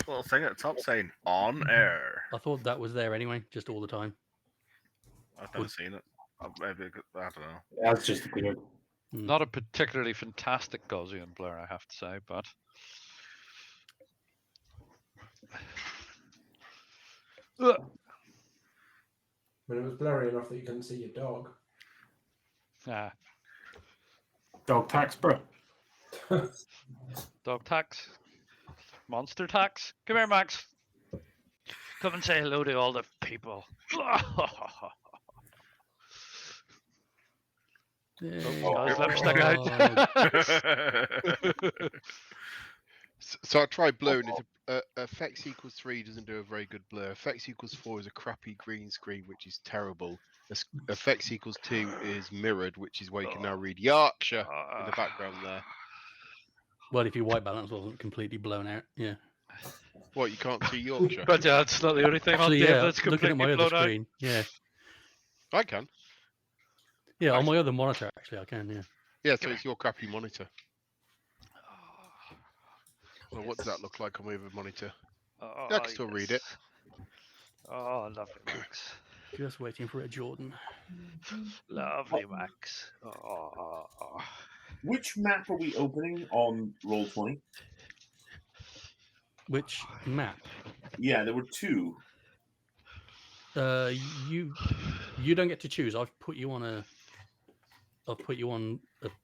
little thing at the top saying "on air." I thought that was there anyway, just all the time. I've never seen it. Maybe I don't know. That's just appeared. Not a particularly fantastic Gaussian blur, I have to say, but But it was blurry enough that you couldn't see your dog. Dog tax, bro. Dog tax, monster tax. Come here, Max. Come and say hello to all the people. Guys, let me stuck out. So I tried blurring it. Effects equals 3 doesn't do a very good blur. Effects equals 4 is a crappy green screen, which is terrible. Effects equals 2 is mirrored, which is where you can now read Yorkshire in the background there. Well, if your white balance wasn't completely blown out, yeah. What, you can't see Yorkshire? But yeah, it's not the only thing Actually, on yeah, that's looking completely at my other blown out. screen, yeah. I can. Yeah, on my other monitor, actually, I can, yeah. Yeah, so it's your crappy monitor. Well, what does that look like on my other monitor? I can still read it. Oh, lovely, Max. Just waiting for a Jordan. Lovely, Max. Oh. Which map are we opening on Roll20? Which map? Yeah, there were 2. You don't get to choose. I've put you on a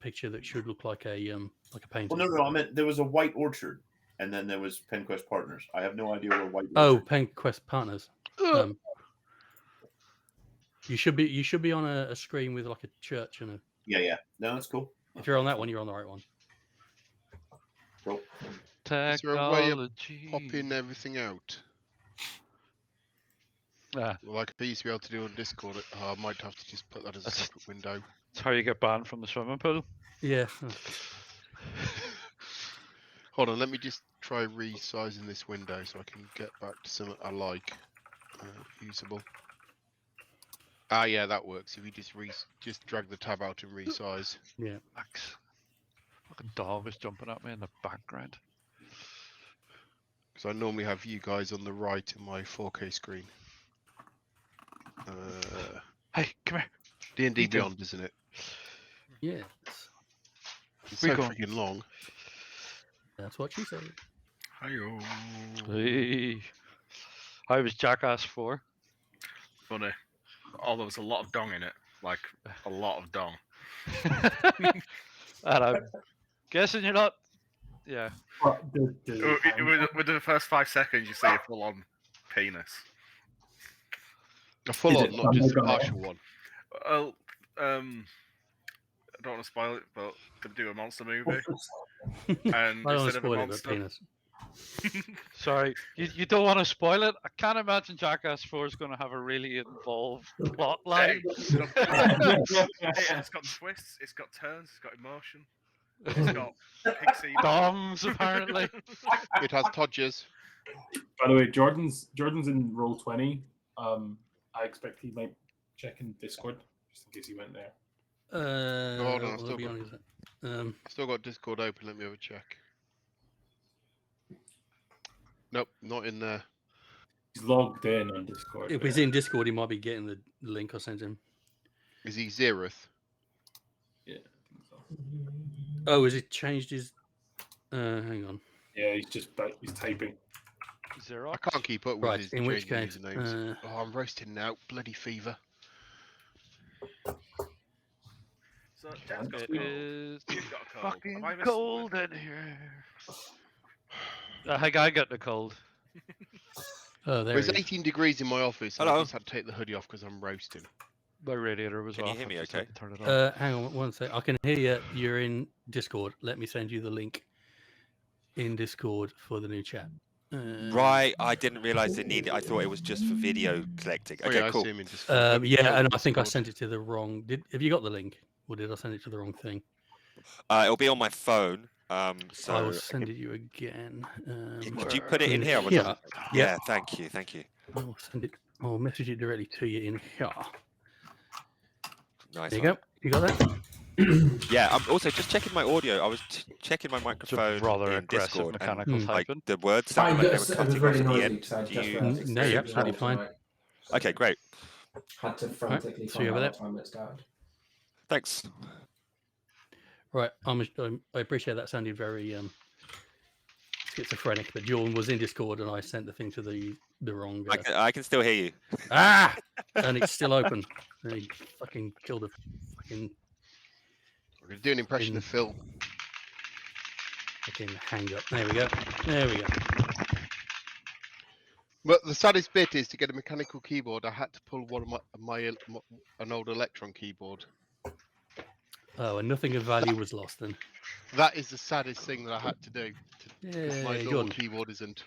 picture that should look like a painting. Well, no, I meant there was a White Orchard, and then there was PenQuest Partners. I have no idea where White Orchard. Oh, PenQuest Partners. You should be on a screen with like a church and a. Yeah. No, that's cool. If you're on that one, you're on the right one. Cool. Is there a way of popping everything out? Like I used to be able to do on Discord. I might have to just put that as a separate window. That's how you get banned from the swimming pool. Yeah. Hold on, let me just try resizing this window so I can get back to something I like. Usable. Ah, yeah, that works. If you just drag the tab out and resize. Yeah. Max. Like a dog is jumping at me in the background. Because I normally have you guys on the right in my 4K screen. Hey, come here. D&D Beyond, isn't it? Yes. It's so freaking long. That's what she said. Hi-yo. Hey. How was Jackass 4? Funny. Oh, there was a lot of dong in it. Like, a lot of dong. And I'm guessing you're not... Yeah. With the first 5 seconds, you see a full-on penis. A full-on, not just a partial one. Well, I don't want to spoil it, but they do a monster movie. And I don't want to instead of a spoil it, but monster, penis. Sorry, you don't want to spoil it? I can't imagine Jackass 4 is going to have a really involved plot line. It's got twists, it's got turns, it's got emotion, it's got pixie Dongs, apparently. It has Todgers. By the way, Jordan's in Roll20. I expect he might check in Discord just in case he went there. Hold on, I've still got Discord open. Let me have a check. Nope, not in there. He's logged in on Discord. If he's in Discord, he might be getting the link I sent him. Is he Zeroth? Yeah, I think so. Oh, has he changed his... hang on. Yeah, he's typing. Zero. I can't keep up with his in which changing case, usernames. Oh, I'm roasting now. Bloody fever. So Jack's got a It cold. is He's got a cold. fucking Have I missed cold in here. I got the cold. Oh, there It's he is. 18 degrees in my office. And Hello. I just had to take the hoodie off because I'm roasting. My radiator was Can off. you hear me I just okay? had to turn it on. Hang on one sec. I can hear you. You're in Discord. Let me send you the link in Discord for the new chat. Right, I didn't realise they needed it. I thought it was just for video collecting. Oh, Okay, yeah, cool. I see him in Discord. Yeah, and I think I sent it to the wrong... Have you got the link? Or did I send it to the wrong thing? It'll be on my phone. So I will send it you again. could you put it in here? Yeah. Yeah, thank you. I'll send it. I'll message it directly to you in here. Nice. There you go. You got that? Yeah, I'm also just checking my audio. I was checking my It's microphone a rather in aggressive Discord, and mechanical like typing. the words Fine, sounded like they were it was cutting off really at the noisy end. because I Do just you? realised No, you're absolutely fine. tonight. Okay, great. Had to frantically see you find over out there. what time it started. Thanks. Right, I appreciate that. Sounded very schizophrenic, but Jordan was in Discord and I sent the thing to the wrong. I can still hear you. And it's still open. And he fucking killed a fucking We're going to do an impression of Phil. fucking hang up. There we go. There we go. But the saddest bit is to get a mechanical keyboard. I had to pull one of an old Electron keyboard. Oh, and nothing of value was lost then. That is the saddest thing that I had to do. Yeah, My normal Jordan. keyboard isn't.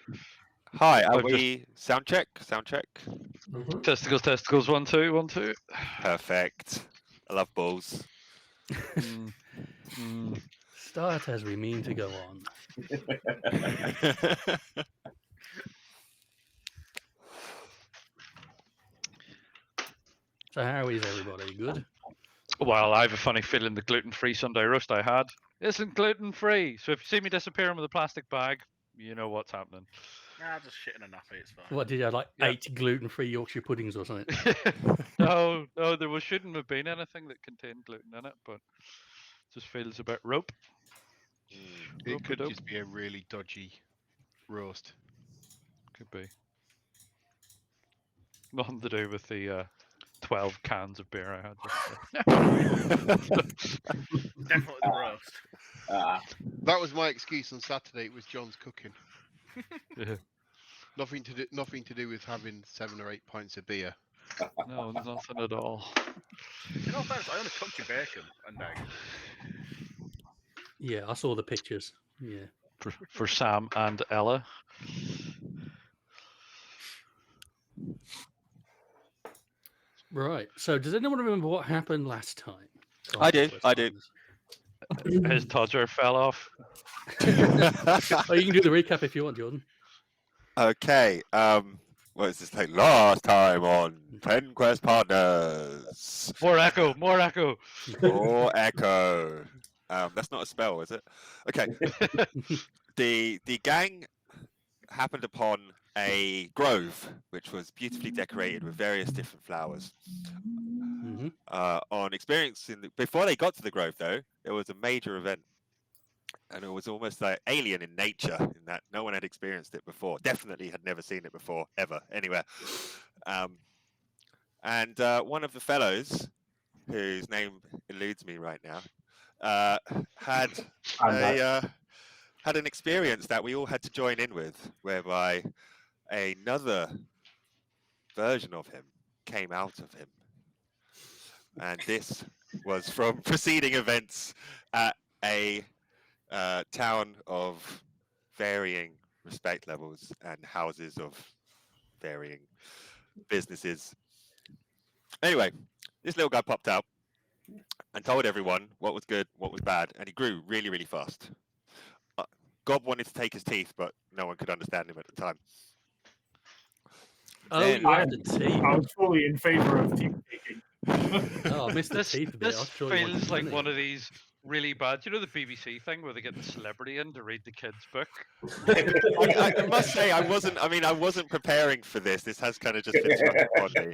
Hi, are I've just- we sound check? Sound check. Mm-hmm. Testicles, testicles. 1, 2, 1, 2. Perfect. I love balls. Start as we mean to go on. So how is everybody? Good? Well, I have a funny feeling the gluten-free Sunday roast I had isn't gluten-free. So if you see me disappearing with a plastic bag, you know what's happening. Nah, just shit in a nappy. It's fine. What did you have, like Yeah. 8 gluten-free Yorkshire puddings or something? No, there shouldn't have been anything that contained gluten in it, but just feels a bit rope. It could Rope-a-dope. just be a really dodgy roast. Could be. Nothing to do with the 12 cans of beer I had yesterday. Definitely the roast. That was my excuse on Saturday. It was John's cooking. Yeah. Nothing to do with having 7 or 8 pints of beer. No, nothing at all. In all fairness, I only cooked you bacon and egg. Yeah, I saw the pictures. Yeah. For Sam and Ella. Right. So does anyone remember what happened last time? I do. His Todger fell off. Oh, you can do the recap if you want, Jordan. Okay. What is this like? Last time on PenQuest Partners. More echo, more echo. Or Echo. That's not a spell, is it? Okay. The gang happened upon a grove which was beautifully decorated with various different flowers. Mm-hmm. On experiencing before they got to the grove, though, there was a major event, and it was almost like alien in nature, in that no one had experienced it before. Definitely had never seen it before, ever, anywhere. And one of the fellows, whose name eludes me right now, had an experience that we all had to join in with, whereby another version of him came out of him. And this was from preceding events at a town of varying respect levels and houses of varying businesses. Anyway, this little guy popped out and told everyone what was good, what was bad, and he grew really, really fast. God wanted to take his teeth, but no one could understand him at the time. Oh, Then- you had the teeth. I was fully in favour of teeth taking. Oh, I missed the This, teeth bit. this I was sure you wanted feels like money. one of these really bad, you know, the BBC thing where they get the celebrity in to read the kid's book. I must say, I wasn't preparing for this. This has kind of just been sprung upon me.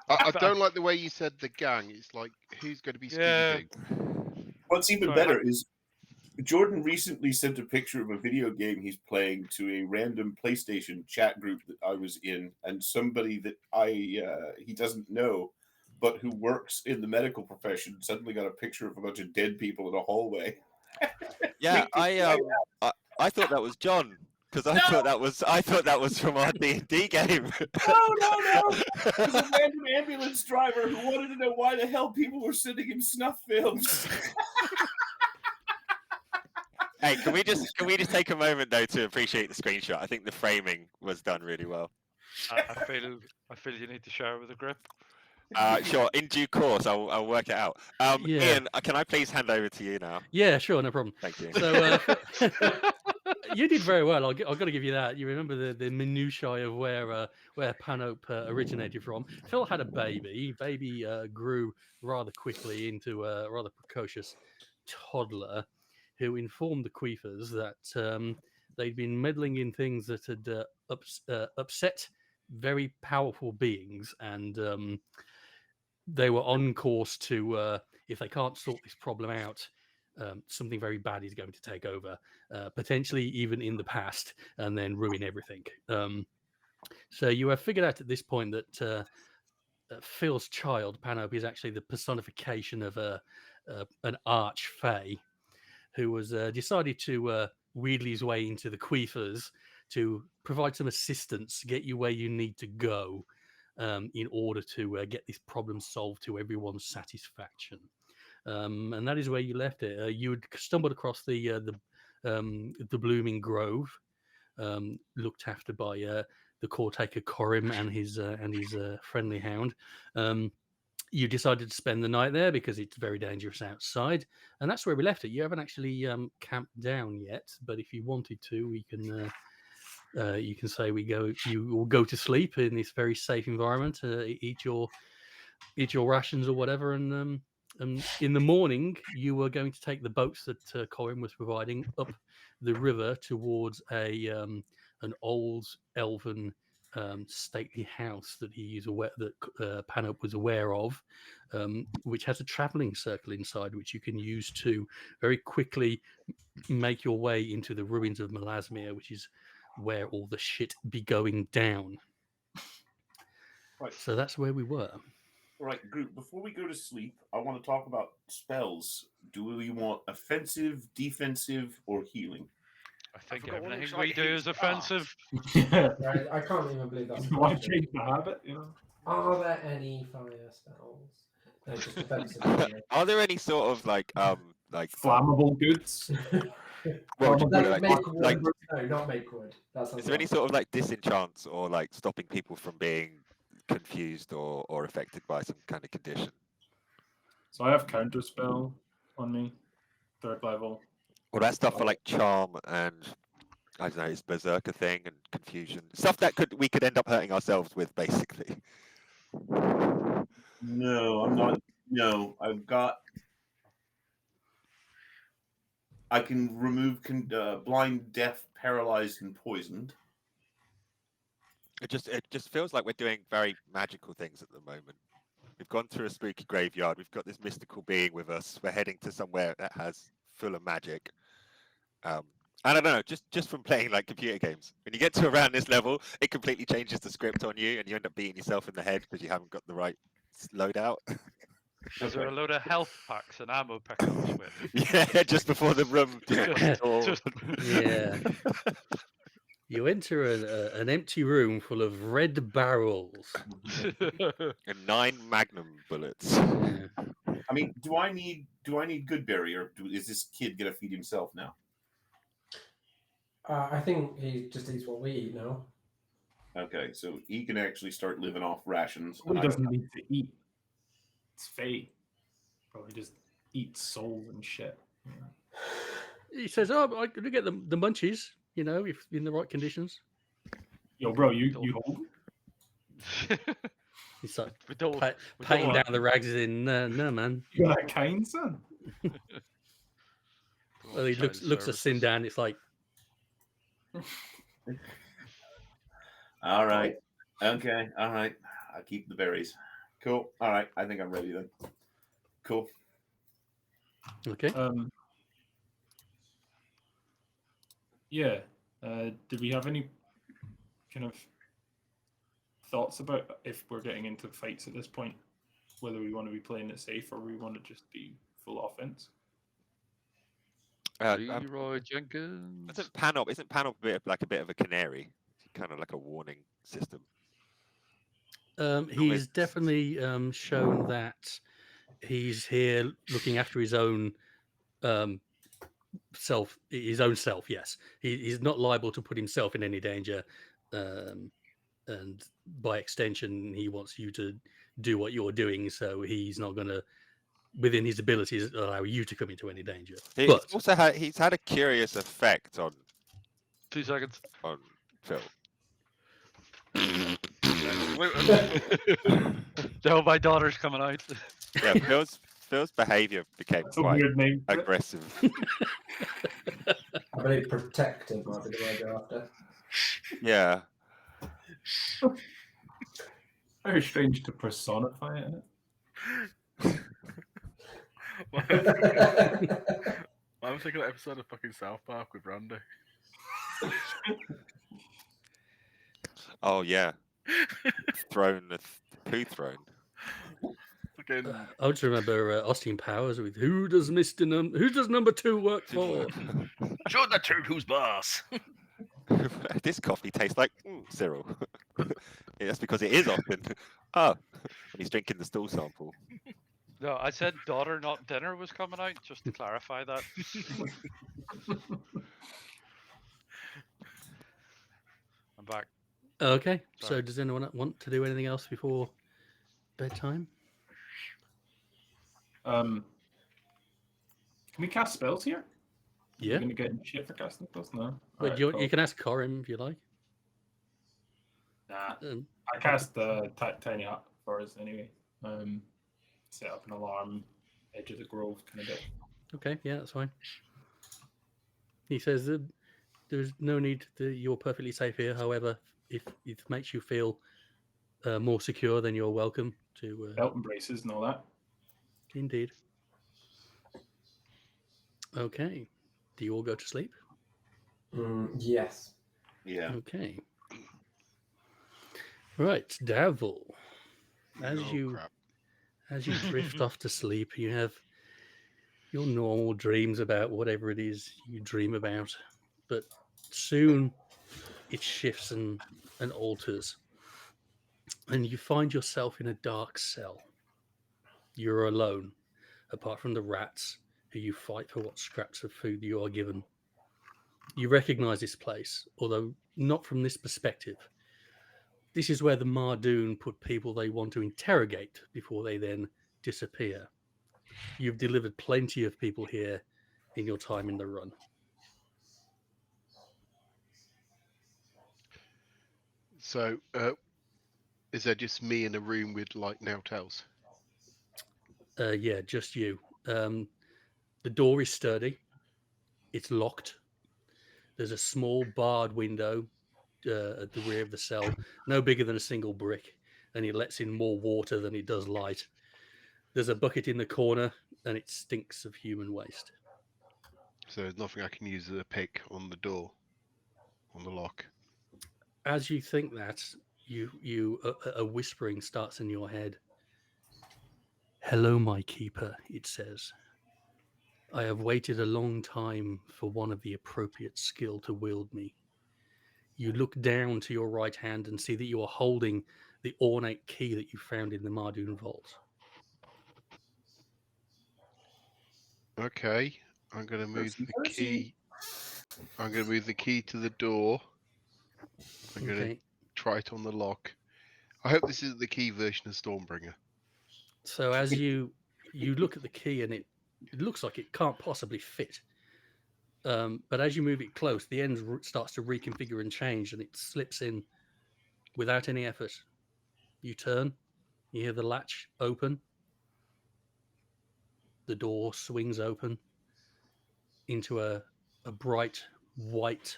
I don't like the way you said the gang. It's like, who's going to be Yeah. Scooby-Doo? What's even Sorry, better is Jordan recently sent a picture of a video game he's playing to a random PlayStation chat group that I was in, and somebody that he doesn't know, but who works in the medical profession, suddenly got a picture of a bunch of dead people in a hallway. Yeah, I thought that was John, because I thought that was from our D&D game. No. It was a random ambulance driver who wanted to know why the hell people were sending him snuff films. Hey, can we just take a moment though to appreciate the screenshot? I think the framing was done really well. I feel you need to share with the group. Sure, in due course, I'll work it out. Yeah. Ian, can I please hand over to you now? Yeah, sure, no problem. Thank you. So, You did very well. I've got to give you that. You remember the minutiae of where Panop originated from. Phil had a baby. Baby grew rather quickly into a rather precocious toddler, who informed the Queefers that they'd been meddling in things that had upset very powerful beings, and they were on course to, if they can't sort this problem out, something very bad is going to take over, potentially even in the past, and then ruin everything. So you have figured out at this point that Phil's child, Panop, is actually the personification of an arch fae who was decided to wheedle his way into the Queefers to provide some assistance, get you where you need to go, in order to get this problem solved to everyone's satisfaction. And that is where you left it. You had stumbled across the blooming grove, looked after by the caretaker Corim and his friendly hound. You decided to spend the night there because it's very dangerous outside, and that's where we left it. You haven't actually camped down yet, but if you wanted to, we can. You can say you will go to sleep in this very safe environment, eat your rations or whatever, and in the morning you were going to take the boats that Corin was providing up the river towards an old elven stately house that Panop was aware of, which has a travelling circle inside, which you can use to very quickly make your way into the ruins of Melasmere, which is where all the shit be going down. Right. So that's where we were. Right, group. Before we go to sleep, I want to talk about spells. Do we want offensive, defensive, or healing? I think forgot what everything looks we like do hates is offensive. Yeah. Right, I can't even believe that's a Why question. change the habit? You know. Are there any fire spells? No, just defensive. Only. Are there any sort of like Flammable goods? what would you call Like it? make wood. Like, No, not make wood. That's is there any sort of like disenchants or like stopping people from being confused or affected by some kind of condition? So I have counter spell on me, 3rd level. Well, that stuff for like charm and I don't know, it's berserker thing and confusion stuff that we could end up hurting ourselves with, basically. No, I'm not. No, I can remove blind, deaf, paralyzed, and poisoned. It just feels like we're doing very magical things at the moment. We've gone through a spooky graveyard. We've got this mystical being with us. We're heading to somewhere that has full of magic. I don't know, just from playing like computer games. When you get to around this level, it completely changes the script on you, and you end up beating yourself in the head because you haven't got the right loadout. Is there a load of health packs and ammo pickups with? Yeah, just before the room. Yeah. You enter an empty room full of red barrels. And 9 magnum bullets. Yeah. I mean, do I need good berry, or is this kid gonna feed himself now? I think he just eats what we eat now. Okay, so he can actually start living off rations. He doesn't need to eat. It's fate. Probably just eats souls and shit. Yeah. He says, "Oh, I could get the munchies, you know, if in the right conditions." Yo, bro, you hold? He's like We don't patting want- down the rags in. No, man. You're that kind, son. Well, he looks at Sindan. It's like, All right. Okay. All right. I'll keep the berries. Cool. All right. I think I'm ready then. Cool. okay. Yeah. Did we have any kind of thoughts about if we're getting into fights at this point? Whether we want to be playing it safe or we want to just be full offense? Leroy Jenkins. Isn't Panop a bit of a canary? Kind of like a warning system. He's definitely shown that he's here looking after his own self. Yes, he's not liable to put himself in any danger, and by extension, he wants you to do what you're doing. So he's not going to, within his abilities, allow you to come into any danger. He's had a curious effect on 2 seconds. on Phil. No, my daughter's coming out. Yeah, Phil's behaviour became That's a quite weird name. for it. aggressive. I believe protective might be the word you're after. Yeah. Very strange to personify it. I'm thinking of an episode of fucking South Park with Randy. Oh yeah. Throne, the poo throne. Fucking I just remember Austin Powers with who does number 2 work for? show the turd who's boss. This coffee tastes like Cyril. Yeah, that's because it is often. Oh, when he's drinking the stool sample. No, I said daughter, not dinner was coming out, just to clarify that. I'm back. Okay, so Sorry. does anyone want to do anything else before bedtime? Can we cast spells here? Yeah. You're gonna get in shit for casting spells? No. But Alright, you cool. can ask Corim if you like. Nah. Um, I cast the tiny hut for us anyway. Set up an alarm, edge of the grove kind of bit. okay, yeah, that's fine. He says that there's no need you're perfectly safe here. However, if it makes you feel more secure, then you're welcome to. Belt and braces and all that. Indeed. Okay. Do you all go to sleep? Yes. Yeah. Okay. Right, Davil. As Oh, you crap. as you drift off to sleep, you have your normal dreams about whatever it is you dream about, but soon it shifts and alters, and you find yourself in a dark cell. You're alone, apart from the rats who you fight for what scraps of food you are given. You recognize this place, although not from this perspective. This is where the Mardoon put people they want to interrogate before they then disappear. You've delivered plenty of people here in your time in the run. So, is there just me in a room with like Nautels? Yeah, just you. The door is sturdy. It's locked. There's a small barred window at the rear of the cell, no bigger than a single brick, and it lets in more water than it does light. There's a bucket in the corner, and it stinks of human waste. So there's nothing I can use as a pick on the door, on the lock. As you think that, a whispering starts in your head. Hello, my keeper, it says. I have waited a long time for one of the appropriate skill to wield me. You look down to your right hand and see that you are holding the ornate key that you found in the Mardoon vault. Okay, I'm going to move the Mercy. key. I'm going to move the key to the door. I'm going to Okay, try it on the lock. I hope this isn't the key version of Stormbringer. so as you look at the key and it looks like it can't possibly fit. But as you move it close, the end starts to reconfigure and change, and it slips in without any effort. You turn, you hear the latch open, the door swings open into a bright white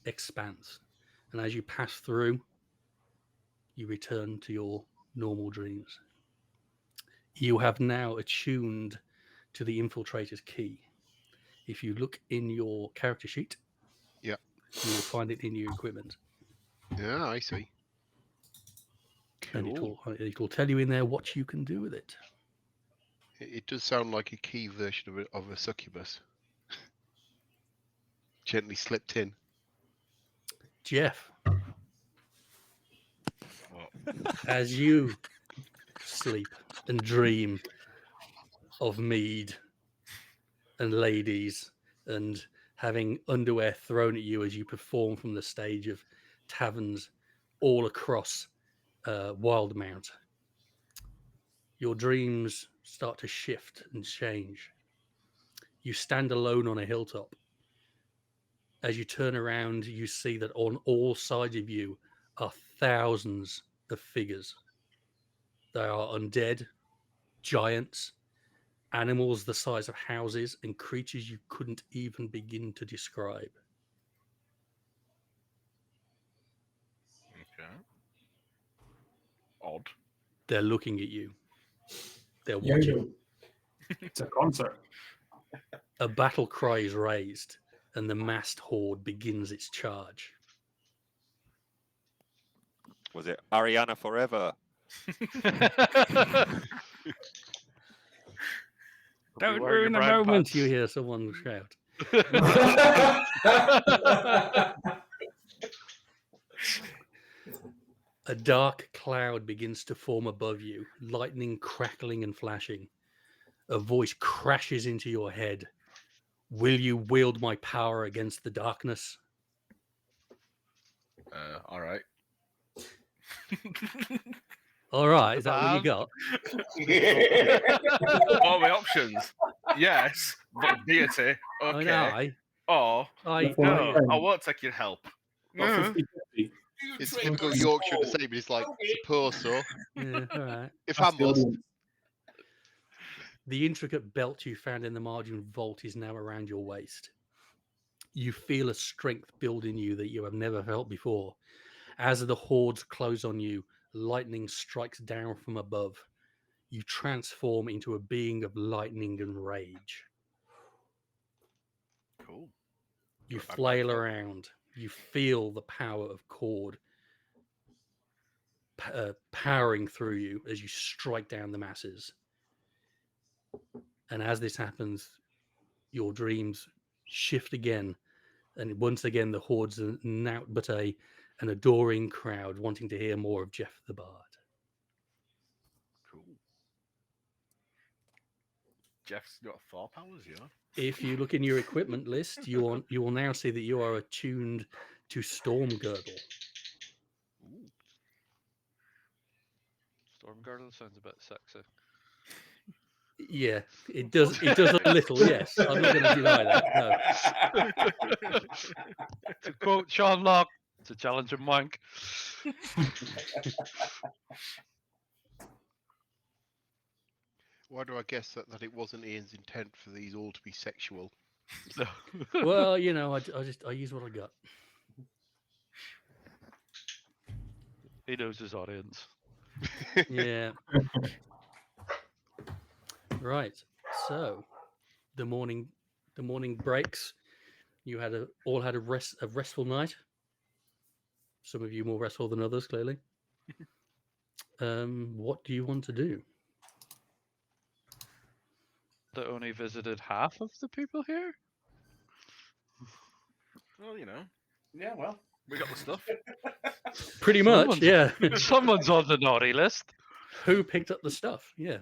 expanse. And as you pass through, you return to your normal dreams. You have now attuned to the infiltrator's key. If you look in your character sheet, Yeah. you will find it in your equipment. Yeah, I see. And Cool. it will tell you in there what you can do with it. It does sound like a key version of a succubus. Gently slipped in. Jeff, as you sleep and dream of mead and ladies and having underwear thrown at you as you perform from the stage of taverns all across Wildmount, your dreams start to shift and change. You stand alone on a hilltop. As you turn around, you see that on all sides of you are thousands of figures. They are undead, giants, animals the size of houses, and creatures you couldn't even begin to describe. Okay. Odd. They're looking at you. They're watching. Yodel. It's a concert. A battle cry is raised, and the massed horde begins its charge. Was it Ariana Forever? Don't wearing ruin the your brown moment, pants. you hear someone shout. A dark cloud begins to form above you, lightning crackling and flashing. A voice crashes into your head. Will you wield my power against the darkness? All right. All right, is The that what you band? got? What are my options? Yes, but deity. I Okay. know, Or I no, I won't take your help. Got 50-50. It's typical Yorkshire to say, but it's like, suppose so. yeah, all right. If That's I the must. audience. The intricate belt you found in the margin vault is now around your waist. You feel a strength build in you that you have never felt before. As the hordes close on you, lightning strikes down from above. You transform into a being of lightning and rage. Cool. You Got that flail back up. around. You feel the power of Cord powering through you as you strike down the masses. And as this happens, your dreams shift again. And once again, the hordes are now but an adoring crowd wanting to hear more of Jeff the Bard. Cool. Jeff's got 4 powers, yeah. If you look in your equipment list, you will now see that you are attuned to Storm Girdle. Ooh. Storm Girdle sounds a bit sexy. Yeah, it does. It does a little. Yes, I'm not going to deny that. No. To quote Sean Locke, it's a challenging wank. Why do I guess that it wasn't Ian's intent for these all to be sexual? Well, you know, I use what I got. He knows his audience. Yeah. Right. So, the morning breaks. You had all had a restful night. Some of you more restful than others, clearly. What do you want to do? That only visited half of the people here? Well, you know, Yeah, well. we got the stuff. Pretty much, yeah. Someone's on the naughty list. Who picked up the stuff? Yeah,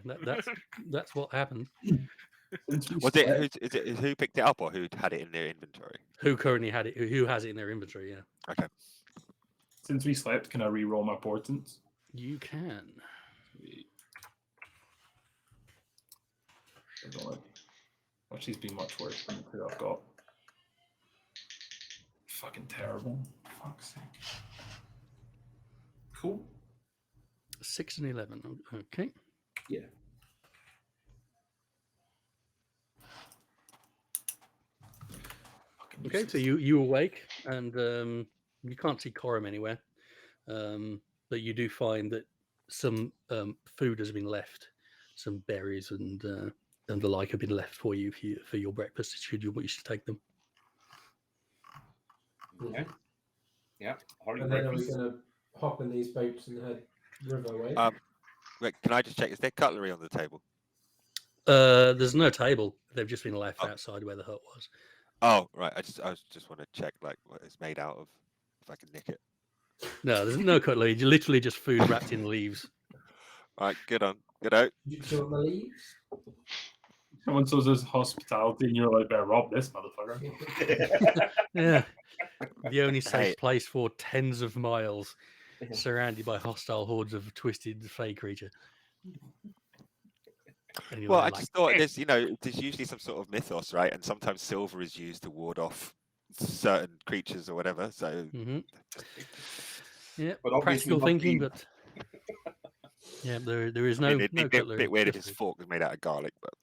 that's what happened. Since we Who picked it up or who had it in their inventory? Who currently had it? Who has it in their inventory? Yeah, Okay. Since we slept, can I re-roll my portents? you can. I don't like. Well, she's been much worse than the two I've got. Fucking terrible. Fuck's sake. Cool. 6 and 11. Okay. Yeah. Okay, so you awake and you can't see Coram anywhere, but you do find that some food has been left, some berries and the like have been left for you for your breakfast. Should you wish to take them? Okay. Yeah. Hearty And then are we breakfast. going to hop in these boats and head riverway? Wait, can I just check? Is there cutlery on the table? There's no table. They've just been left outside where the hut was. Oh, right. I just want to check like what it's made out of, if I can nick it. No, there's no cutlery. Literally just food wrapped in leaves. All right, good on, good out. Do you want the leaves? Someone says there's hospitality, and you're like, better rob this motherfucker. Yeah, the only safe Hey. place for tens of miles, surrounded by hostile hordes of twisted fey creature. And you're Well, there I like, just thought there's usually some sort of mythos, right? And sometimes silver is used to ward off certain creatures or whatever. So hmm just Yeah, But obviously practical not thinking, the- but yeah, there is I mean, no it'd be a cutlery. bit weird if just his food. fork was made out of garlic, but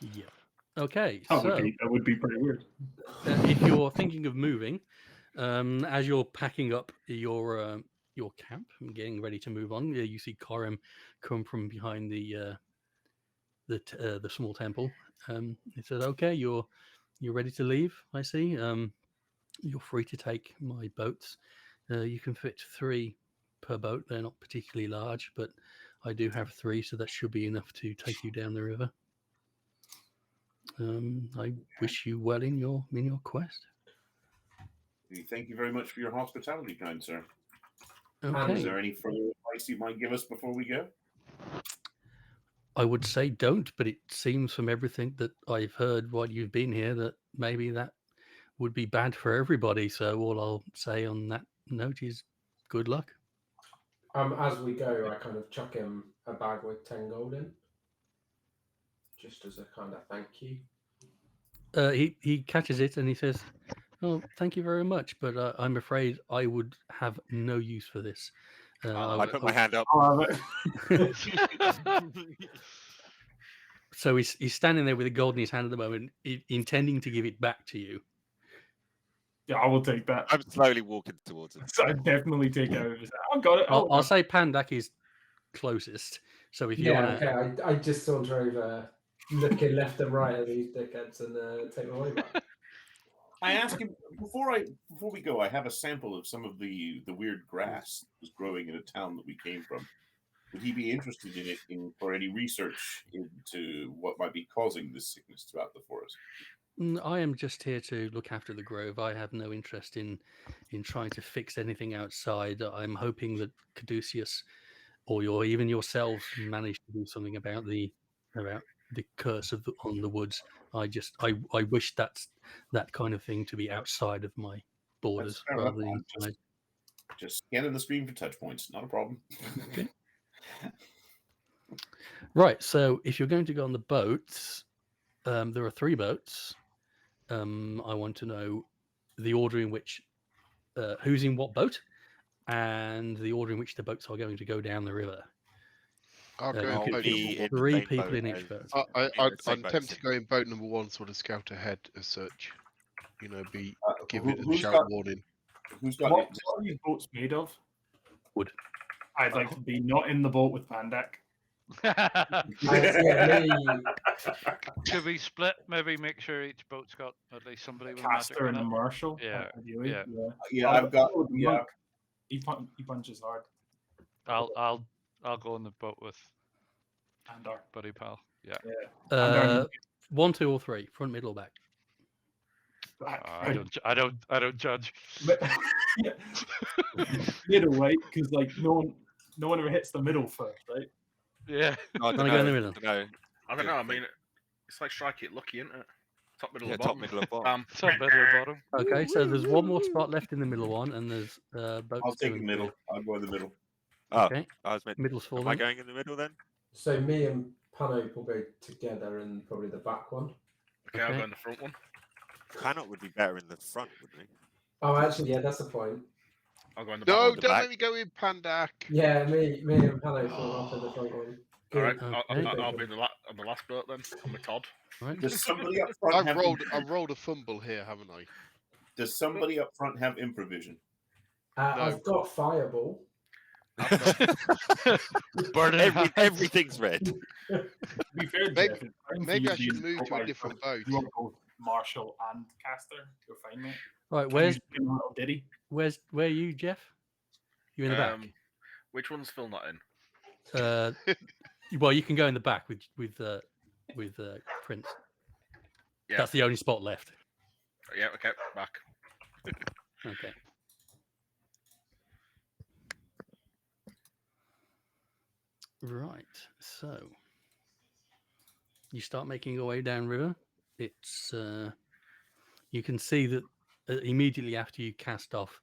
Yeah. Okay, That so would be pretty weird. if you're thinking of moving, as you're packing up your camp and getting ready to move on, you see Korem come from behind the small temple. He says, "Okay, you're ready to leave. I see. You're free to take my boats. You can fit 3 per boat. They're not particularly large, but I do have 3, so that should be enough to take you down the river. I wish you well in your quest." Thank you very much for your hospitality, kind sir. Is Okay, there any further advice you might give us before we go? I would say don't, but it seems from everything that I've heard while you've been here that maybe that would be bad for everybody. So all I'll say on that note is good luck. As we go, I kind of chuck him a bag with 10 gold in, just as a kind of thank you. He catches it and he says, "Oh, thank you very much, but I'm afraid I would have no use for this." I put my hand up. So he's standing there with a gold in his hand at the moment, intending to give it back to you. Yeah, I will take that. I'm slowly walking towards him. So I definitely take it out of his hand. I've got it. I'll say Pandak is closest. So if you Yeah, want to, okay. I just saunter over, looking left and right at these dickheads, and take my money back. I ask him before we go. I have a sample of some of the weird grass that was growing in a town that we came from. Would he be interested in it for any research into what might be causing this sickness throughout the forest? I am just here to look after the grove. I have no interest in trying to fix anything outside. I'm hoping that Caduceus or even yourselves manage to do something about the curse on the woods. I wish that kind of thing to be outside of my borders fair rather enough. than inside. Just scanning the screen for touch points. Not a problem. Okay. Right. So if you're going to go on the boats, there are 3 boats. I want to know the order in which who's in what boat, and the order in which the boats are going to go down the river. I'll go you I'll in can boat be number in one. the 3 same people boat in each as- boat. Same I'm boat tempted as to go in boat number 1, sort of scout ahead as such. You know, give it a who's shout got- warning. Who's got What it? are these boats made of? Wood. I'd like to be not in the boat with Pandak. Could we split? Maybe make sure each boat's got at least somebody with magic Caster in and a it. marshal. Yeah, Ideally. yeah. Yeah, I've got. I'll go with the Yeah, monk. He punches hard. I'll go on the boat with Andar. Buddy Pal. Yeah. Andar. 1, 2, or 3, front, middle, or back. I don't judge. Middle, right? Because like no one ever hits the middle first, right? Yeah. No, I Wanna don't go in the know. middle? I don't know. I mean, it's like strike it lucky, isn't it? Top, middle, Yeah, or top, bottom. middle, or bottom. Top, middle, or bottom. Okay, so there's one more spot left in the middle one, and there's boats. I'll 2 take the and middle. 3. I'll go in the middle. Oh, Okay, I was meant. middle's full Am I then. going in the middle then? So me and Pano will go together in probably the back one. Okay, I'll Okay. go in the front one. Panot would be better in the front, wouldn't he? Oh, actually, yeah, that's the point. I'll go in the back No, one. the don't back. let me go in, Pandak. Yeah, me and Pano fall off in the front one. All right, Good. I'll be on the last boat then. I'm with Todd. Right. Does somebody up front have? I've rolled a fumble here, haven't I? Does somebody up front have improvision? No. I've got fireball. Burning Everything's red. To be fair, Maybe- Jeff, it's fine for Maybe you I should being move to a provided different for- boat. You want both marshal and caster? You're fine, mate. Right, Can where you Diddy? are you, Jeff? You in the back? Which one's Phil not in? Well, you can go in the back with Prince. Yeah. That's the only spot left. Yeah. Okay. Back. Okay. Right. So you start making your way downriver. It's you can see that immediately after you cast off,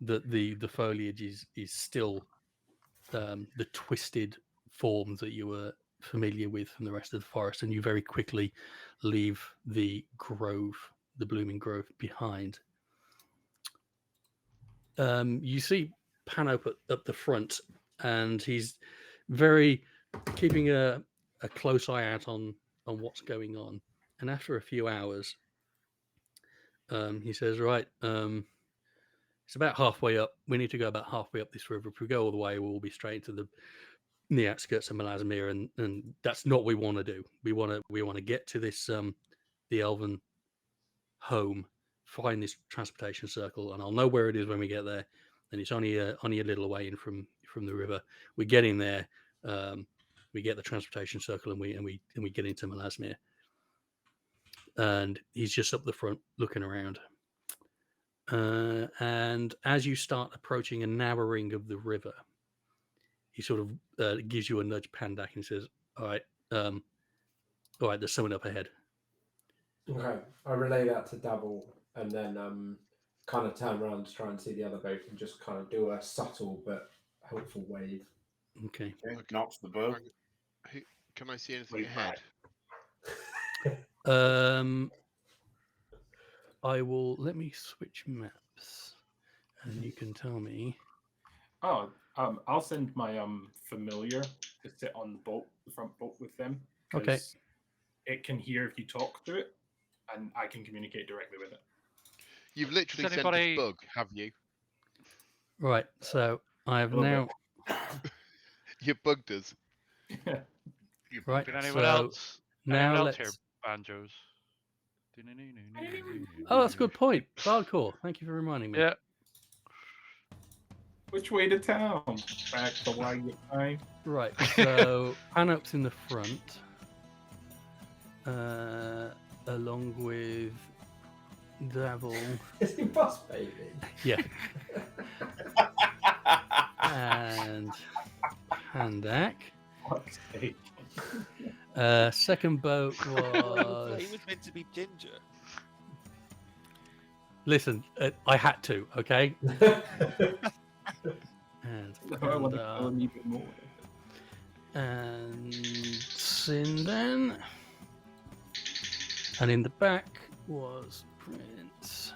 that the foliage is still the twisted forms that you were familiar with from the rest of the forest, and you very quickly leave the grove, the blooming grove, behind. You see Panop up the front, and he's very keeping a close eye out on what's going on. And after a few hours, he says, "Right, it's about halfway up. We need to go about halfway up this river. If we go all the way, we'll be straight to the outskirts of Melasmere, and that's not what we want to do. We want to get to this the Elven home, find this transportation circle, and I'll know where it is when we get there. And it's only a little way in from the river. We get in there, we get the transportation circle, and we get into Melasmere. And he's just up the front looking around. And as you start approaching a narrowing of the river, he sort of gives you a nudge, Pandak, and says, all right, there's someone up ahead. Okay, I relay that to Dabble, and then kind of turn around to try and see the other boat, and just kind of do a subtle but helpful wave. Okay. Knocks the bow. Can I see anything ahead? I will, let me switch maps, and you can tell me. Oh, I'll send my familiar to sit on the front boat with them. Okay. It can hear if you talk to it, and I can communicate directly with it. You've literally sent anybody- us bug, have you? Right, so I have A little now. You bugged us. Right, Did anyone so else? now Anyone else let's. hear banjos? Oh, that's a good point. Hardcore. Thank you for reminding me. Yeah. Which way to town? Back the wagon time. Right, so Panop's in the front, along with Davil. Is he boss baby? Yeah. And Pandak. Fuck's sake. Second boat He was. was meant to be ginger. Listen, I had to, okay? And I want to kill him even more. and Sindan. And in the back was Prince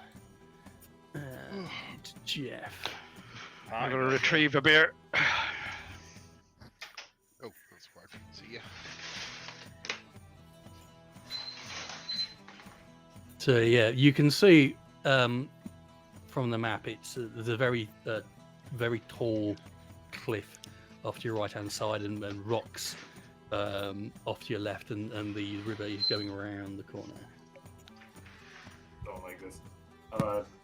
and Jeff. I'm gonna retrieve a beer. Oh, that's why I couldn't see you. So yeah, you can see from the map. There's a very tall cliff off to your right hand side, and rocks off to your left, and the river is going around the corner. Don't like this.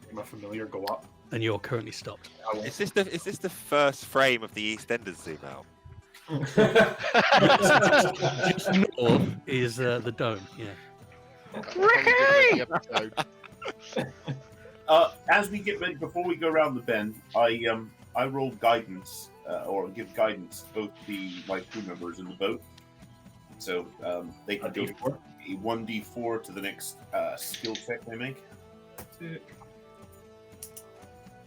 Make my familiar go up. And you're currently stopped. Is this the first frame of the EastEnders zoom out? Just north is the dome. Yeah. As we get ready, before we go around the bend, I roll guidance or give guidance to both my crew members in the boat, so they can do a 1d4 to the next skill check they make.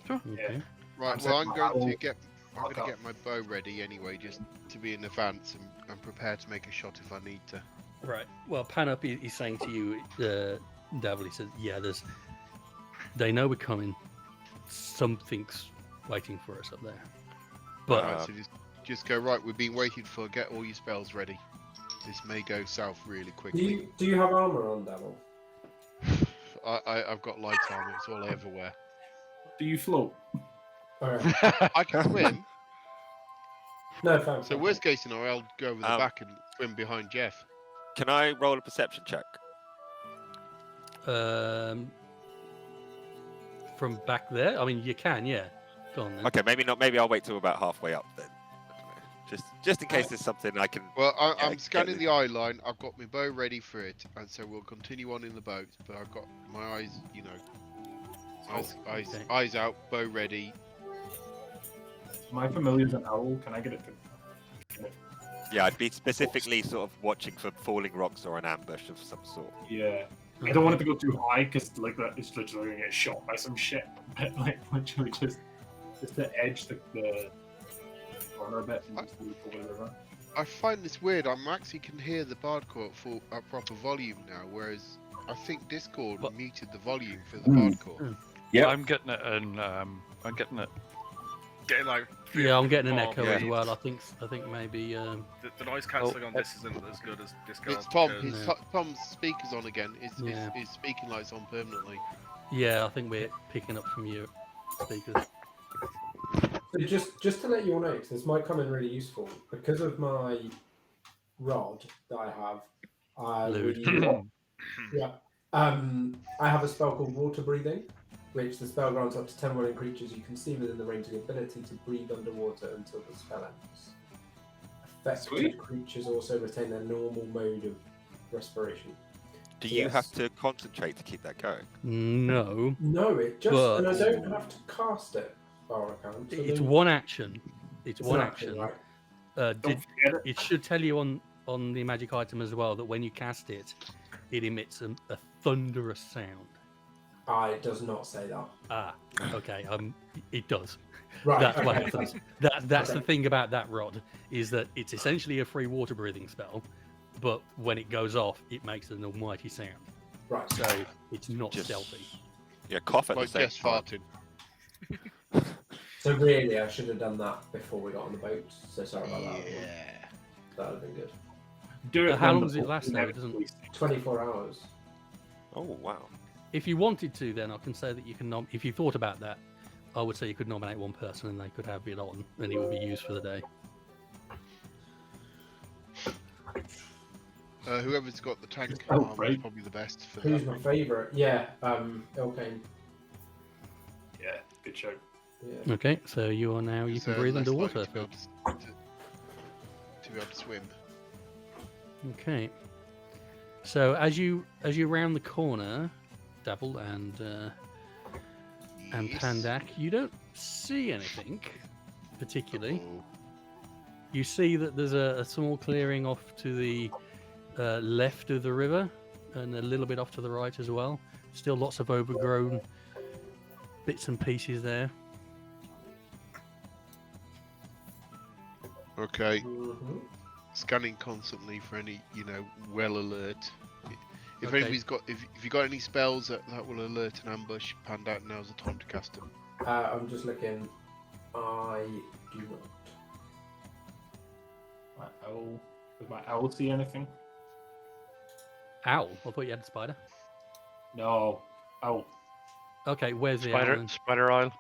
Sure. Okay. Right, well, I'm going to get my bow ready anyway, just to be in advance and prepared to make a shot if I need to. Right. Well, Panup is saying to you, Davil, he says, yeah, they know we're coming. Something's waiting for us up there. But Right, so just go, right, we've been waiting for, get all your spells ready. This may go south really quickly. Do you have armor on, Devil? I've got light armor, it's all I ever wear. Do you float? Alright. I can swim. No, thanks. So worst case scenario, I'll go over the back and swim behind Jeff. Can I roll a perception check? from back there, I mean, you can, yeah. Go on then. Okay, maybe not. Maybe I'll wait till about halfway up then. Just in case there's something I can. Well, I'm get scanning the- the eye line. I've got my bow ready for it, and so we'll continue on in the boat. But I've got my eyes, eyes out, bow ready. My familiar's an owl. Can I get it to? Yeah, I'd be specifically sort of watching for falling rocks or an ambush of some sort. Yeah. I don't want it to go too high because like that, it's literally gonna get shot by some shit. But like literally just to edge the corner a bit and just move over the river. I find this weird. I'm actually can hear the Bardcore at proper volume now, whereas I think Discord What? muted the volume for the Hmm. Bardcore. Yeah. I'm getting it, and I'm getting it. Getting like Yeah, I'm getting an far echo Yeah. as bleeds. well. I think maybe The noise cancelling on this isn't as good as Discord. It's Tom. because- No. Tom's speakers on again. Yeah. His speaking lights on permanently. yeah, I think we're picking up from your speakers. So just to let you all know, 'cause this might come in really useful because of my rod that I have. Lewd. Yeah. I have a spell called Water Breathing, which the spell grants up to 10 willing creatures you can see within the range of the ability to breathe underwater until the spell ends. Affected Sweet. creatures also retain their normal mode of respiration. Do you have Yes. to concentrate to keep that going? No, No, it just But- and I don't have to cast it. Far I can. So it's then- one action. It's it's one an action. right? Did, Don't forget it. it should tell you on the magic item as well that when you cast it, it emits a thunderous sound. It does not say that. Ah, okay. It does. Right. That's what okay, happens. fine. That's the Okay. thing about that rod is that it's essentially a free water breathing spell, but when it goes off, it makes an almighty sound. Right. So it's not Just- stealthy. Yeah, cough at Like the same Jess time. farting. So really, I should have done that before we got on the boat. So sorry about that. Yeah. That would have been good. Do it. How when long the does it boat last though? It inevitably doesn't. 24 hours. Oh wow. If you wanted to, then I can say that you can. If you thought about that, I would say you could nominate one person and they could have it on, and it would be used for the day. Whoever's got the tank Oh, armor is right. probably the best for Who's that. my favourite? Yeah, Ilkane. Yeah, good show. Yeah. Okay, so you are now. You It's, can breathe less underwater. likely to be Phil. able to be able to swim. Okay. So as you round the corner, Dabble and Yes. Pandak, you don't see anything particularly. Uh-oh. You see that there's a small clearing off to the left of the river, and a little bit off to the right as well. Still lots of overgrown bits and pieces there. Okay. Mm-hmm. Scanning constantly for any, well alert. If Okay. anybody's got, if you got any spells that will alert an ambush, Pandak, now's the time to cast them. I'm just looking. I do not. My owl. Does my owl see anything? Owl. I thought you had a spider. No. Owl. Okay, where's the owl? then? Spider Isle.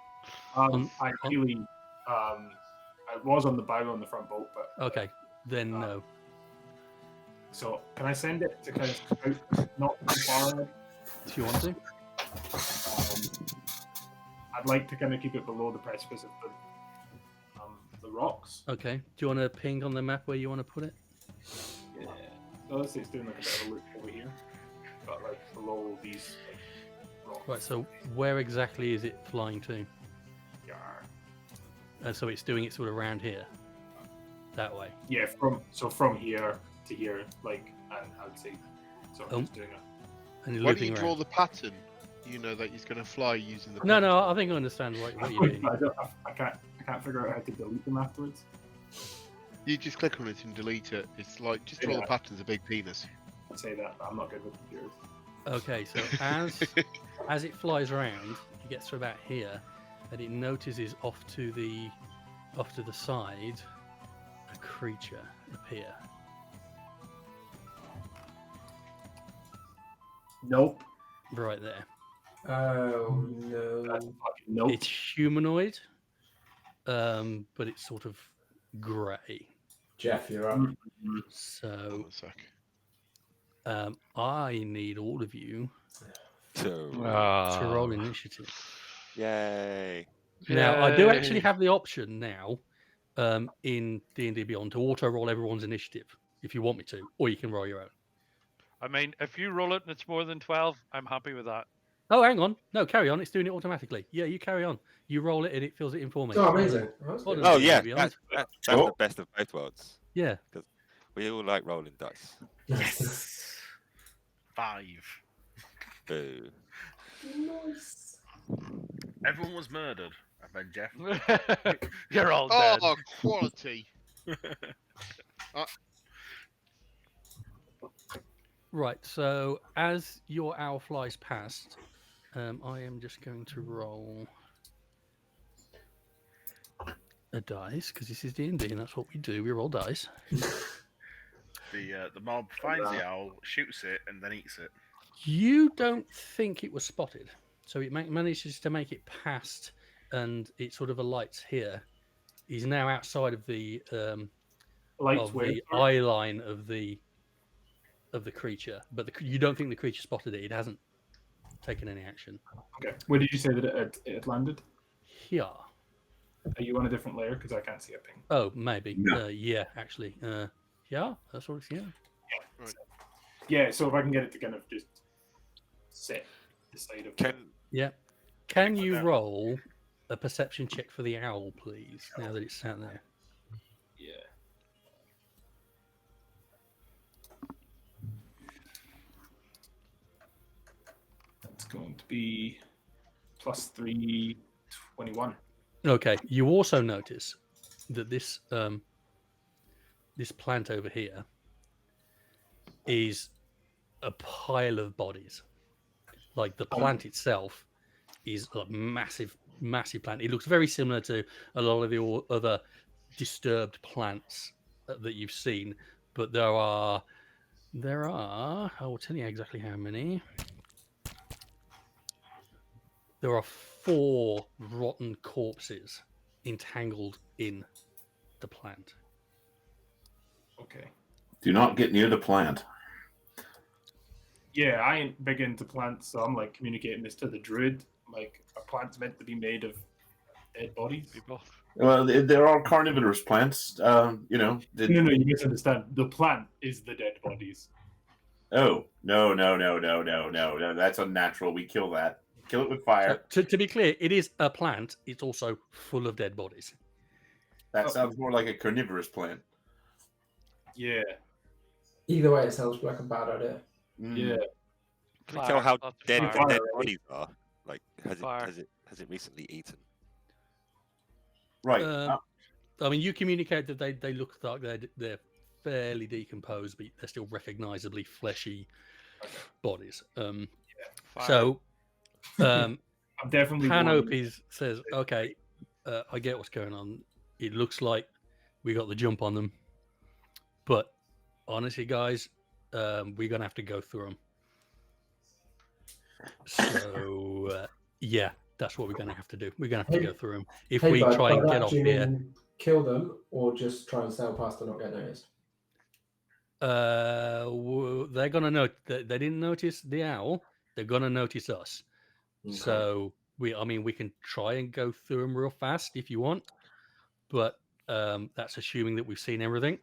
Ideally, I was on the bow on the front boat, but Okay, then no. so can I send it to kind of scout, not too far ahead? If you want to. I'd like to kind of keep it below the precipice of the rocks. Okay. Do you want to ping on the map where you want to put it? Yeah. So let's say it's doing like a bit of a loop over here, but like below these rocks. Right. So where exactly is it flying to? Yar. And so it's doing it sort of around here, that way. Yeah, from here to here, like, and I'd say, so I'm just doing a. And you're Why don't looping you draw around. the pattern? That he's going to fly using the. No, pattern. no. I think I understand what you mean. I can't figure out how to delete them afterwards. You just click on it and delete it. It's like just draw the Yeah. pattern's a big penis. I'd say that, but I'm not good with computers. Okay. So as it flies around, it gets to about here, and it notices off to the side a creature appear. Nope. Right there. Oh no. That's fucking nope. It's humanoid, but it's sort of grey. Jeff, you're up. Hold So on a sec. I need all of you So, to roll initiative. yay. Now, I do Yay. actually have the option now in D&D Beyond to auto-roll everyone's initiative, if you want me to, or you can roll your own. I mean, if you roll it and it's more than 12, I'm happy with that. Oh, hang on. No, carry on. It's doing it automatically. Yeah, you carry on. You roll it and it fills it in for me. Oh, amazing. That's Well good. done. Oh yeah, Beyond. that's Oh. the best of both worlds. Yeah. We all like rolling dice. Yes. 5. Boo. Nice. Everyone was murdered. And then Jeff. You're all dead. Oh, quality. Right. So as your owl flies past, I am just going to roll a dice because this is D&D and that's what we do. We roll dice. The mob finds the owl, shoots it, and then eats it. You don't think it was spotted, so it manages to make it past, and it sort of alights here. He's now outside of the Lights where? eye line of the creature, but you don't think the creature spotted it. It hasn't taken any action. Okay. Where did you say that it had landed? Here. Are you on a different layer? Because I can't see a ping. Oh, maybe. No. Yeah, actually. Yeah, that's what it's. Yeah. Right. Yeah. So if I can get it to kind of just set the side of Can Yeah. Can like you that. roll a perception check for the owl, please? Now that it's sat there. Yeah. That's going to be +3, 21. Okay. You also notice that this this plant over here is a pile of bodies. Like the plant itself is a massive plant. It looks very similar to a lot of the other disturbed plants that you've seen, but there are I will tell you exactly how many. There are 4 rotten corpses entangled in the plant. Okay. Do not get near the plant. Yeah, I ain't big into plants, so I'm like communicating this to the druid. Like, a plant's meant to be made of dead bodies. People. Well, they're all carnivorous plants. You know. No, you misunderstand. The plant is the dead bodies. Oh, no. That's unnatural. We kill that. Kill it with fire. So, to be clear, it is a plant. It's also full of dead bodies. That sounds more like a carnivorous plant. Yeah. Either way, it sounds like a bad idea. Yeah. we tell how Lots of dead fire. the dead Fire, right? bodies are? Like, Fire. has it recently eaten? Right. I mean, you communicate that they look like they're fairly decomposed, but they're still recognizably fleshy bodies. Fire. So, I'm definitely Panopes says, "Okay, I get what's going on. It looks like we got the jump on them, but honestly, guys, we're gonna have to go through them. So, yeah, that's what we're gonna have to do. We're gonna have to go through them. If we bud, try by and that, get off do you here, mean kill them or just try and sail past and not get noticed? they're gonna know they didn't notice the owl. They're gonna notice us. Okay. So we can try and go through them real fast if you want, but that's assuming that we've seen everything,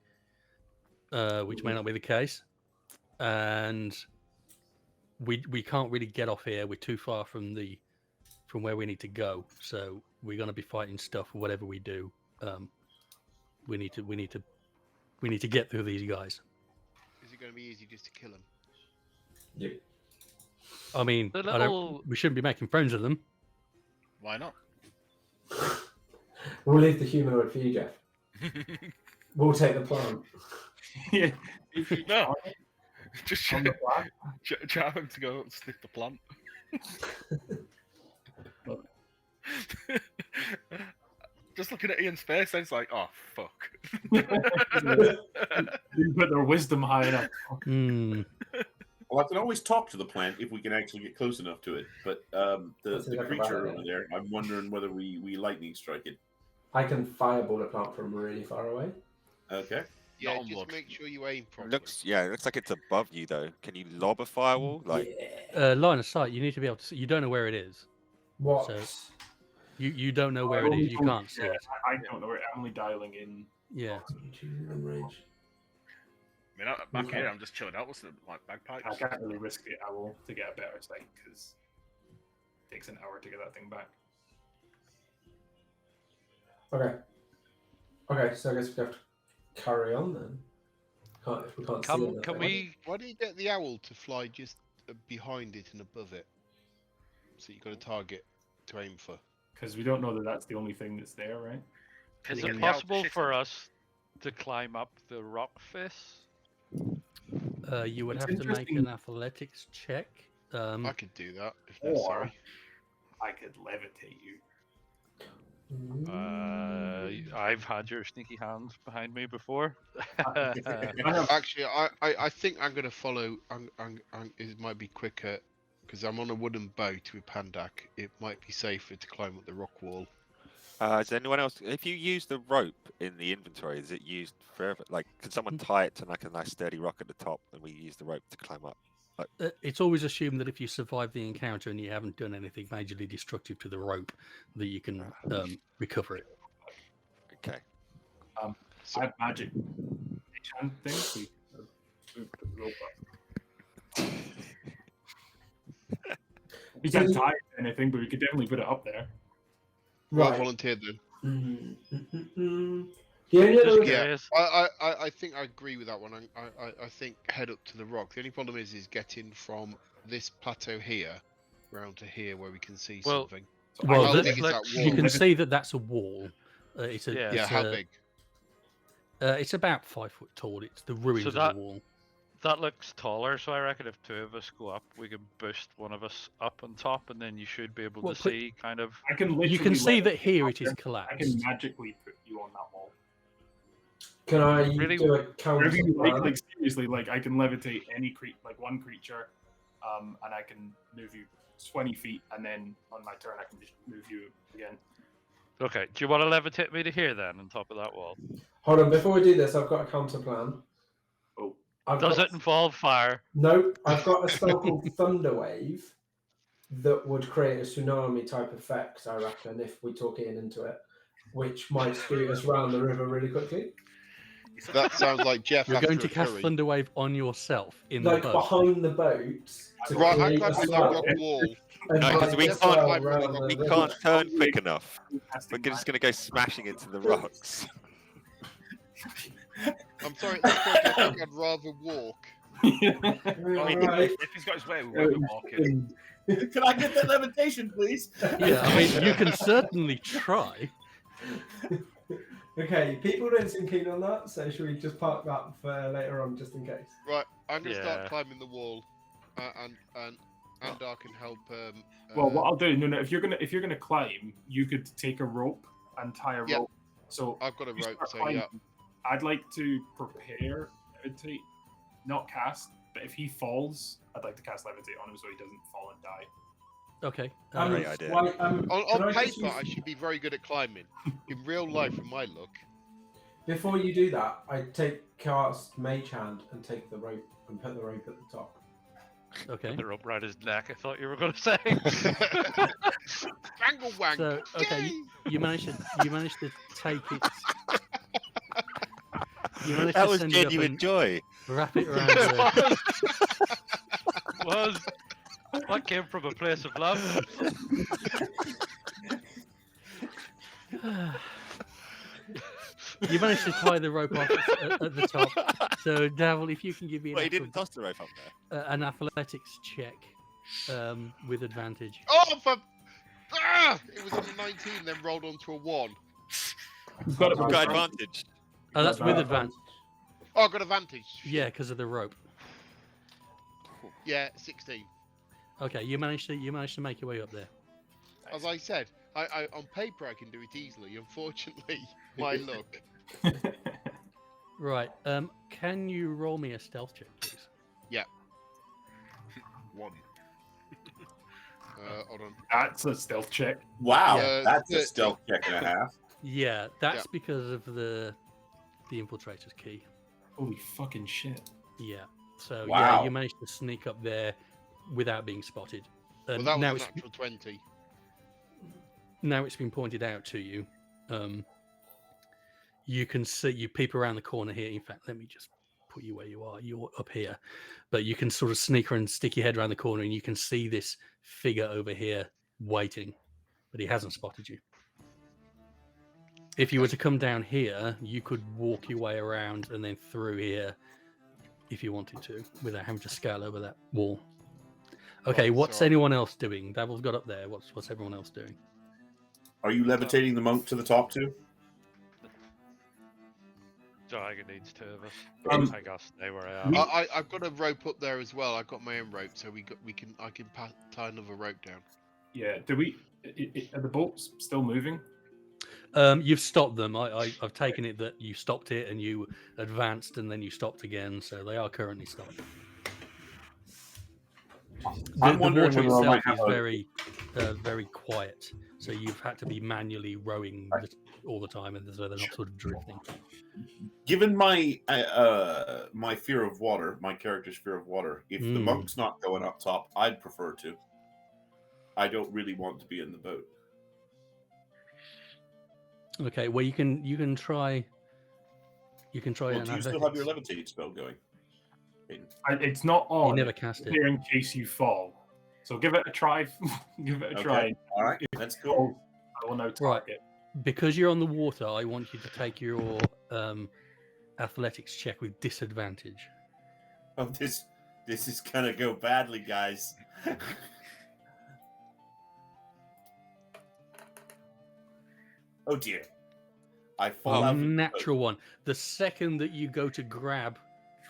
which may not be the case, and we can't really get off here. We're too far from where we need to go, so we're gonna be fighting stuff. Whatever we do, we need to get through these guys. Is it going to be easy just to kill them? Yep. I mean, we shouldn't be making friends with them. Why not? We'll leave the humanoid for you, Jeff. We'll take the plant. Yeah. No. Just On the plant. jam him to go sniff the plant. Just looking at Ian's face, it's like, oh fuck. Didn't put their wisdom high enough. Hmm. Well, I can always talk to the plant if we can actually get close enough to it. But the That's exactly creature right, over there, I'm wondering whether we lightning strike it. I can fireball a plant from really far away. Okay. Yeah, Not on just wood. make sure you aim properly. It looks like it's above you though. Can you lob a firewall? Like, Yeah. Line of sight. You need to be able to see. You don't know where it is. What? So- You don't know where it is. You can't see it. I don't know where. I'm only dialing in. Yeah. Choosing on range. I mean, back Okay. here, I'm just chilling out with the bagpipes. I can't really risk the owl to get a better sight because it takes an hour to get that thing back. Okay. Okay, so I guess we have to carry on then. If we can't see it. Can we? Why do you get the owl to fly just behind it and above it? So you've got a target to aim for. Because we don't know that that's the only thing that's there, right? Can Is you it get the owl to possible shit for him? us to climb up the rock face? You would It's have to make interesting. an athletics check. I could do that if Or necessary. I could levitate you. I've had your sneaky hand behind me before. Actually, I think I'm going to follow. It might be quicker because I'm on a wooden boat with Pandak. It might be safer to climb up the rock wall. Is anyone else? If you use the rope in the inventory, is it used forever? Like, can someone tie it to like a nice sturdy rock at the top, and we use the rope to climb up? It's always assumed that if you survive the encounter and you haven't done anything majorly destructive to the rope, that you can recover it. Okay. So, I have magic hand thing. So you can move the rope up. We can't tie it to anything, but we could definitely put it up there. I'll Right. volunteer then. The only Just other Yeah. curious. I think I agree with that one. I think head up to the rock. The only problem is getting from this plateau here round to here where we can see Well, something. So Well, How this- big is that let's- wall? You can see that that's a wall. It's a, Yeah. Yeah, it's how a- big? It's about 5 foot tall. It's the ruins So of that- the wall. That looks taller, so I reckon if two of us go up, we can boost one of us up on top, and then you should be able Well, to put- see kind of. I can literally You can see that levitate here up it is there. I can collapsed. magically put you on that wall. Can I Really- do a counter Wherever you plan? like seriously, like I can levitate any one creature, and I can move you 20 feet, and then on my turn I can just move you again. Okay, do you want to levitate me to here then, on top of that wall? Hold on, before we do this, I've got a counter plan. Oh, Does it involve fire? No, I've got a spell called Thunder Wave that would create a tsunami type effect, I reckon, if we talk Ian into it, which might scoot us round the river really quickly. That sounds like Jeff You're after going a to cast curry. Thunderwave on yourself in Like the boat. behind the boat to Right, I create a climbed the swell. rock wall. And No, because like we a can't- swell round the We river. can't turn quick enough. We're casting just going to go smashing into the rocks. I'm sorry, at this point I think I'd rather walk. Right. If he's got his way, we'll be walking. Can I get that levitation, please? Yeah, I mean, you can certainly try. Okay, people don't seem keen on that, so should we just park that for later on, just in case? Right, I'm gonna start Yeah. climbing the wall, and Andar can help. Well, what I'll do, no, if you're gonna climb, you could take a rope and tie a Yeah. rope. So I've got a if you rope, start so climbing, yeah. I'd like to prepare levitate, not cast, but if he falls, I'd like to cast levitate on him so he doesn't fall and die. Okay. Great idea. On can I just paper, use- I should be very good at climbing. In real life, from my look, Before you do that, I cast Mage Hand and take the rope and put the rope at the top. Okay. The rope around his neck, I thought you were going to say. Strangle wank. So, okay, Yay! you managed to take it. You managed That to was send it up genuine and joy. wrap it around the, Was that came from a place of love? You managed to tie the rope off at the top. So, Davil, if you can give me Well, he an, didn't toss the rope up there. an athletics check with advantage. Oh, for it was on a 19, then rolled onto a 1. You've got it. We've got advantage. Oh, that's with advantage. Oh, I got advantage. Yeah, because of the rope. Yeah, 16. Okay, you managed to make your way up there. As I said, I on paper I can do it easily. Unfortunately, my luck. Right. Can you roll me a stealth check, please? One. Hold on. That's a stealth check. Wow, Yeah, that's a 13. stealth check and a half. Yeah, that's because of the infiltrator's key. Holy fucking shit. Yeah. So yeah, Wow. you managed to sneak up there without being spotted. Well, And that now was it's a natural 20. now it's been pointed out to you. You can see, you peep around the corner here. In fact, let me just put you where you are. You're up here, but you can sort of sneak and stick your head around the corner, and you can see this figure over here waiting, but he hasn't spotted you. If you were to come down here, you could walk your way around and then through here if you wanted to, without having to scale over that wall. Okay, Right, what's so- anyone else doing? Davil's got up there. What's everyone else doing? Are you levitating the monk to the top too? So I needs two of us. I gotta stay where I am. I've got a rope up there as well. I've got my own rope, so I can tie another rope down. Yeah. Do we? Are the boats still moving? You've stopped them. I've taken it that you stopped it and you advanced and then you stopped again, so they are currently stopped. I'm The wondering water whether I might itself have is very quiet, so you've had to be manually rowing all the time, and so they're not sort of drifting. Given my my fear of water, my character's fear of water, if the monk's not going up top, I'd prefer to. I don't really want to be in the boat. Okay, well you can try. You can try Well, an do you still have your athletics. levitate spell going? It's not on. You never cast it. Here in case you fall. So give it a try. Give it a try. All right, let's go. I will now Right. target. Because you're on the water, I want you to take your athletics check with disadvantage. Oh, this is gonna go badly, guys. Oh dear. I fall out. Natural one. The second that you go to grab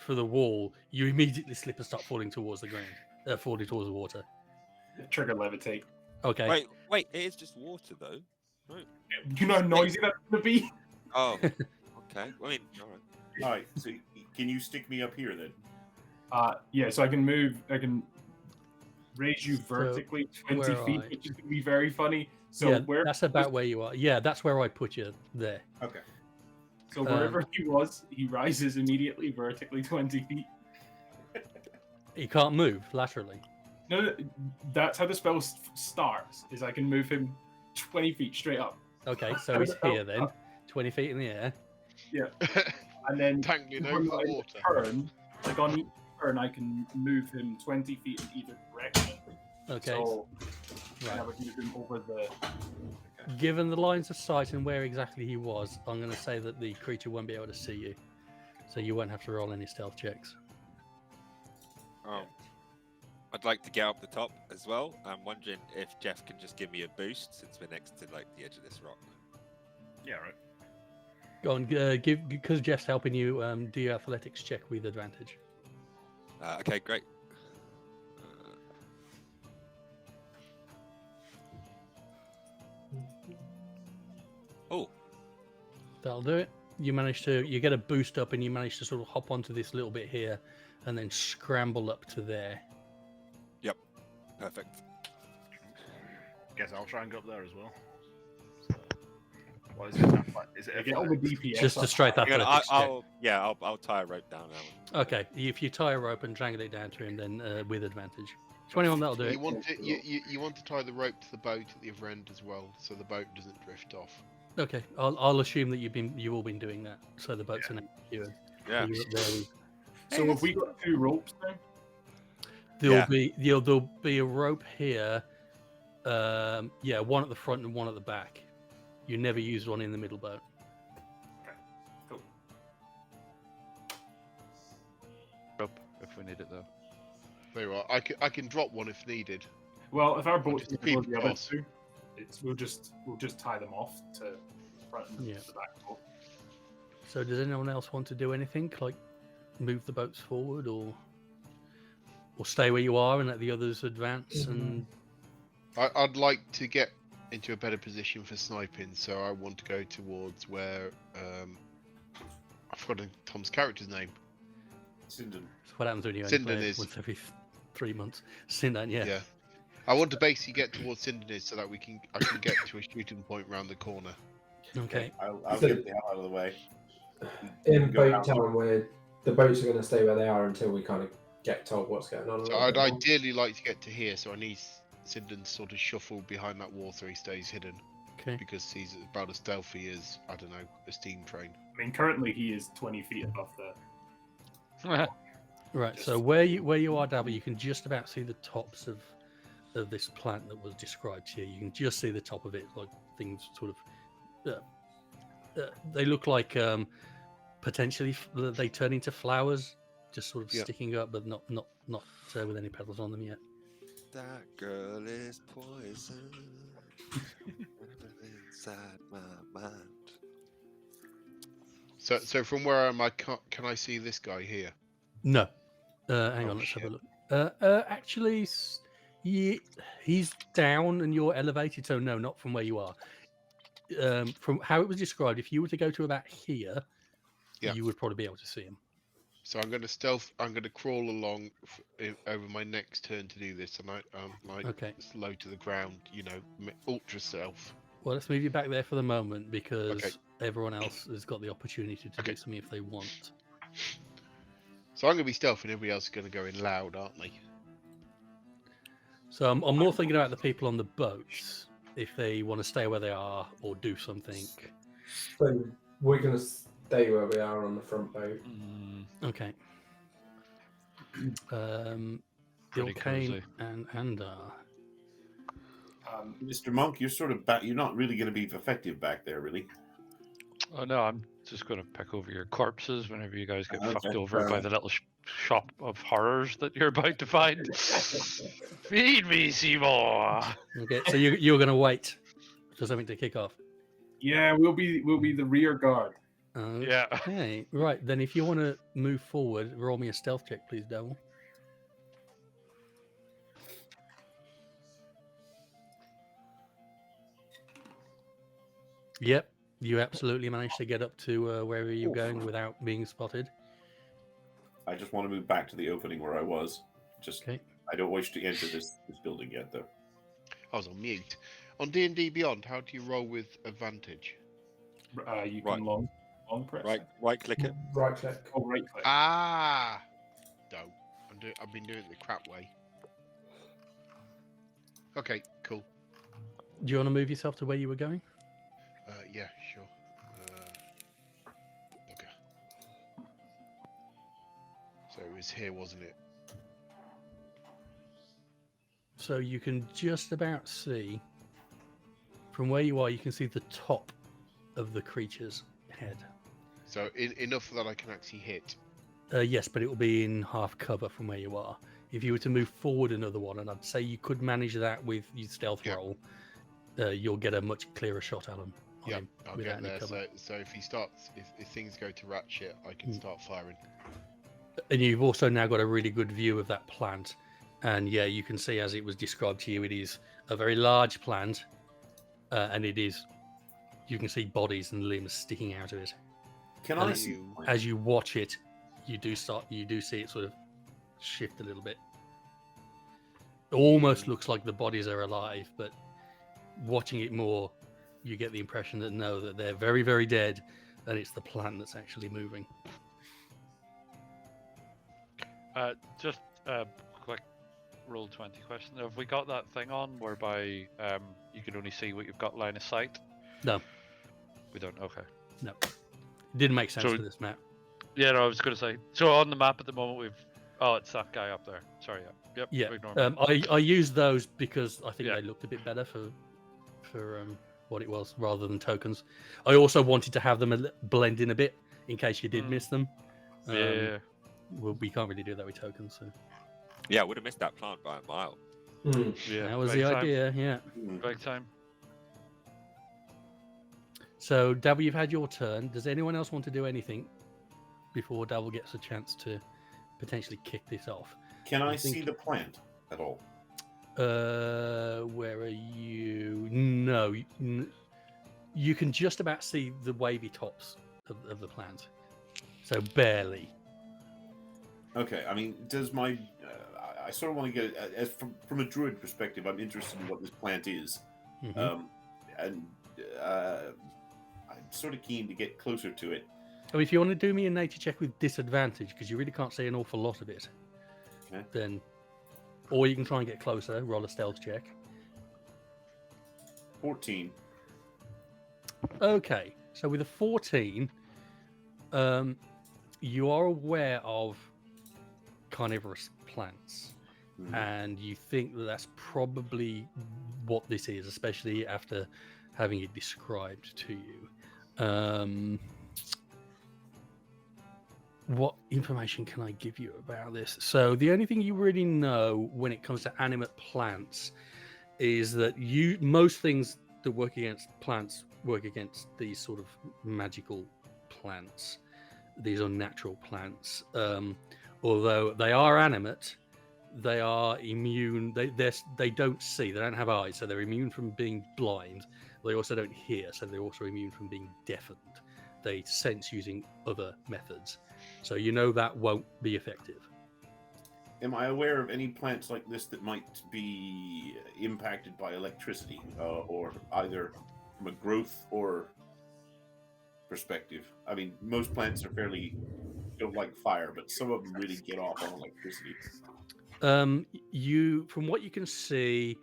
for the wall, you immediately slip and start falling towards the ground. Falling towards the water. Trigger levitate. Okay. Wait, it is just water though. Right. Do you know how noisy that's gonna be? Oh, okay. I mean, all right. All right. So can you stick me up here then? Yeah. So I can move. I can raise you vertically 20 where feet, which is gonna be very funny. So yeah, where? that's about where you are. Yeah, that's where I put you there. Okay. So wherever he was, he rises immediately vertically 20 feet. He can't move laterally. No, that's how the spell starts. Is I can move him 20 feet straight up. Okay, so he's here then, 20 feet in the air. Yeah. And then Tangling when over I water. turn, like on each turn, I can move him 20 feet in either direction. Okay, So right. I would move him over the. Given the lines of sight and where exactly he was, I'm going to say that the creature won't be able to see you, so you won't have to roll any stealth checks. I'd like to get up the top as well. I'm wondering if Jeff can just give me a boost since we're next to like the edge of this rock. Yeah. Right. Go on, because Jeff's helping you. Do your athletics check with advantage. Okay, great. Oh, That'll do it. You get a boost up, and you manage to sort of hop onto this little bit here, and then scramble up to there. perfect. Guess I'll try and go up there as well. So, what is it? Is it Get all the DPS. Just a up. straight athletics check. I'll tie a rope down now. Okay, if you tie a rope and dangle it down to him, then with advantage. 21, that'll do it. You want to tie the rope to the boat at the other end as well, so the boat doesn't drift off. Okay, I'll assume that you've all been doing that, so the boats are next to you. Yeah. You're up there with- So have we got 2 ropes now? There'll be a rope here. One at the front and one at the back. You never use one in the middle boat. Cool. Rope if we need it though. Very well. I can drop one if needed. Well, if our boats just need to keep go the other across. 2, we'll just tie them off to the front and Yeah. the back boat. So does anyone else want to do anything, like move the boats forward, or stay where you are and let the others advance? And I'd like to get into a better position for sniping, so I want to go towards where I've forgotten Tom's character's name. Sinden. that's what happens when you only Sinden play is- once every 3 months. Sindan, yeah. Yeah. I want to basically get towards Sinden's so that I can get to a shooting point round the corner. Okay. I'll So- get the hell out of the way. In Go boat down. time, where the boats are going to stay where they are until we kind of get told what's going on. a So little I'd bit more. ideally like to get to here, so I need Sinden to sort of shuffle behind that wall so he stays hidden, Okay. because he's about as stealthy as, I don't know, a steam train. I mean, currently he is 20 feet above the. Right. So where you are, Dabble, you can just about see the tops of this plant that was described here. You can just see the top of it, like things sort of. They look like potentially they turn into flowers, just sort of Yeah. sticking up, but not with any petals on them yet. That girl is poison. Inside my mind. So from where am I? Can I see this guy here? No. Hang Oh, on, let's have a shit. look. Actually, he's down and you're elevated, so no, not from where you are. From how it was described, if you were to go to about here, Yeah. you would probably be able to see him. So I'm going to stealth. I'm going to crawl along over my next turn to do this, and like Okay. slow to the ground. You know, ultra stealth. Well, let's move you back there for the moment because Okay. everyone else has got the opportunity to Okay. do something if they want. So I'm going to be stealth, and everybody else is going to go in loud, aren't they? So I'm more thinking about the people on the boats, if they want to stay where they are or do something. So we're going to stay where we are on the front boat. Okay. Pretty Ilkane cozy. and Andar. Mr. Monk, you're sort of back. You're not really going to be effective back there, really. Oh no, I'm just going to pick over your corpses whenever you guys get Okay, fucked over fair by enough. the little shop of horrors that you're about to find. Feed me, Seymour. Okay, so you're going to wait for something to kick off. Yeah, we'll be the rear guard. Yeah. Okay, right. Then if you want to move forward, roll me a stealth check, please, Devil. Yep, you absolutely managed to get up to wherever you're going without being spotted. I just want to move back to the opening where I was. Just Okay. I don't wish to enter this building yet, though. I was on mute. On D&D Beyond, how do you roll with advantage? You Right. can long press. Right click it. Right click. Oh, right click. Ah, no. I've been doing it the crap way. Okay, cool. Do you want to move yourself to where you were going? Yeah, sure. Okay. So it was here, wasn't it? So you can just about see, from where you are, you can see the top of the creature's head. So enough that I can actually hit. Yes, but it will be in half cover from where you are. If you were to move forward another one, and I'd say you could manage that with your stealth Yeah. roll, you'll get a much clearer shot at him. On Yeah, him I'll without get any there. cover. So if he starts, if things go to rat shit, I can start firing. And you've also now got a really good view of that plant. And yeah, you can see as it was described to you, it is a very large plant, and it is. You can see bodies and limbs sticking out of it. Can And I as see? As you watch it, you do see it sort of shift a little bit. It almost looks like the bodies are alive, but watching it more, you get the impression that no, that they're very, very dead, and it's the plant that's actually moving. Just a quick roll 20 question. Have we got that thing on whereby you can only see what you've got line of sight? No. We don't. Okay. No, it didn't make sense So- for this map. Yeah, no, I was going to say. So on the map at the moment, we've. Oh, it's that guy up there. Sorry. Yeah. Yep. Yeah, ignore me. I used those because I think Yeah. they looked a bit better for what it was rather than tokens. I also wanted to have them blend in a bit in case you did miss them. Yeah. Well, we can't really do that with tokens. So Yeah, I would have missed that plant by a mile. Yeah. that was big the time, idea. Yeah. Big time. So Davil, you've had your turn. Does anyone else want to do anything before Davil gets a chance to potentially kick this off? Can I think- see the plant at all? Where are you? No, you can just about see the wavy tops of the plant, so barely. Okay, I mean, does my I sort of want to get as from a druid perspective, I'm interested in what this plant is, Mhm. and I'm sort of keen to get closer to it. Oh, if you want to do me a nature check with disadvantage, because you really can't see an awful lot of it, Okay. then, or you can try and get closer, roll a stealth check. 14. Okay, so with a 14, you are aware of carnivorous plants, Mhm. and you think that that's probably what this is, especially after having it described to you. What information can I give you about this? So the only thing you really know when it comes to animate plants is that most things that work against plants work against these sort of magical plants, these unnatural plants. Although they are animate, they are immune. They don't see. They don't have eyes, so they're immune from being blind. They also don't hear, so they're also immune from being deafened. They sense using other methods, so you know that won't be effective. Am I aware of any plants like this that might be impacted by electricity, or either from a growth or perspective? I mean, most plants are don't like fire, but some of them really get off on electricity. From what you can see,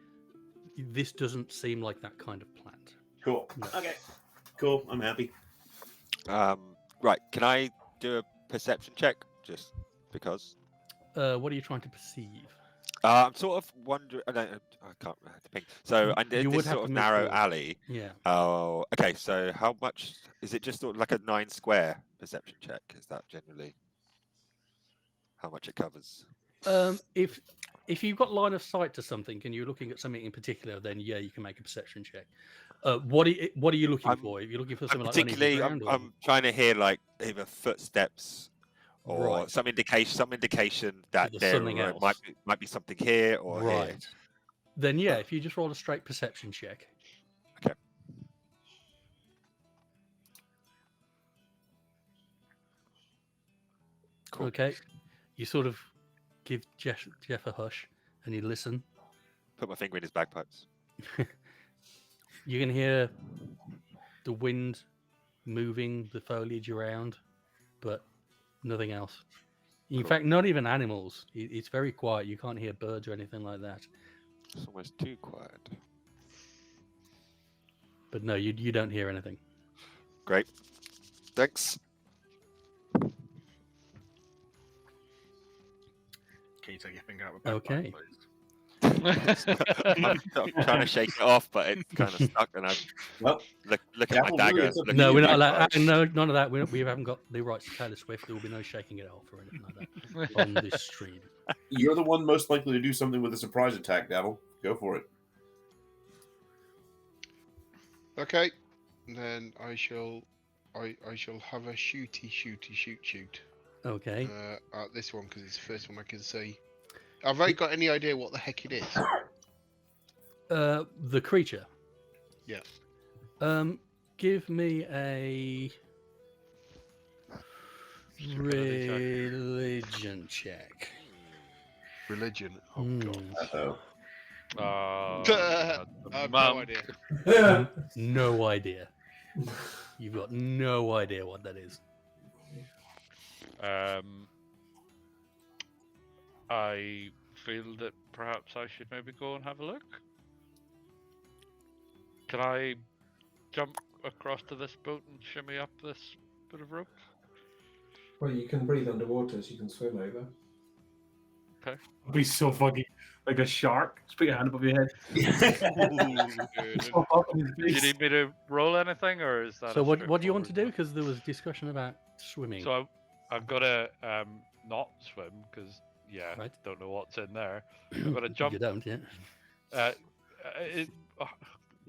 this doesn't seem like that kind of plant. Cool. No. Okay. Cool. I'm happy. Right, can I do a perception check? Just because. What are you trying to perceive? I'm sort of wondering. I can't think. So I did You would this have sort to of move narrow forward. alley. Yeah. Oh, okay. So how much is it? Just sort of like a 9 square perception check? Is that generally how much it covers? If you've got line of sight to something and you're looking at something in particular, then yeah, you can make a perception check. What are you looking for? If you're looking for something like underneath the Particularly, ground, or... I'm trying to hear like either footsteps or Right. some indication that there's there something else. might be something here or here. Right. Then yeah, if you just roll a straight perception check. Okay. Cool. Okay. You sort of give Jeff a hush and you listen. Put my finger in his bagpipes. You can hear the wind moving the foliage around, but nothing else. In Cool. fact, not even animals. It's very quiet. You can't hear birds or anything like that. It's almost too quiet. But no, you don't hear anything. Great. Thanks. Can you take your finger out of my backpack, Okay. please? I'm trying to shake it off, but it's kind of stuck, and I Well, look at my Careful, dagger. Willie, it's up to No, you, we're not my allowed. gosh. No, none of that. We haven't got the rights to Taylor Swift. There will be no shaking it off or anything like that on this stream. You're the one most likely to do something with a surprise attack, Devil. Go for it. Okay, then I shall have a shoot. Okay. At this one because it's the first one I can see. Have I got any idea what the heck it is? The creature. Yeah. Give me a religion check. Religion. Oh Hmm. god. Oh, I have mum. no idea. No idea. You've got no idea what that is. I feel that perhaps I should maybe go and have a look. Can I jump across to this boat and shimmy up this bit of rope? Well, you can breathe underwater, so you can swim over. It'd be so fucking like a shark. Just put your hand above your head. Pop up in his Do you face. need me to roll anything, or is that? So a what do you want to do? straightforward Because there was discussion about swimming. one? So I've got to not swim because Right. don't know what's in there. I've got to jump. You don't, yeah.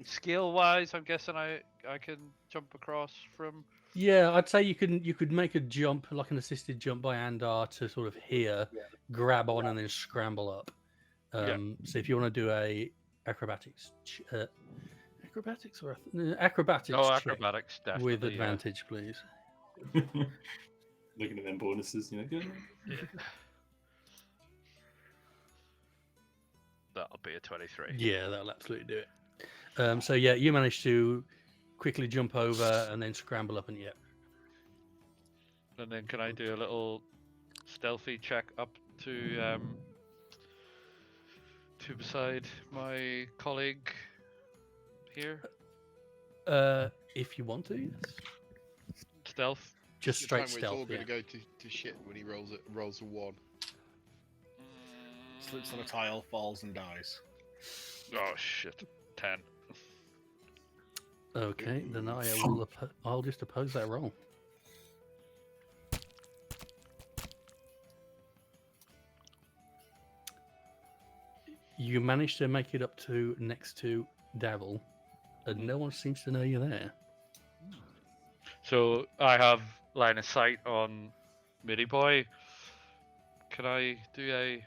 Skill wise, I'm guessing I can jump across from. Yeah, I'd say you could make a jump, like an assisted jump by Andar to sort of here, grab on, and then scramble up. So if you want to do a acrobatics, acrobatics or acrobatics, Oh, check acrobatics, definitely. with advantage, please. Looking at them bonuses, you know. Yeah. That'll be a 23. Yeah, that'll absolutely do it. So yeah, you managed to quickly jump over and then scramble up, and yeah. And then can I do a little stealthy check up to beside my colleague here? If you want to, yes. Stealth. Just The time straight where it's all stealth. going Yeah. to go to shit when he rolls a 1. Slips on a tile, falls, and dies. Oh shit. 10. Okay, then I'll just oppose that roll. You managed to make it up to next to Davil, and no one seems to know you're there. So I have line of sight on Moody Boy. Can I do a?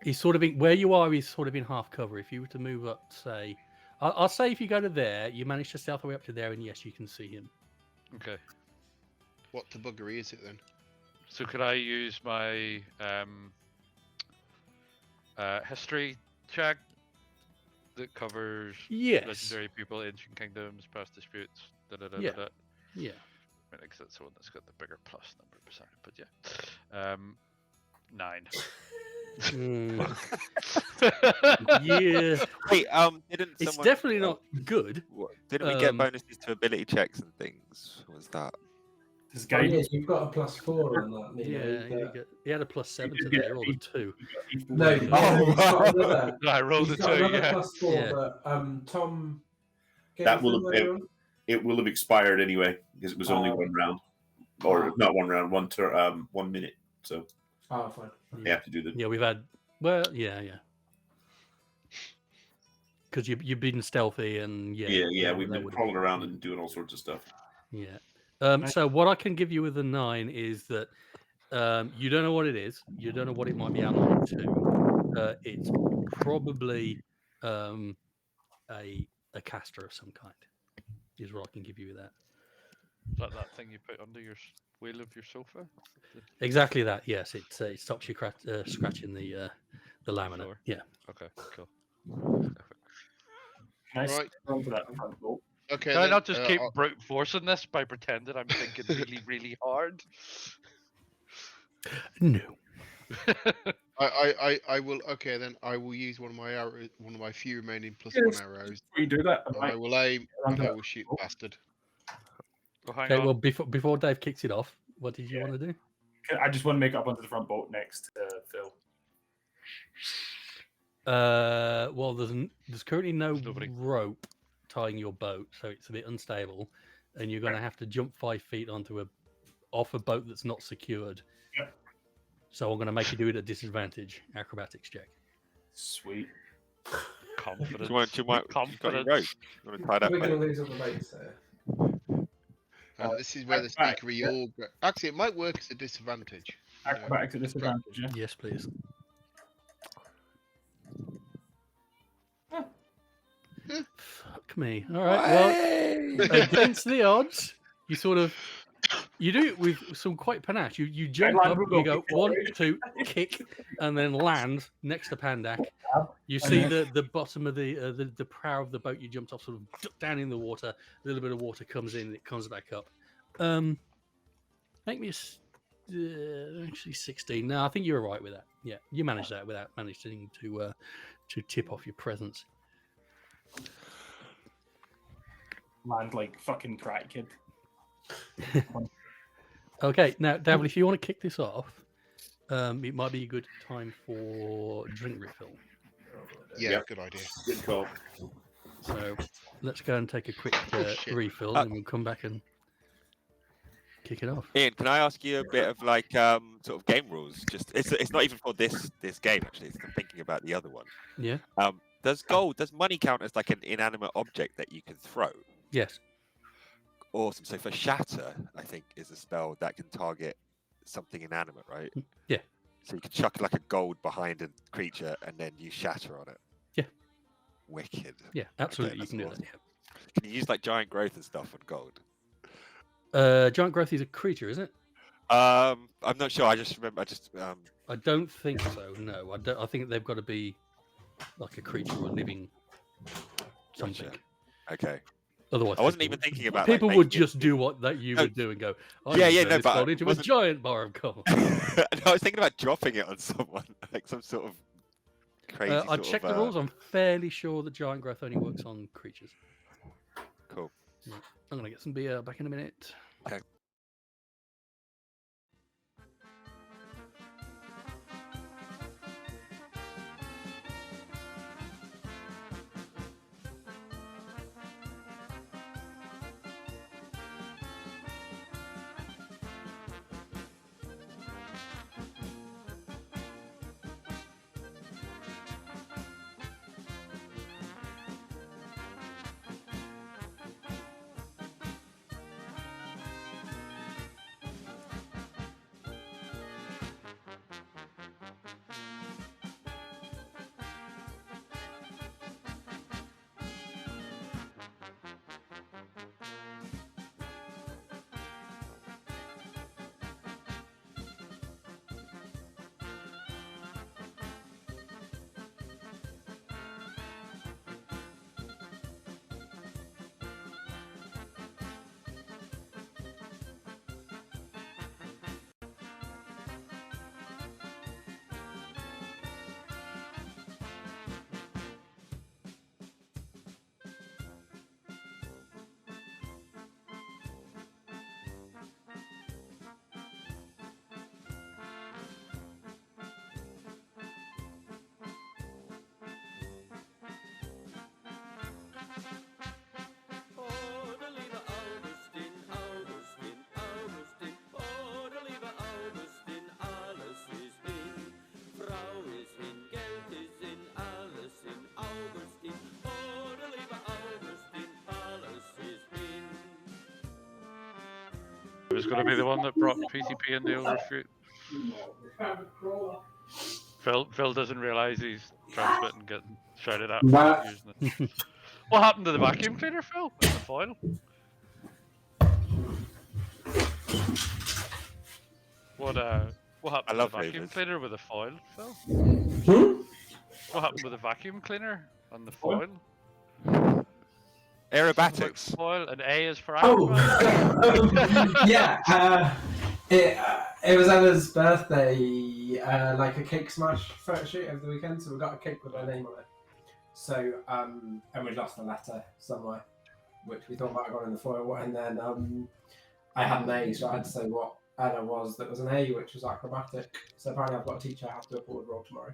He's sort of in where you are. He's sort of in half cover. If you were to move up, say, I'll say if you go to there, you manage to stealth way up to there, and yes, you can see him. Okay. What the buggery is it then? So could I use my history check that covers Yes. legendary people, ancient kingdoms, past disputes? Yeah. Yeah. I think that's the one that's got the bigger plus number percent. But yeah, 9. Mm, yeah. Wait, didn't It's someone? definitely not good. Didn't we get um, bonuses to ability checks and things? What was that? This Oh, yeah, guidance. you've got a +4 on that. Yeah. He had a +7 did today. get He rolled a 2. No, Oh, he's got another. I rolled He's a got 2. another Yeah. +4, Yeah. but Tom. That will Gameson have- later on? It will have expired anyway because it was only Oh. one round, or Ah. not one round, 1 minute. So Oh, fine. they have to do the. Yeah, we've had. Well, yeah. Because you've been stealthy and Yeah. We've that been would've crawling been- around and doing all sorts of stuff. Yeah. So what I can give you with the 9 is that you don't know what it is. You don't know what it might be allied to. It's probably a caster of some kind. Is what I can give you with that. Is that thing you put under your wheel of your sofa? Exactly that. Yes, it stops you scratching the laminate. Floor. Yeah. Okay, cool. Can I Right. run to that front boat? Okay. Can I then, not just keep I'll- brute forcing this by pretending I'm thinking really, really hard? No. I will. Okay, then I will use one of my arrows, one of my few remaining +1 Yes. arrows. Before you do that, And I will aim run and to I that will shoot boat. the bastard. Well, hang Okay. on. Well, before Dave kicks it off, what did you want to do? I just want to make it up onto the front boat next to Phil. Well, there's currently no There's nobody. rope tying your boat, so it's a bit unstable, and you're going to have to jump 5 feet off a boat that's not secured. Yep. So I'm going to make you do it at disadvantage. Acrobatics check. Sweet. Confidence. Do you want? You got your Confidence. rope. You want to tie that We're going to boat? lose all the mates there. And this is where the right, sneakery yeah. all. Actually, it might work as a disadvantage. you know. Acrobatics at disadvantage, yeah? Yes, please. Fuck me. All right. Well, against the odds, you sort of you do it with some quite panache. You jump land up, with you no go kick, 1, right? 2, kick, and then land next to Pandak. You see the bottom of the prow of the boat you jumped off sort of duck down in the water. A little bit of water comes in, it comes back up. Make me actually 16. No, I think you're all right with that. Yeah, you managed that without managing to tip off your presence. Land like fucking crack kid. Okay, now, David, if you want to kick this off, it might be a good time for drink refill. Yeah, Yep. good idea. Good call. So let's go and take a quick shit. refill, and we'll come back and kick it off. Ian, can I ask you a bit of like sort of game rules? Just it's not even for this game actually. I'm thinking about the other one. Yeah. Does money count as like an inanimate object that you can throw? Yes. Awesome. So for shatter, I think is a spell that can target something inanimate, right? Yeah. So you can chuck like a gold behind a creature and then you shatter on it. Yeah. Wicked. Yeah, absolutely. You that's can do awesome. that. Can you use like giant growth and stuff on gold? Yeah. Giant growth is a creature, isn't it? I'm not sure. I remember. I don't think so. No, I don't. I think they've got to be like a creature or a living something. Gotcha. Okay. Otherwise, I wasn't people- even thinking about. People like, would making just do what that you No. would do and go, "I Yeah, can yeah, turn no, this but I gold into a wasn't- giant bar of gold." no, I was thinking about dropping it on someone, like some sort of crazy. I sort checked of, the rules. I'm fairly sure that giant growth only works on creatures. Cool. I'm gonna get some beer. Back in a minute. Okay. was going to be the one that brought PCP and they'll refute. Phil doesn't realise he's transmitting, getting shouted at for using it. What happened to the vacuum cleaner, Phil? And the foil? What happened to the love vacuum movers. cleaner with the foil, Phil? Hmm? What happened with the vacuum cleaner and the foil? Aerobatics. Foil and A is for Oh, acrobat. yeah. It was Emma's birthday, like a cake smash photo shoot over the weekend. So we got a cake with her name on it. So and we lost a letter somewhere, which we thought might have gone in the foil. And then I had an A, so I had to say what Ella was that was an A, which was acrobatic. So apparently I've got a teacher I have to do a forward roll tomorrow.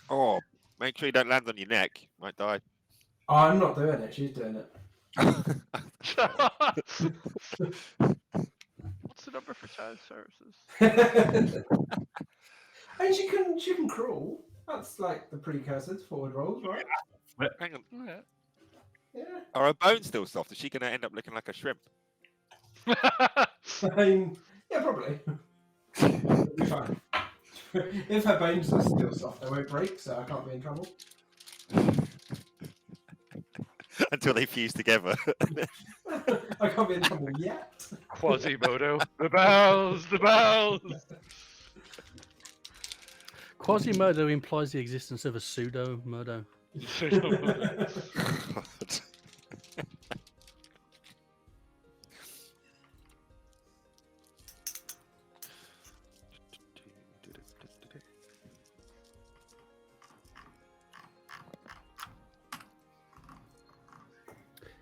Oh, make sure you don't land on your neck. Might die. Oh, I'm not doing it. She's doing it. What's the number for child services? And she can crawl. That's like the precursor to forward rolls, right? Hang on. Yeah. Yeah. Are her bones still soft? Is she going to end up looking like a shrimp? I mean, yeah, probably. It'll be fine. If her bones are still soft, they won't break, so I can't be in trouble. Until they fuse together. I can't be in trouble yet. Quasimodo. The bells, the bells. Quasimodo implies the existence of a pseudo-modo. God.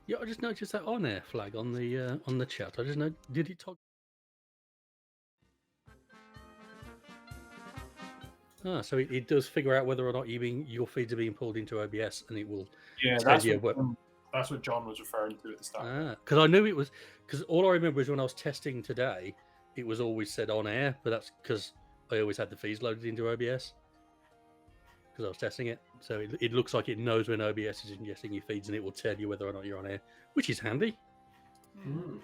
Yeah, I just noticed that on-air flag on the chat. I just know. Did it talk? Ah, so it does figure out whether or not your feeds are being pulled into OBS, and it will. Yeah, tell that's you that's what John was referring to at the start. Ah, because I knew it was. Because all I remember is when I was testing today, it was always said on air, but that's because I always had the feeds loaded into OBS. Because I was testing it, so it looks like it knows when OBS is ingesting your feeds, and it will tell you whether or not you're on air, which is handy. Mm.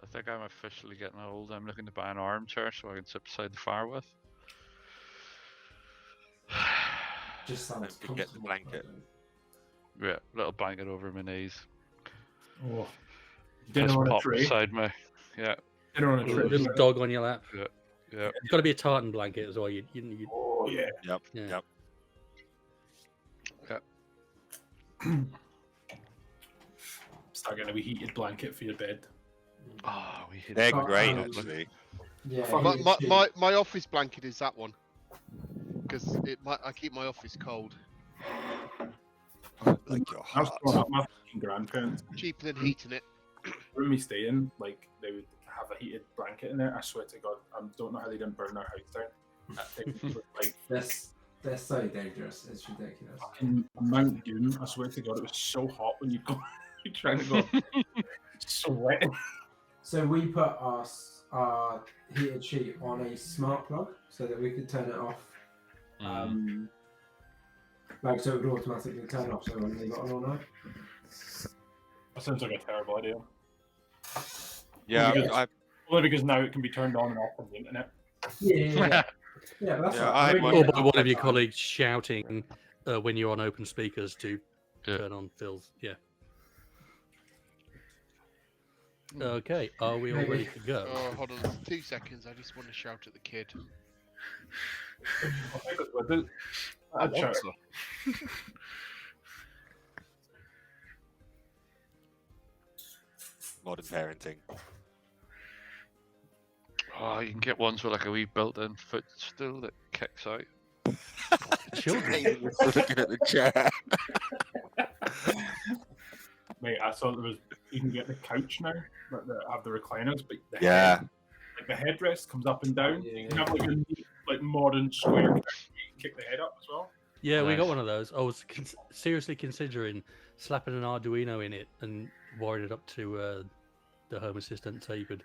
I think I'm officially getting old. I'm looking to buy an armchair so I can sit beside the fire with. Just sounds Don't forget the comfortable. blanket. Yeah, little blanket over my knees. Oh. Piss Dinner on a pop tray. beside me. Yeah, Dinner on a A tray. little dog on your lap. yeah. It's got to be a tartan blanket as well. You Oh yeah. Yep. yeah. Yep. Start getting a wee heated blanket for your bed. Oh, we hit They're Oh, great, um, actually. Yeah. My office blanket is that one because I keep my office cold. Like your I was heart. growing up, my fucking grandparents, Cheaper than heating it. when we stay in, like they would have a heated blanket in there. I swear to God, I don't know how they didn't burn their house down. That thing was like They're so dangerous. It's ridiculous. fucking Mount Doom. I swear to God, it was so hot when you go, you're trying to go, sweating. So we put our heated sheet on a smart plug so that we could turn it off. Like so it would automatically turn off so when they got on all night. That sounds like a terrible idea. Yeah, Yeah. Only because now it can be turned on and off on the internet. Yeah, but that's Yeah, right. I had Or one- by one of your colleagues shouting when you're on open speakers to turn on Phil's. Yeah. Okay, are we all ready to go? Oh, hold on 2 seconds. I just want to shout at the kid. I'd shout. Modern parenting. Oh, you can get ones with like a wee built-in footstool that kicks out. Children. Looking at the chair. Mate, I thought there was you can get the couch now that have the recliners, but the Yeah. head, like the headrest comes up and down. Yeah. You can have like a neat, like modern square couch where you can kick the head up as well. Yeah, we got Nice. one of those. I was seriously considering slapping an Arduino in it and wiring it up to the Home Assistant so you could,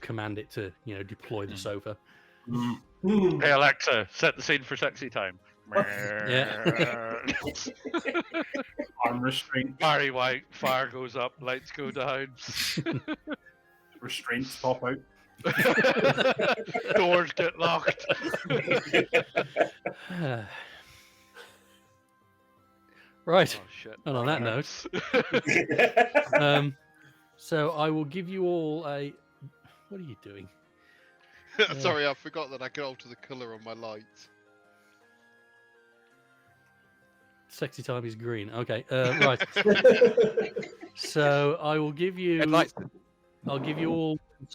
command it to, deploy the sofa. Hey Alexa, set the scene for sexy time. Yeah. Arm restraint, Barry White, fire goes up, lights go down. restraints pop out. Doors get locked. Right. Oh shit. And on that note, so I will give you all a. What are you doing? Sorry, I forgot that I could alter the colour on my lights. Sexy time is green. Okay. Right. So I will give you. Headlights. I'll give you all a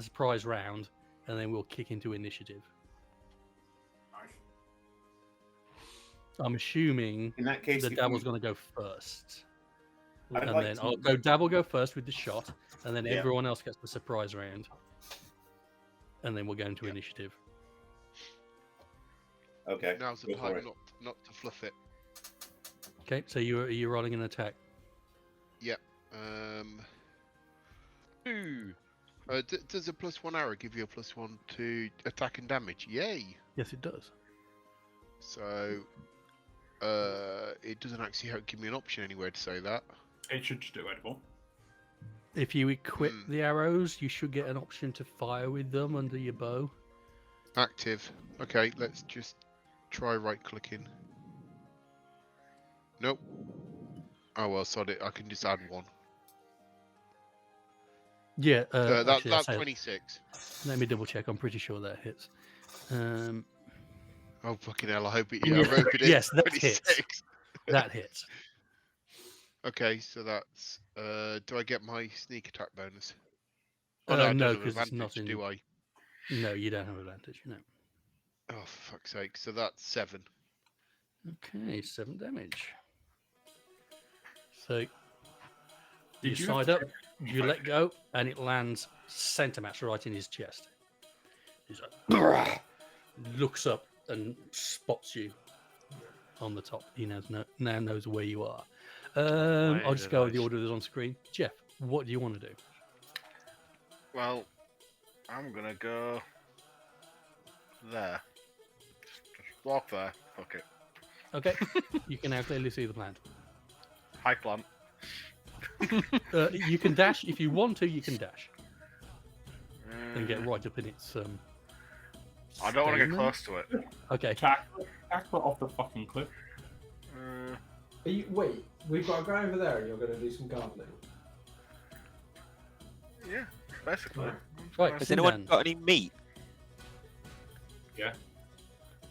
surprise round, and then we'll kick into initiative. I'm assuming In that case, the if Dabble's we- going to go first. I'd And like then to- I'll go Dabble go first with the shot, and then Yeah. everyone else gets the surprise round. And then we'll go into initiative. Okay. Now's the go for time it. not to fluff it. Okay, so you're rolling an attack. Ooh. Does a +1 arrow give you a +1 to attack and damage? Yay! Yes, it does. So, it doesn't actually give me an option anywhere to say that. It should just do edible. If you equip Hmm. the arrows, you should get an option to fire with them under your bow. Active. Okay, let's just try right-clicking. Nope. Oh well, sod it. I can just add one. Yeah, That's actually, that's 26. Let me double check. I'm pretty sure that hits. Oh fucking hell! I hope it. Yeah, I hope it is. Yes, that hits. 26. That hits. Okay, so that's. Do I get my sneak attack bonus? No, I don't have 'cause it's not advantage, do I? No, you don't have advantage. No. Oh, for fuck's sake! So that's 7. Okay, 7 damage. So you Did you side have up, you let go, and it lands centre mass right in his chest. He's like, "Grrrr," looks up and spots you on the top. He now knows where you are. I'll just go with the order that's on screen. Jeff, what do you want to do? Well, I'm gonna go there. Just walk there. Fuck it. Okay, you can now clearly see the plant. High plant. You can dash if you want to. You can dash and get Mm, right up in its. I don't want to get stem. close to it. Okay. tackle it off the fucking cliff? Wait, we've got a guy over there, and you're going to do some gardening. Yeah, basically. Right, Has sit anyone down. got any meat? Yeah.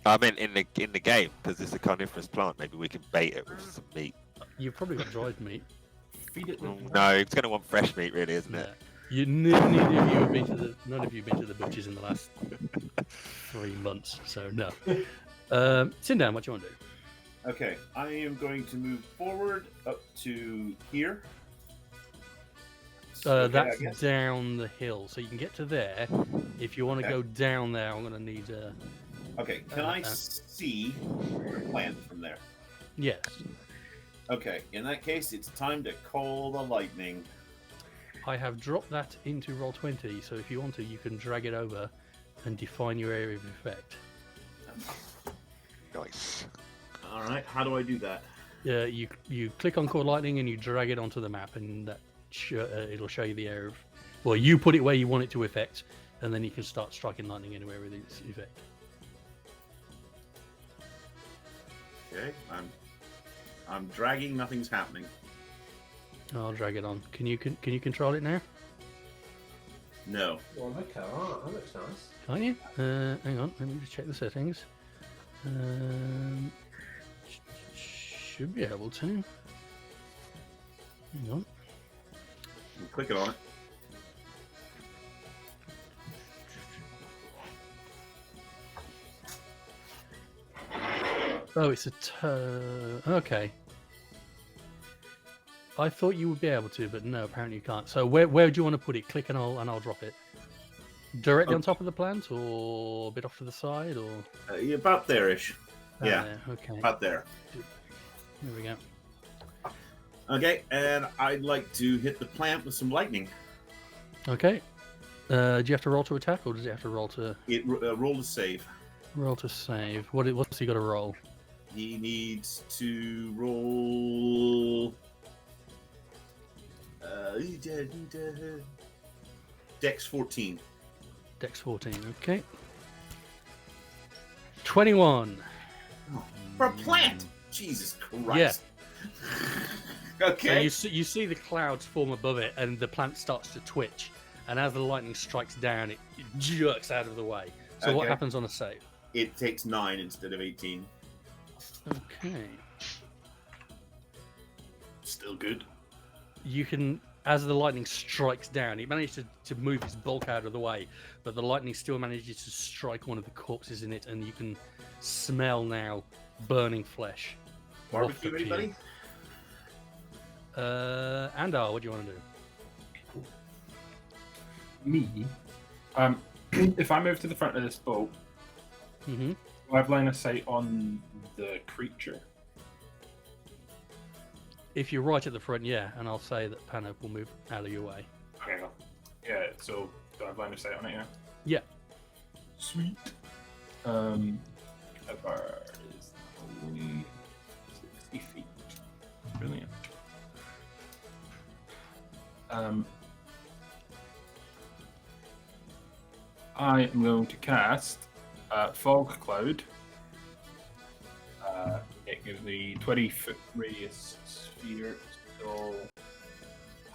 I meant in the game because it's a carnivorous plant. Maybe we can bait it with some meat. You've probably got dried meat. Feed it. Oh, no, it's going to want fresh meat, really, isn't it? Yeah. None of you have been to the butchers in the last 3 months, so no. Sit down. What do you want to do? Okay, I am going to move forward up to here. Okay, I That's guess. down the hill, so you can get to there. If you want to Okay. go down there, I'm going to need. Okay, can I uh, see the plant from there? Yes. Okay, in that case, it's time to call the lightning. I have dropped that into Roll20, so if you want to, you can drag it over and define your area of effect. Nice. All right, how do I do that? You click on Call Lightning and you drag it onto the map, and that it'll show you the area of. Well, you put it where you want it to affect, and then you can start striking lightning anywhere with its effect. Okay, I'm dragging. Nothing's happening. I'll drag it on. Can you control it now? No. Well, look at that. That looks nice. Can't you? Hang on, let me just check the settings. Should be able to. Hang on. I'm clicking on it. Oh, it's a okay. I thought you would be able to, but no, apparently you can't. So where do you want to put it? Click and I'll drop it. Directly on Okay. top of the plant, or a bit off to the side, or Yeah, about there-ish. down Yeah, there? Okay, about there. here we go. Okay, and I'd like to hit the plant with some lightning. Okay. Do you have to roll to attack, or does it have to roll to Roll to save. save? What's he got to roll? He needs to roll. Dex 14. Dex 14. Okay. 21. For a plant! Jesus Christ. So Okay. you see the clouds form above it, and the plant starts to twitch. And as the lightning strikes down, it jerks out of the way. So what Okay. happens on a save? It takes 9 instead of 18. Okay. Still good. You can, as the lightning strikes down, it manages to move its bulk out of the way, but the lightning still manages to strike one of the corpses in it, and you can smell now burning flesh. Barbecue, wafted to you. anybody? Andar, what do you want to do? Me? If I move to the front of this boat, Mm-hmm. do I have line of sight on the creature? If you're right at the front, yeah, and I'll say that Pano will move out of your way. Okay, well, yeah, so do I have line of sight on it, yeah? Yeah. Sweet. How far is only 60 feet? Brilliant. I am going to cast Fog Cloud. It gives me 20-foot radius sphere, so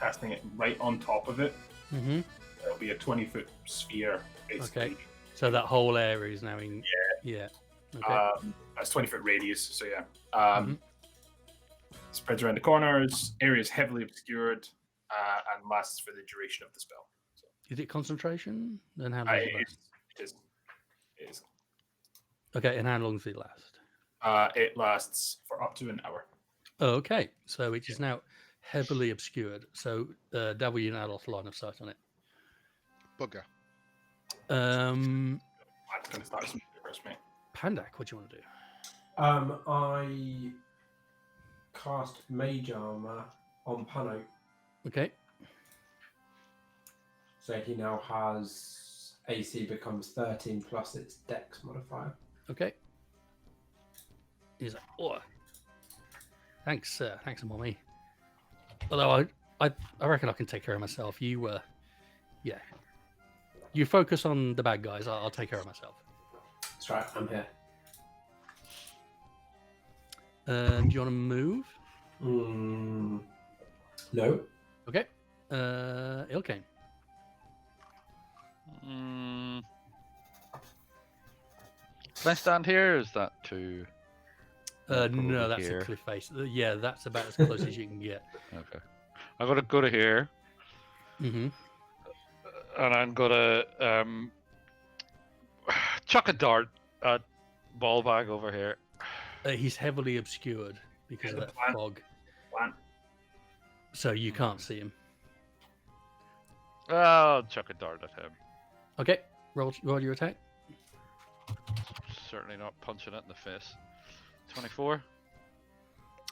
casting it right on top of it, Mm-hmm. it'll be a 20-foot sphere, basically. Okay. So that whole area is now in. Yeah. Okay. That's 20-foot radius, so yeah. Mhm. Spreads around the corners, area is heavily obscured, and lasts for the duration of the spell. So, Is it concentration? Then how long does it last? it is. Okay, and how long does it last? It lasts for up to an hour. Oh, okay, so it is now heavily obscured. So W, you now lost line of sight on it. Bugger. I'm going to start some first, mate. Pandak, what do you want to do? I cast Mage Armor on Pano, Okay. so he now has AC becomes 13 plus its Dex modifier. Okay. He's like, oh, thanks, mommy. Although I reckon I can take care of myself. You, yeah. You focus on the bad guys. I'll take care of myself. That's right, I'm here. Do you want to move? No. Okay. Ilkane. Can I stand here? Or is that too? No, probably that's here. a cliff face. Yeah, that's about as close as you can get. Okay. I'm gonna go to here, Mm-hmm. and I'm gonna chuck a dart at ball bag over here. He's heavily obscured because of the that plant. fog, Plant. so you can't see him. I'll chuck a dart at him. Okay, roll your attack. Certainly not punching it in the face. 24.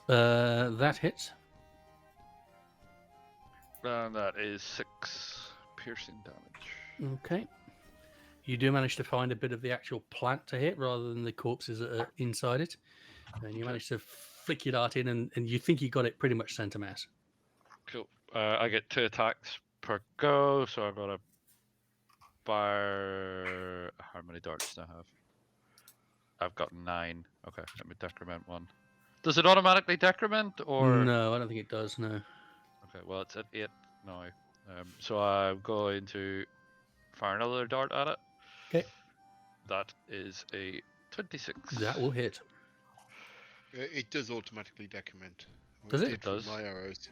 That hits. And that is 6 piercing damage. Okay. You do manage to find a bit of the actual plant to hit rather than the corpses that are inside it. And you manage to flick your dart in, and you think you got it pretty much center mass. Cool. I get 2 attacks per go, so I'm gonna fire. How many darts do I have? I've got 9. Okay, let me decrement 1. Does it automatically decrement, or? No, I don't think it does, no. Okay, well it's at 8 now. So I'm going to fire another dart at it. Okay. That is a 26. That will hit. It does automatically decrement. Does it? did It with does. My arrows.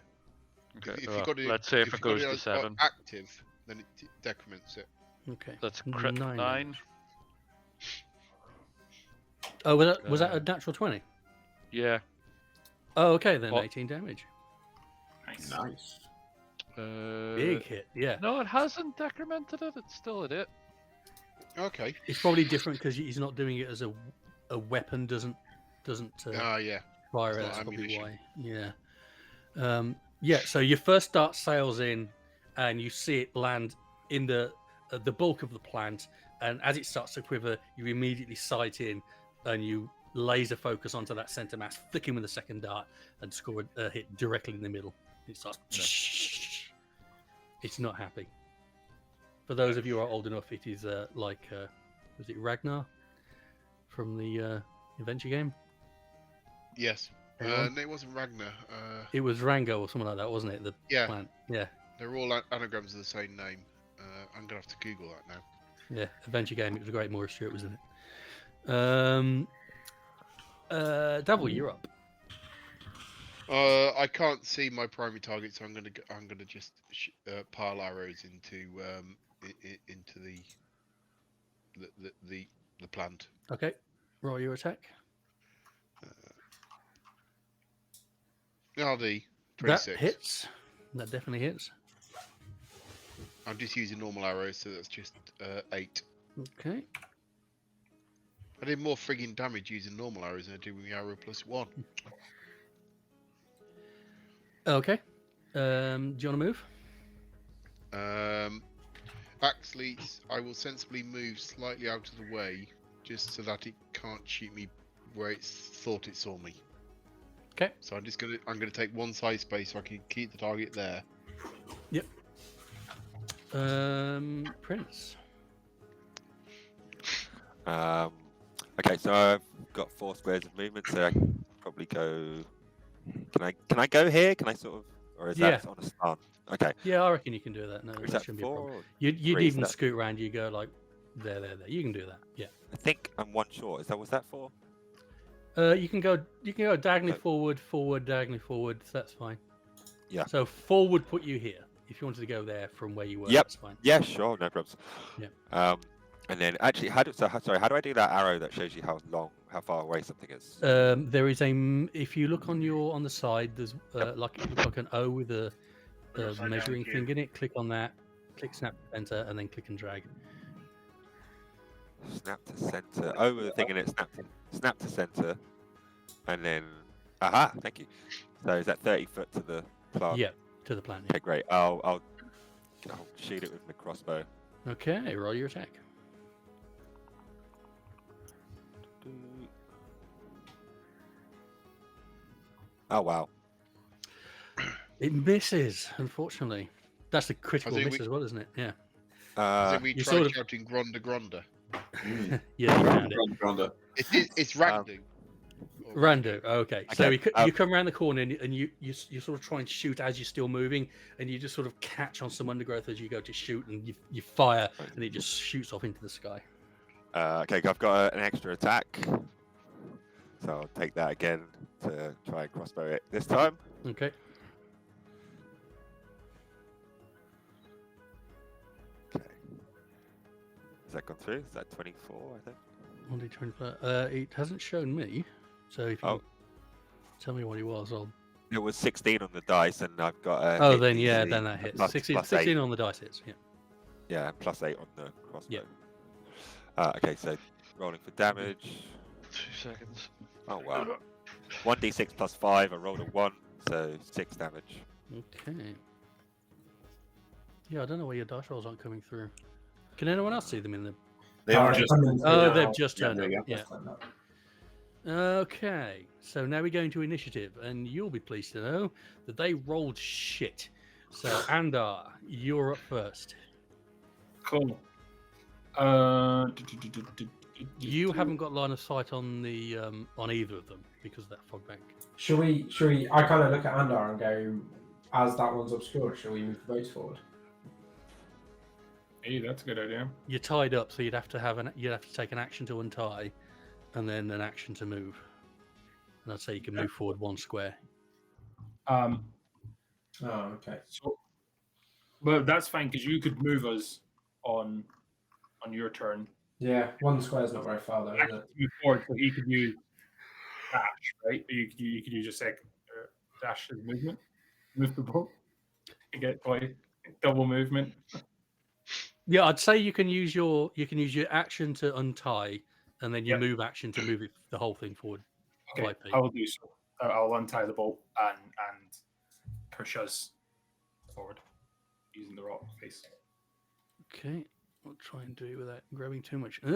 Okay, If well, you got it, let's say if you it got goes to on 7. active, then it decrements it. Okay. That's crit 9. damage. Oh, was that a natural 20? Yeah. Oh, okay, then Well- 18 damage. Nice. Nice. Big hit. Yeah. No, it hasn't decremented it. It's still a hit. Okay. It's probably different because he's not doing it as a weapon. Doesn't Yeah. fire it's it. not That's probably ammunition. why. Yeah. Yeah. So your first dart sails in, and you see it land in the bulk of the plant. And as it starts to quiver, you immediately sight in, and you laser focus onto that center mass, flick him with the second dart, and score a hit directly in the middle. It starts. It's not happy. For those of you who are old enough, it is was it Ragnar from the adventure game? Yes. Anyone? No, it wasn't Ragnar. It was Rango or something like that, wasn't it? The Yeah. plant. Yeah. They're all anagrams of the same name. I'm gonna have to Google that now. Yeah, adventure game. It was a great Morris Stewart was in it. Devil, you're up. I can't see my primary target, so I'm gonna just pile arrows into the plant. Okay, roll your attack. RD That 26. hits. That definitely hits. I'm just using normal arrows, so that's just 8. Okay. I did more frigging damage using normal arrows than I did with the arrow +1. Okay. Do you want to move? Actually, I will sensibly move slightly out of the way, just so that it can't shoot me where it thought it saw me. Okay. So I'm gonna take one side space so I can keep the target there. Yep. Prince. Okay, so I've got 4 squares of movement, so I can probably go. Can I go here? Can I sort of, or is that on a stance? Okay. Yeah, I reckon you can do that. No, Is that that shouldn't be a 4? problem. Or You'd 3? even scoot around. You go like there. You can do that. Yeah. I think I'm 1 short. Was that 4? You can go diagonally forward, diagonally forward. So that's fine. Yeah. So forward put you here. If you wanted to go there from where you were, Yep. that's fine. Yeah, sure, no problems. Yeah. And then actually, how do I do that arrow that shows you how far away something is? There is if you look on the side, there's it looks like an O with a measuring thing in it. Click on that. Click snap to center, and then click and drag. Snap to center. Oh, with the thing in it. Snap to center, and then aha, thank you. So is that 30 foot to the plant? Yeah, to the plant. Okay, great. I'll shoot it with my crossbow. Okay, roll your attack. Oh wow. It misses, unfortunately. That's a critical think miss as well, isn't it? Yeah. So we you tried sort of- shouting Gronda Gronda. Yeah, you found it. Gronda. It's Randu. Randu. Okay. So Okay, you come around the corner and you sort of try and shoot as you're still moving, and you just sort of catch on some undergrowth as you go to shoot, and you fire, and it just shoots off into the sky. Okay, I've got an extra attack, so I'll take that again to try and crossbow it this time. Okay. Okay. Has that gone through? Is that 24? I think. 1d25. It hasn't shown me, so if you tell me what it was, I'll. It was 16 on the dice, and I've got a. Oh, hit then yeah, DC, then that hits. plus- 16, plus 16 8. on the dice hits. Yeah. Yeah, and plus 8 on the crossbow. Yeah. Okay, so rolling for damage. 2 seconds. Oh wow. 1d6 plus 5. I rolled a 1, so 6 damage. Okay. Yeah, I don't know why your dice rolls aren't coming through. Can anyone else see them in the? They are just. Oh, they've just Yeah, turned there up. you Yeah. Okay, so now we go into initiative, and you'll be pleased to know that they rolled shit. So, Andar, you're up first. Cool. You haven't got line of sight on the on either of them because of that fog bank. Should we? I kind of look at Andar and go, as that one's obscured, shall we move the boats forward? Hey, that's a good idea. You're tied up, so you'd have to take an action to untie, and then an action to move. And I'd say you can move forward 1 square. Oh, okay. So, well, that's fine because you could move us on your turn. Yeah, 1 square's not very far though, is it? Move forward, so he could use dash, right? You could use a dash as movement. move the boat. You get quite double movement. Yeah, I'd say you can use your action to untie, and then your Yep. move action to move it, the whole thing forward. Okay, 5 feet. I will do so. I'll untie the bolt and push us forward using the rock face. Okay, we'll try and do it without grabbing too much. All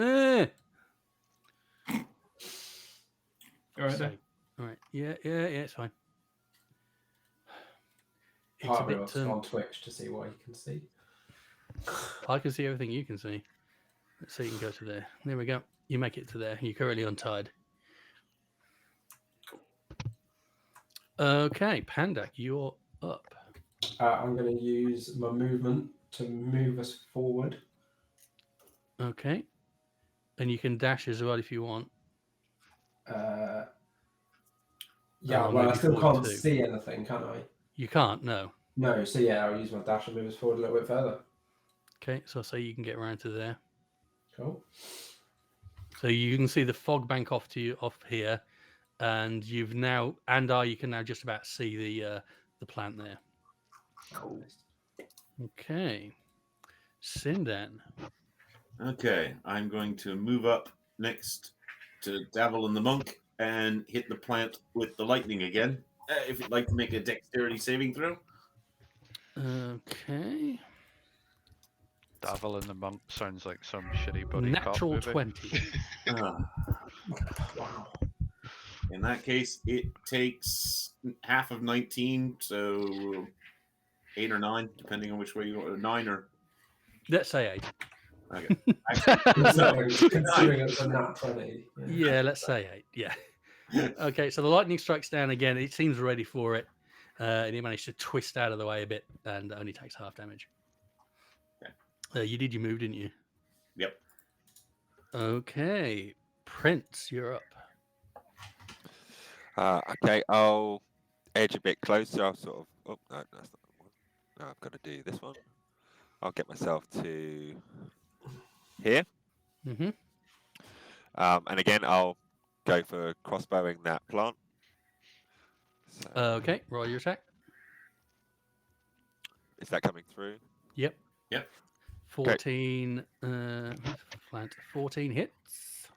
right, there. All right. Yeah, it's fine. It's a Part of bit. us on Twitch to see what he can see. I can see everything you can see. Let's see, you can go to there. There we go. You make it to there. You're currently untied. Okay, Pandak, you're up. I'm going to use my movement to move us forward. Okay. And you can dash as well if you want. Yeah, Or well, I maybe still forward can't too. see anything, can I? You can't, no. No, so yeah, I'll use my dash and move us forward a little bit further. Okay, so I'll say you can get around to there. Cool. So you can see the fog bank off here, and you've now you can now just about see the plant there. Cool. Okay, Sindan. Okay, I'm going to move up next to Davil and the monk and hit the plant with the lightning again. If you'd like to make a dexterity saving throw. Okay. Davil and the monk sounds like some shitty buddy cop Natural movie. 20. Wow. In that case, it takes half of 19, so 8 or 9, depending on which way you go. 9 or... Let's say 8. Okay. Considering it's a nat 20. Yeah, let's say 8. Yeah. Okay, so the lightning strikes down again. It seems ready for it. And he managed to twist out of the way a bit and only takes half damage. You did your move, didn't you? Yep. Okay. Prince, you're up. Okay, I'll edge a bit closer. I'll sort of. Oh, no, that's not the one. No, I've got to do this one. I'll get myself to here. Mm-hmm. And again, I'll go for crossbowing that plant. So, Okay, roll your attack. is that coming through? Yep. Yep. 14. Plant 14 hits.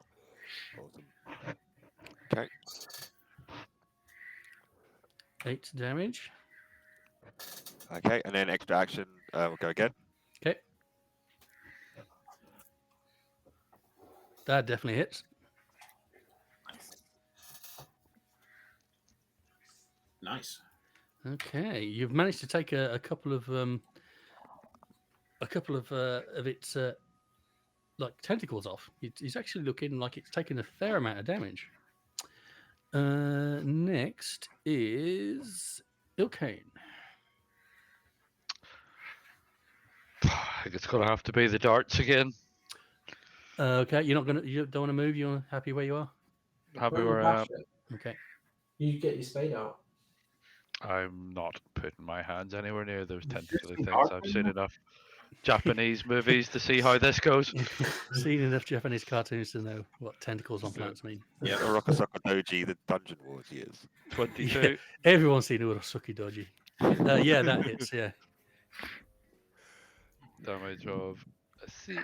Awesome. Okay. 8 damage. Okay, and then extra action. We'll go again. Okay. That definitely hits. Nice. Okay, you've managed to take a couple of its like tentacles off. It's actually looking like it's taking a fair amount of damage. Next is Ilkane. I think it's gonna have to be the darts again. Okay, you don't want to move. You're happy where you are. Happy Where where the I am. dash it? Okay. You get your spade out. I'm not putting my hands anywhere near those tentacly some things. I've seen enough Japanese movies to see how this goes. Seen enough Japanese cartoons to know what tentacles on plants mean. Yeah, Orokosaka Doji, the Dungeon Wars years. 22. Yeah, everyone's seen Urosuki Doji. Yeah, that hits. Yeah. Damage of 6.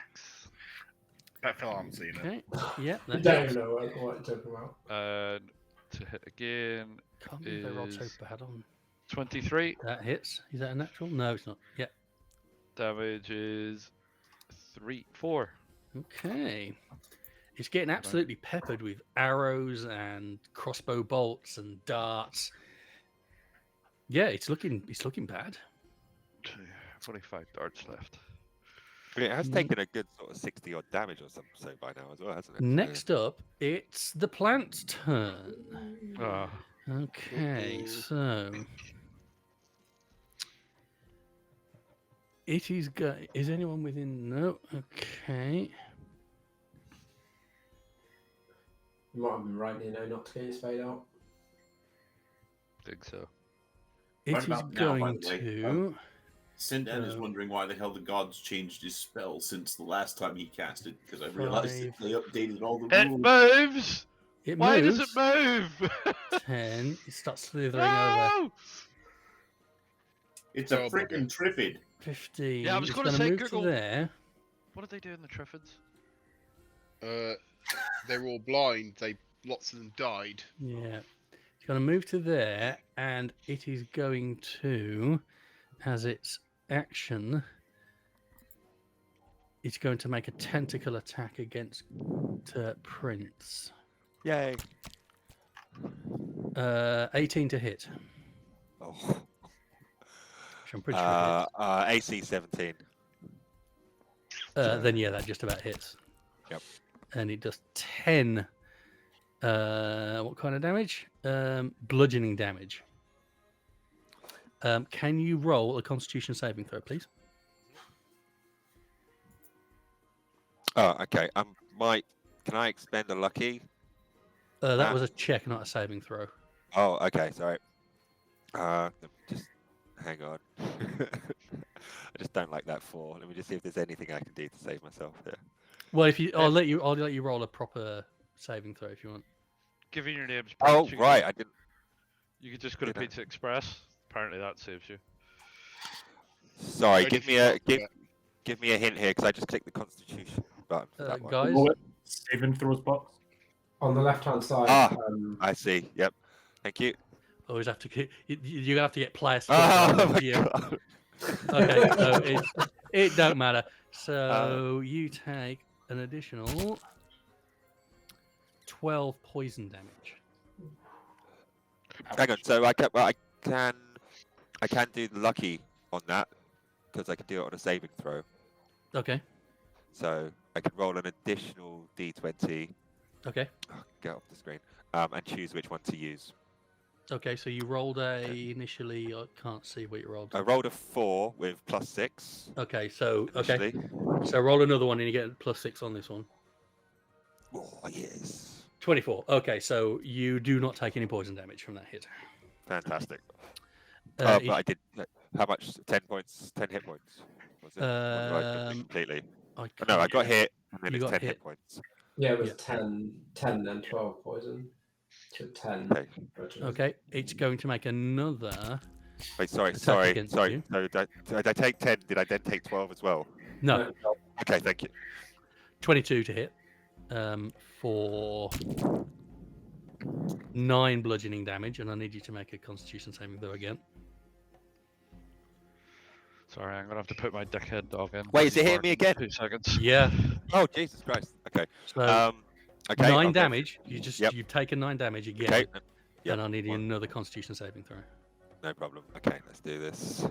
Bet Phil hasn't seen it. Okay. Yeah, I that don't hits. know what you're talking about. And to hit again, Can't believe they rolled so is- bad on. 23. That hits. Is that a natural? No, it's not. Yeah. Damage is 4. Okay. It's getting absolutely peppered with arrows and crossbow bolts and darts. Yeah, it's looking bad. 25 darts left. It has taken a good sort of 60 odd damage or something so by now as well, hasn't it? Next up, it's the plant's turn. Ah, Okay, so it is is anyone within? No. Okay. You might have been right, you know, not to get your spade out. think so. It Right is about now, by going the way. to. Sindan is wondering why the hell the gods changed his spell since the last time he cast it, because I realized that 5. they updated all the It rules. moves! It Why moves. does it move? 10. It starts slithering over. No! It's a Oh, freaking bugger. Triffid. 15. Yeah, I was It's gonna gonna say, move Google. to there. What did they do in the Triffids? They're all blind. Lots of them died. Yeah. It's going to move to there, and it is going to, as its action, it's going to make a tentacle attack against Prince. Yay. 18 to hit, Oh. which I'm pretty sure hits. AC 17. Then yeah, that just about hits. Yep. And it does 10. What kind of damage? Bludgeoning damage. Can you roll a Constitution saving throw, please? Oh, okay. Can I expend a lucky? That was a check, not a saving throw. Oh, okay. Sorry. Let me just hang on. I just don't like that 4. Let me just see if there's anything I can do to save myself here. Well, if you, I'll let you roll a proper saving throw if you want. Given your name's Oh, Prince, right. I didn't. You could just go to Did I? Pizza Express. Apparently that saves you. Sorry. Only Give if me you a can't do give me a hint here because I just clicked the Constitution button for that one. Guys, Below it, saving throws box. On the left-hand side. Ah. I see. Yep. Thank you. always have to get you have to get players. Oh my yeah. god. Okay, so it don't matter. So you take an additional 12 poison damage. Hang on. So I can do the lucky on that because I can do it on a saving throw. Okay. So I can roll an additional d20. Okay. Oh, get off the screen. And choose which one to use. Okay, so you rolled initially. I can't see what you rolled. I rolled a 4 with +6. Okay, so initially. so roll another one and you get +6 on this one. Oh yes. 24. Okay, so you do not take any poison damage from that hit. Fantastic. But if- I did. How much? 10 points. 10 hit points. Was it? Or did I miss it completely? No, I got hit. And then You it's got 10 hit. hit points. Yeah, it was Yeah. 10 and 12 poison. So 10. Okay. Okay, it's going to make another. Wait, sorry. Attack against you. So did I take 10? Did I then take 12 as well? No, Okay, thank you. 22 to hit. For 9 bludgeoning damage, and I need you to make a Constitution saving throw again. Sorry, I'm gonna have to put my dickhead dog in. Wait, is it hitting me again? 2 seconds. Yeah. Oh, Jesus Christ. Okay. So Okay. 9 I'll go- damage. Yep. You've taken 9 damage again, Okay. Yep. and I need One. another Constitution saving throw. No problem. Okay, let's do this.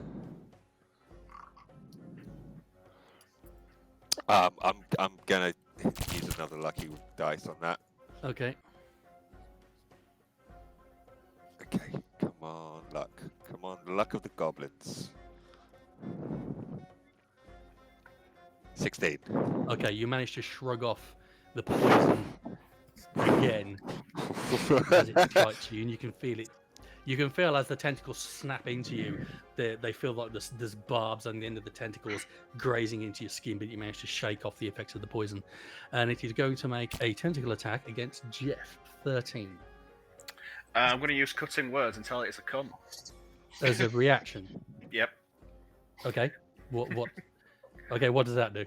I'm gonna use another lucky dice on that. Okay. Okay, come on, luck. Come on, the luck of the goblins. 16. Okay, you managed to shrug off the poison again as it strikes you, and you can feel it. You can feel as the tentacles snap into you, they feel like there's barbs on the end of the tentacles grazing into your skin, but you manage to shake off the effects of the poison. And it is going to make a tentacle attack against Jeff. 13. I'm going to use cutting words and tell it it's a cunt. As a reaction. Yep. Okay. What? Okay, what does that do?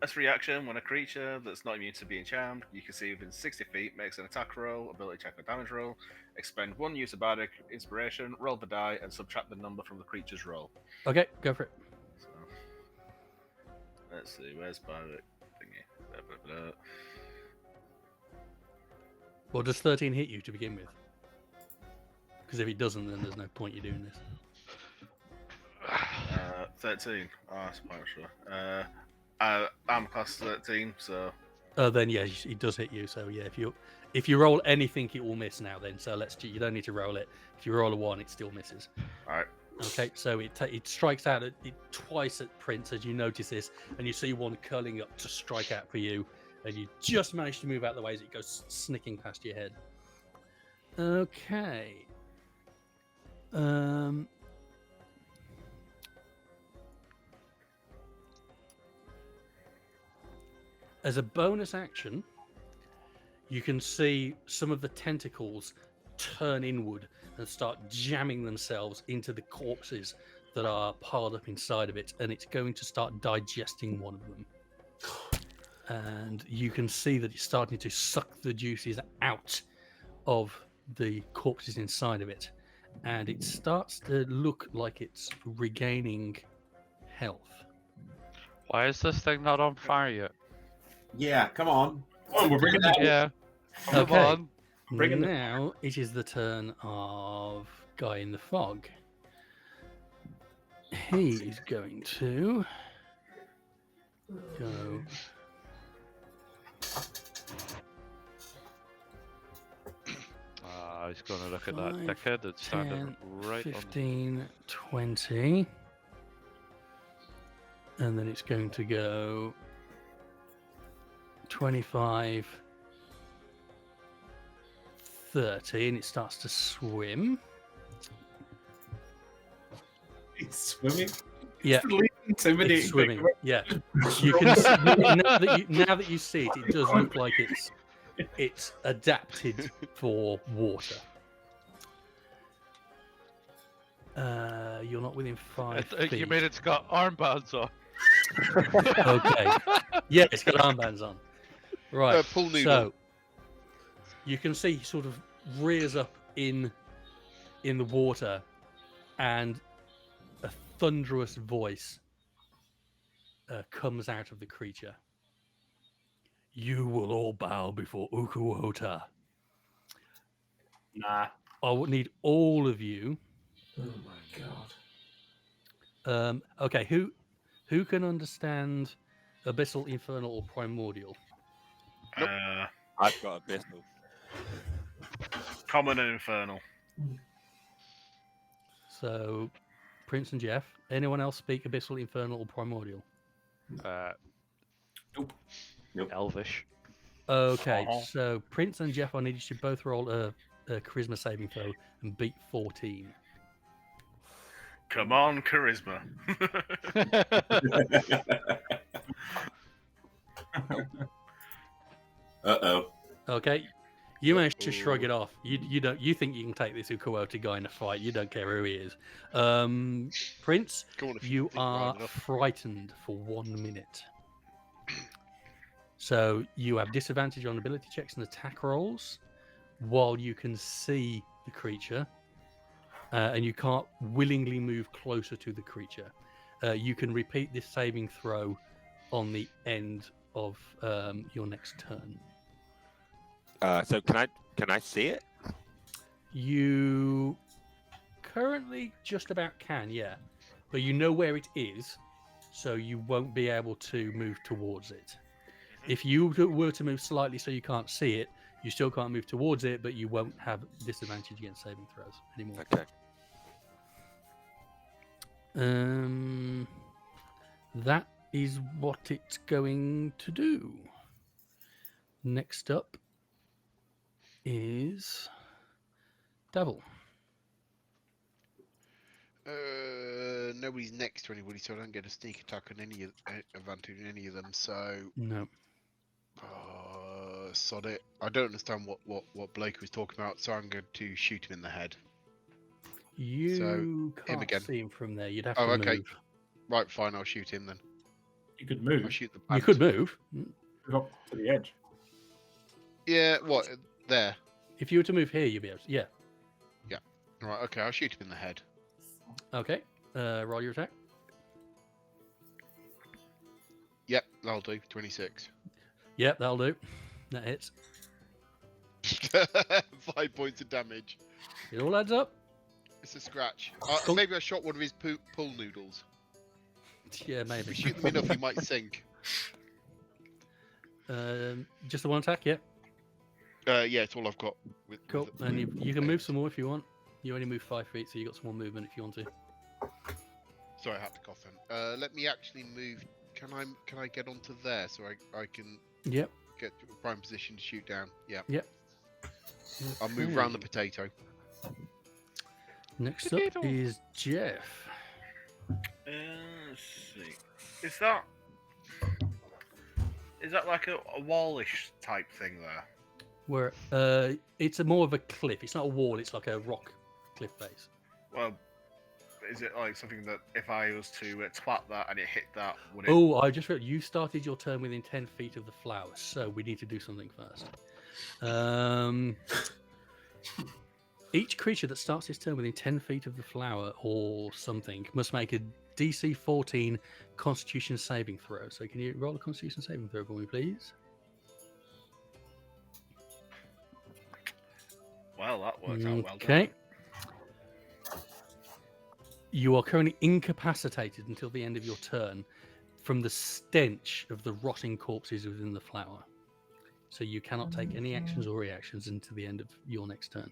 As a reaction, when a creature that's not immune to being charmed, you can see within 60 feet, makes an attack roll, ability check, or damage roll, expend 1 use of bardic inspiration, roll the die, and subtract the number from the creature's roll. Okay, go for it. So, let's see, where's bardic thingy? Blah, blah, blah. Well, does 13 hit you to begin with? Because if it doesn't, then there's no point you doing this. 13. Oh, that's quite sure. I'm class 13, so Then yeah, it does hit you. So yeah, if you roll anything, it will miss now. Then so you don't need to roll it. If you roll a 1, it still misses. all right. Okay, so it strikes out twice at Prince as you notice this, and you see one curling up to strike out for you, and you just manage to move out the way as it goes snicking past your head. Okay. As a bonus action, you can see some of the tentacles turn inward and start jamming themselves into the corpses that are piled up inside of it, and it's going to start digesting one of them. And you can see that it's starting to suck the juices out of the corpses inside of it, and it starts to look like it's regaining health. Why is this thing not on fire yet? Yeah, come on. Oh, we're bringing that. Yeah. Come Okay. on. Bring in the- Now it is the turn of Guy in the Fog. He is going to go. He's going to look at that 5, dickhead that's standing 10, right 15, 20. And then it's going to go 25, 30, and it starts to swim. It's swimming. Yeah, It's the least intimidating it's swimming. thing. Yeah, you can see, now that you see it, it does look like it's adapted for water. You're not within 5 feet. You mean it's got armbands on? Okay. Yeah, it's got armbands on. Right. Pool noodle. So you can see he sort of rears up in the water, and a thunderous voice comes out of the creature. You will all bow before Ukuota. Nah. I would need all of you. Oh my god. Okay, who can understand abyssal, infernal, or primordial? I've got abyssal. Common and infernal. So, Prince and Jeff. Anyone else speak abyssal, infernal, or primordial? Nope. Elvish. Okay, so Prince and Jeff, I need you to both roll a charisma saving throw and beat 14. Come on, charisma. Uh-oh. Okay, you managed to shrug it off. You think you can take this Ukuota guy in a fight. You don't care who he is. Prince, Go on if you think hard are enough. frightened for 1 minute. So you have disadvantage on ability checks and attack rolls while you can see the creature, and you can't willingly move closer to the creature. You can repeat this saving throw on the end of your next turn. So can I see it? You currently just about can, yeah, but you know where it is, so you won't be able to move towards it. If you were to move slightly so you can't see it, you still can't move towards it, but you won't have disadvantage against saving throws anymore. Okay. That is what it's going to do. Next up is Devil. Nobody's next to anybody, so I don't get a sneak attack on any advantage on any of them. So No. sod it. I don't understand what Blake was talking about, so I'm going to shoot him in the head. You him can't again. see him from there. You'd have Oh, to okay. move. Right, fine. I'll shoot him then. You could I'll move. shoot the. You pants. could move. Move up to the edge. Yeah. What? There. If you were to move here, you'd be able to. Yeah. Right. Okay. I'll shoot him in the head. Okay. Roll your attack. Yep, that'll do. 26. Yep, that'll do. That hits. 5 points of damage. It all adds up. It's a scratch. Cool. Maybe I shot one of his pool noodles. Yeah, If maybe. we shoot them enough, he might sink. Just the one attack, yeah. Yeah, it's all I've got. Cool. And you can move some more if you want. You only move 5 feet, so you got some more movement if you want to. Sorry, I had to cough then. Let me actually move. Can I get onto there so I can Yep. get to a prime position to shoot down? Yeah. Yep. I'll move around the potato. Next Potato. up is Jeff. Let's see. Is that like a wallish type thing there? Where it's more of a cliff. It's not a wall. It's like a rock cliff face. Well, is it like something that if I was to twat that and it hit that, would it? Oh, I just realized you started your turn within 10 feet of the flower, so we need to do something first. Each creature that starts its turn within 10 feet of the flower or something must make a DC 14 Constitution saving throw. So can you roll a Constitution saving throw for me, please? Well, that worked out well. Okay. You are currently incapacitated until the end of your turn from the stench of the rotting corpses within the flower. So you cannot take any actions or reactions until the end of your next turn.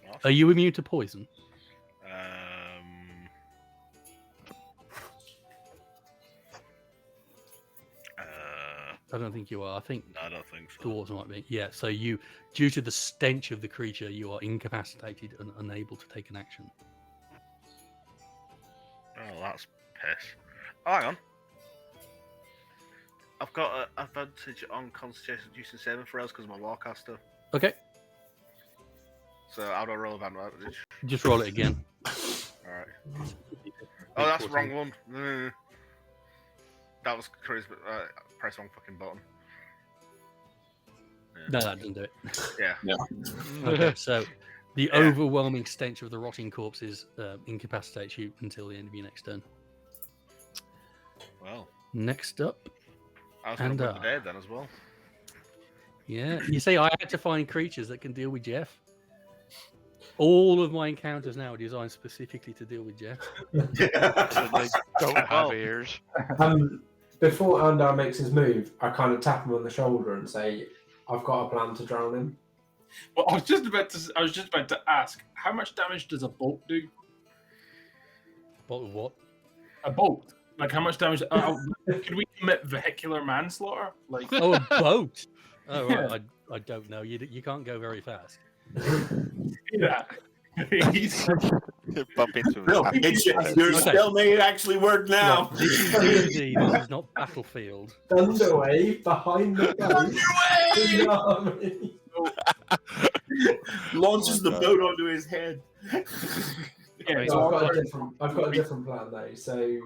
Awesome. Are you immune to poison? I don't think you are. I think No, I don't think so. dwarves might be. Yeah, so you, due to the stench of the creature, you are incapacitated and unable to take an action. Oh, that's piss. Oh, hang on. I've got an advantage on Constitution using saving throws because I'm a Warcaster. Okay, So how do I roll advantage? just roll it again. Alright. Oh, that's the wrong one. That was charisma. Press wrong fucking button. No, that doesn't do it. Yeah. Okay, so the Yeah. overwhelming stench of the rotting corpses incapacitates you until the end of your next turn. Well, Next up, I was going to And, win the day then as well. yeah, you see, I had to find creatures that can deal with Jeff. All of my encounters now are designed specifically to deal with Jeff. So they don't have Oh. ears. Before Andar makes his move, I kind of tap him on the shoulder and say, "I've got a plan to drown him." Well, I was just about to ask, how much damage does a bolt do? What? A bolt? Like, how much damage? Could we commit vehicular manslaughter? Like, Oh, a boat. Oh, Yeah. right. I don't know. You can't go very fast. yeah. He's Bump into him. No, and tap it's, into him. your Okay. spell may actually work now. Right, this is D&D. This is not Battlefield. Thunderwave behind the boat. Launches the Oh, boat onto his head. yeah, No, so I've got a different plan though, so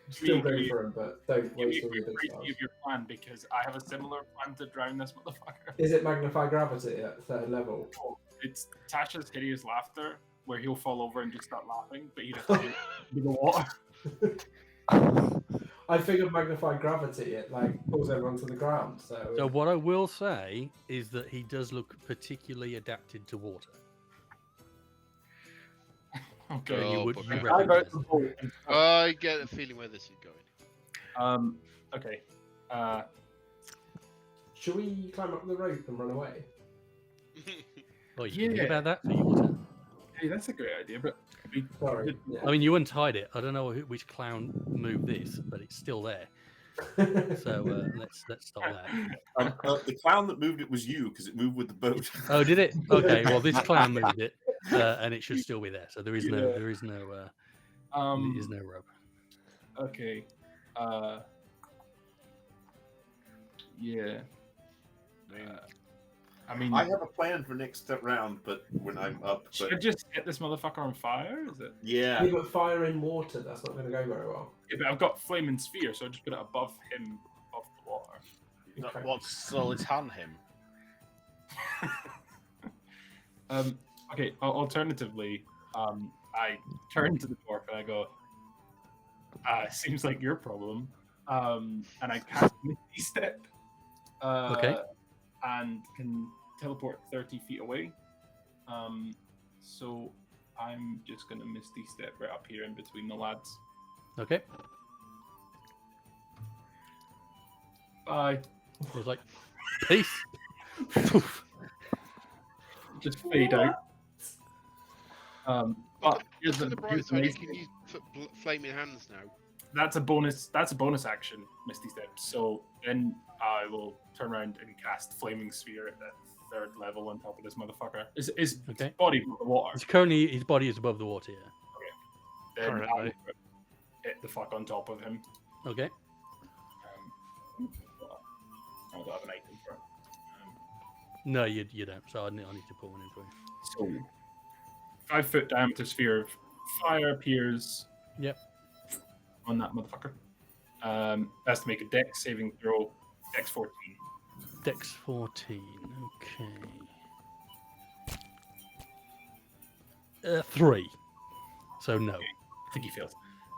still go for him, but don't give me waste a all your quick big preview spells. of your plan because I have a similar plan to drown this motherfucker. Is it magnify gravity at third level? It's Tasha's hideous laughter, where he'll fall over and just start laughing, but he'd have to go into the water. I figured magnify gravity it like pulls everyone to the ground. So what I will say is that he does look particularly adapted to water. Okay. And you Oh, would but you man. How recognise about the it. bolt? I get a feeling where this is going. Okay. should we climb up the rope and run away? Oh, you think Yeah. about that for your turn. Hey, that's a great idea, but we Sorry. Yeah. I mean, you untied it. I don't know which clown moved this, but it's still there. So let's stop that. The clown that moved it was you because it moved with the boat. Oh, did it? Okay. Well, this clown moved it, and it should still be there. So there is no Yeah. there is no rope. Okay. Yeah. I mean, I have a plan for next round, but when I'm up, should but I just set this motherfucker on fire? Is it? yeah, Yeah, but fire in water, that's not going to go very well. Yeah, but I've got flaming sphere, so I just put it above him, above the water. Okay. What's slowly tan him? Okay. Alternatively, I turn to the dwarf and I go, "Seems like your problem." And I cast Misty Step. Okay. And can teleport 30 feet away. So I'm just gonna Misty Step right up here in between the lads. Okay. Bye. It was like peace. Just fade out. But here's To the, the bright here's the side, you amazing can use flaming hands now. That's a bonus action, Misty Step. So then I will turn around and cast Flaming Sphere at the third level on top of this motherfucker. Is Okay. body above the water? It's currently his body is above the water. Yeah. Then I'll Currently. hit the fuck on top of him. Okay. I don't have an item for it. No, you don't. So I need to put one in for you. So, 5-foot diameter sphere of fire appears. Yep. On that motherfucker. Has to make a dex saving throw. Dex 14. Dex 14. Okay. 3. So no. I think he failed.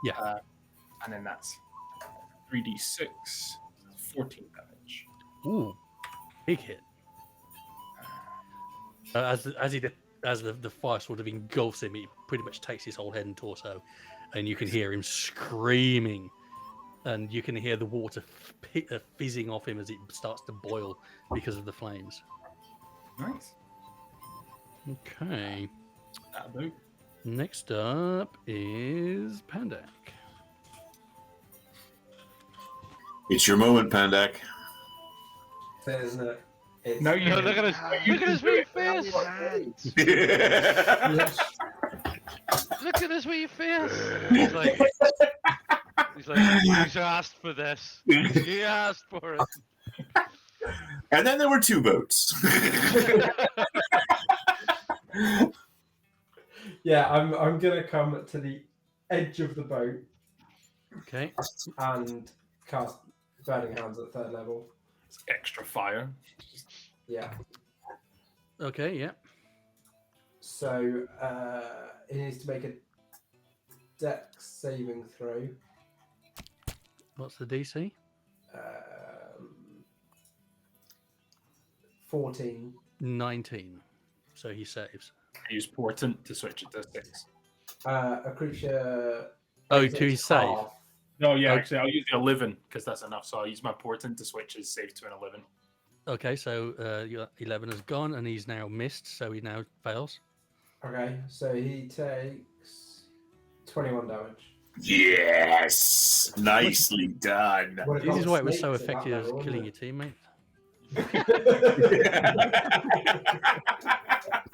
Yeah. And then that's 3d6, 14 damage. Ooh, big hit. As the fire sort of engulfs him, it pretty much takes his whole head and torso, and you can hear him screaming, and you can hear the water fizzing off him as it starts to boil because of the flames. Nice. Okay. That'll do. Next up is Pandak. It's your moment, Pandak. Isn't it? It's... No, you Look at his wee face. Look at his wee face. He's like, you asked for this. You asked for it. And then there were 2 votes. Yeah, I'm gonna come to the edge of the boat Okay. and cast Burning Hands at 3rd level. It's extra fire. Yeah. Okay. Yeah. So he needs to make a dex saving throw. What's the DC? 14. 19. So he saves. Use Portent to switch it to 6. A creature. Oh, to his save. half. No, yeah, Okay. actually, I'll use the 11 because that's enough. So I'll use my Portent to switch his save to an 11. Okay, so your 11 has gone, and he's now missed, so he now fails. Okay, so he takes 21 damage. Yes! Nicely done. Would have This is gone why it was snake so to that effective level, at killing your wouldn't teammate. it?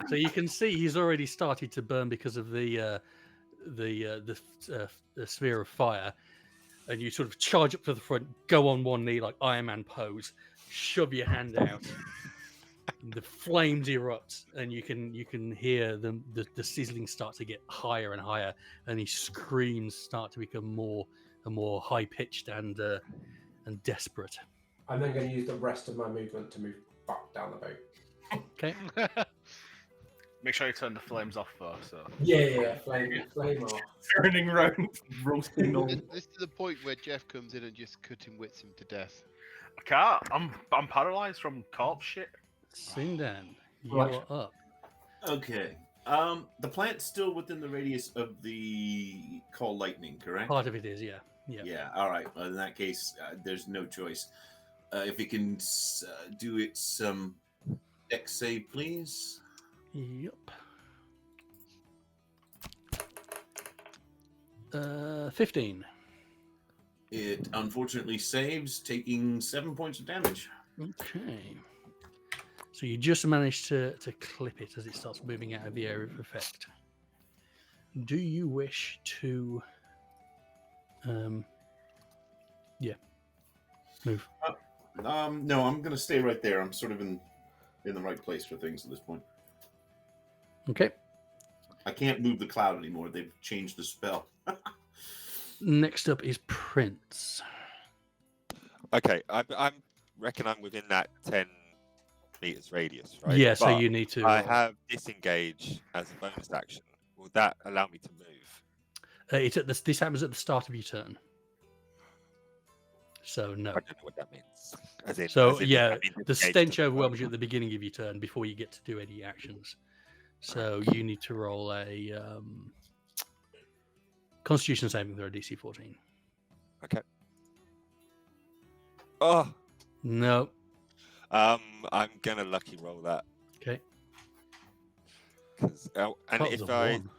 So you can see he's already started to burn because of the sphere of fire, and you sort of charge up to the front, go on one knee like Iron Man pose, shove your hand out. The flames erupt, and you can hear the sizzling start to get higher and higher, and his screams start to become more and more high pitched and desperate. I'm then going to use the rest of my movement to move back down the boat. Okay. Make sure you turn the flames off first. So. Yeah, flame off. Turning round, roasting all. This is the point where Jeff comes in and just cutting wits him to death. I can't. I'm paralyzed from corpse shit. Sindan, you're Right. up. Okay. The plant's still within the radius of the call lightning, correct? Part of it is, yeah. Yeah. All right. Well, in that case, there's no choice. If it can do its dex save, please. Yep. 15. It unfortunately saves, taking 7 points of damage. Okay. So you just managed to clip it as it starts moving out of the area of effect. Do you wish to move? No, I'm gonna stay right there. I'm sort of in the right place for things at this point. Okay. I can't move the cloud anymore. They've changed the spell. Next up is Prince. Okay, I reckon I'm within that 10 meters radius, right? Yeah, so But you need to. I have disengage as a bonus action. Will that allow me to move? It's at this happens at the start of your turn. So no. I don't know what that means. As in, So as in, yeah, I mean, the disengage stench to- overwhelms you at the beginning of your turn before you get to do any actions. So you need to roll a Constitution saving throw, DC 14. Okay. Oh, No. I'm gonna lucky roll that. Okay. 'Cause, and That was if a I, one.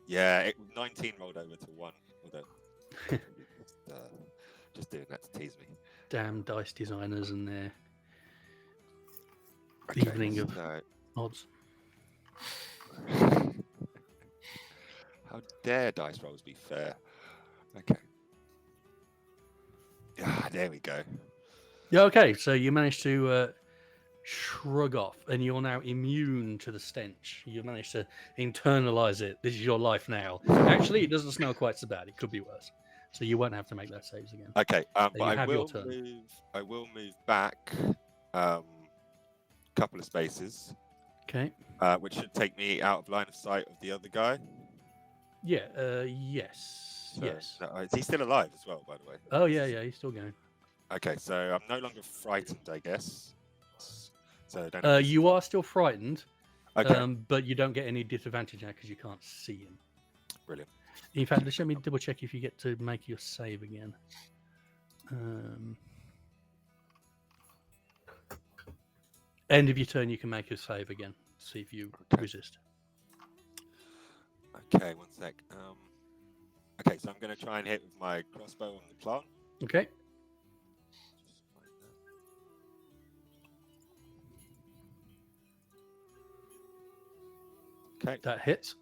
yeah, 19 rolled over to 1. Although, just doing that to tease me. Damn dice designers and their Okay, evening of so- odds. How dare dice rolls be fair? Okay. Ah, there we go. Yeah. Okay. So you managed to shrug off, and you're now immune to the stench. You managed to internalize it. This is your life now. Actually, it doesn't smell quite so bad. It could be worse. So you won't have to make that saves again. Okay, but you I have your will turn. move. I will move back a couple of spaces, Okay. which should take me out of line of sight of the other guy. Yeah. Yes. So, yes. no, is he still alive as well, by the way? Oh yeah, yeah. He's still going. Okay, so I'm no longer frightened, I guess. So I don't have you are still frightened, Okay, but you don't get any disadvantage now because you can't see him. brilliant. In fact, let me double check if you get to make your save again. End of your turn, you can make a save again. See if you resist. Okay, one sec. Okay, so I'm going to try and hit with my crossbow on the plant. Okay. Okay. That hits.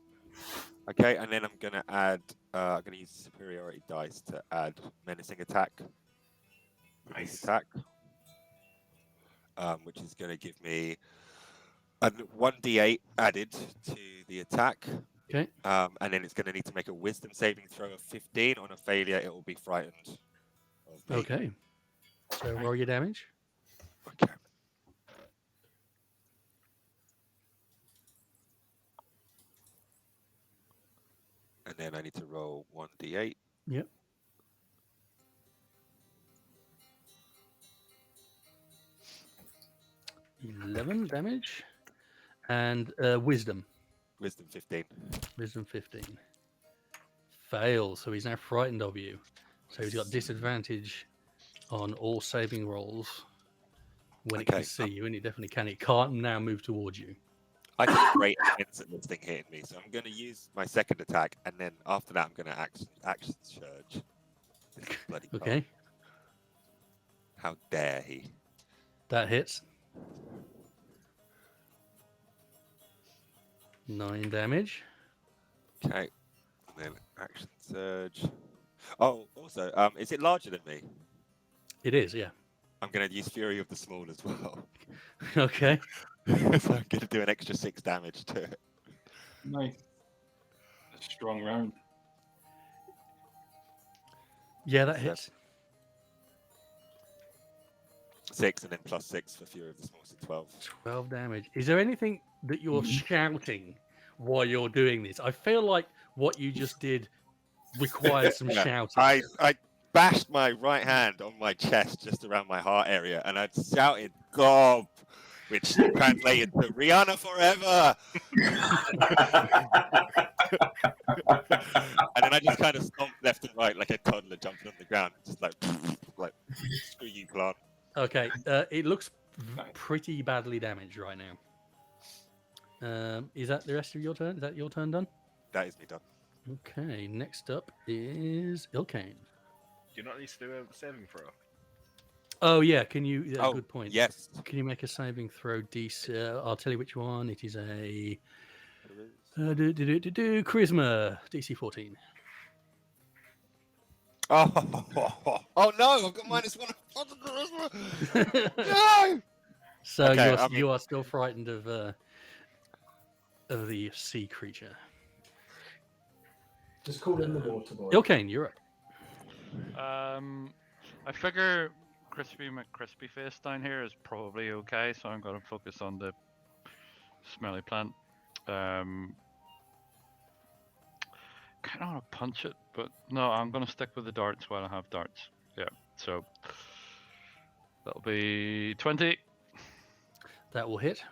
Okay, and then I'm going to add. I'm going to use superiority dice to add menacing attack. Nice. Attack. Which is going to give me a 1d8 added to the attack. Okay. And then it's going to need to make a wisdom saving throw of 15. On a failure, it will be frightened of me. Okay. So roll your damage. Okay. And then I need to roll 1d8. Yep. $11 damage. And wisdom. Wisdom 15. Wisdom 15. Fails, so he's now frightened of you. So he's got disadvantage on all saving rolls when it can see you, and it definitely can. It can't now move towards you. I take great offense at this thing hitting me, so I'm going to use my second attack, and then after that, I'm going to action surge. This bloody Okay. card. How dare he? That hits. 9 damage. Okay. And then action surge. Oh, also, is it larger than me? It is, yeah. I'm going to use Fury of the Small as well. Okay. So I'm going to do an extra 6 damage to it. Nice. A strong round. Yeah, that hits. 6 and then plus 6 for Fury of the Small, so 12. 12 damage. Is there anything that you're shouting while you're doing this? I feel like what you just did requires some shouting. I bashed my right hand on my chest just around my heart area, and I shouted "Gob," which translated to "Rihanna forever." And then I just kind of stomped left and right like a toddler jumping on the ground, just like screw you, plant. Okay, it looks pretty badly damaged right now. Is that the rest of your turn? Is that your turn done? That is me done. Okay, next up is Ilkane. Do you not need to do a saving throw? Oh yeah, can you? Good point. Yes. Can you make a saving throw? DC. I'll tell you which one. It is a charisma DC 14. Oh no! I've got -1. No. So Okay, you are still frightened of the sea creature. Just call in the water boy. Ilkane, you're up. I figure Crispy McCrispy Face down here is probably okay, so I'm going to focus on the smelly plant. Kind of want to punch it, but no, I'm going to stick with the darts while I have darts. Yeah, so that'll be 20. That will hit.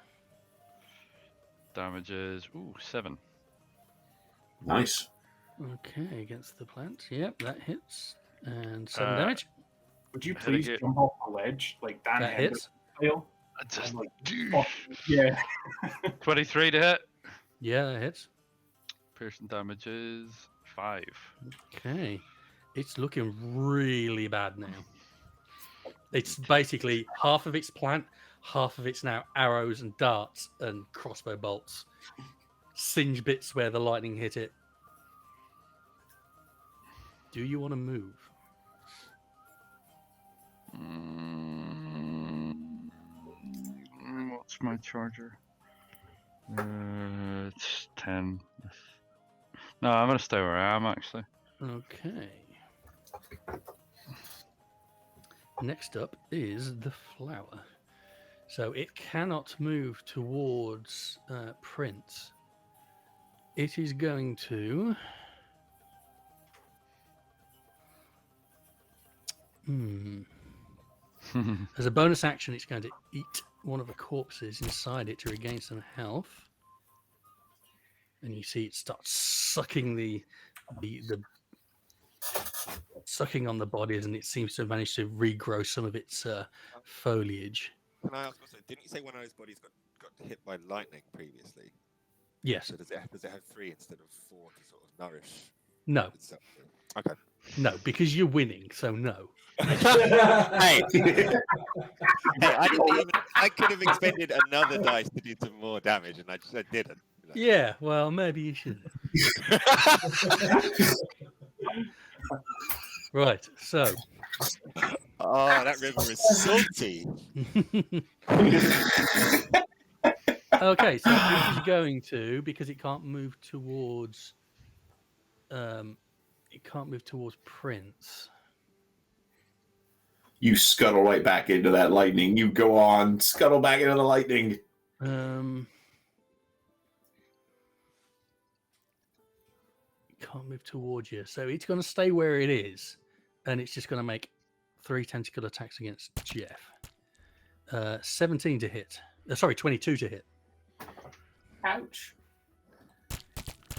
Damage is 7. Nice. Okay, against the plant. Yep, that hits. And 7 damage. Would you Hit please again. jump off the ledge like Dan That Henderson hits. style? Just Like, oh, yeah. 23 to hit. Yeah, that hits. Piercing damage is 5. Okay. It's looking really bad now. It's basically half of its plant, half of it's now arrows and darts and crossbow bolts. Singe bits where the lightning hit it. Do you want to move? my charger? It's 10. No, I'm gonna stay where I am actually. Okay. Next up is the flower. So it cannot move towards Prince. It is going to. As a bonus action, it's going to eat one of the corpses inside it to regain some health. And you see it starts sucking the sucking on the bodies, and it seems to have managed to regrow some of its foliage. Can I ask also, didn't you say one of those bodies got hit by lightning previously? Yes. So does it have 3 instead of 4 to sort of nourish No. itself? Okay. No, because you're winning, so no. Hey, I could have expended another dice to do some more damage, and I didn't. You know. Yeah, well, maybe you should. Right, so. Oh, that river is salty. Okay, so it is going to, because it can't move towards Prince. You scuttle right back into that lightning. You go on, scuttle back into the lightning. It can't move towards you, so it's going to stay where it is, and it's just going to make 3 tentacle attacks against Jeff. 17 to hit. Sorry, 22 to hit. Ouch.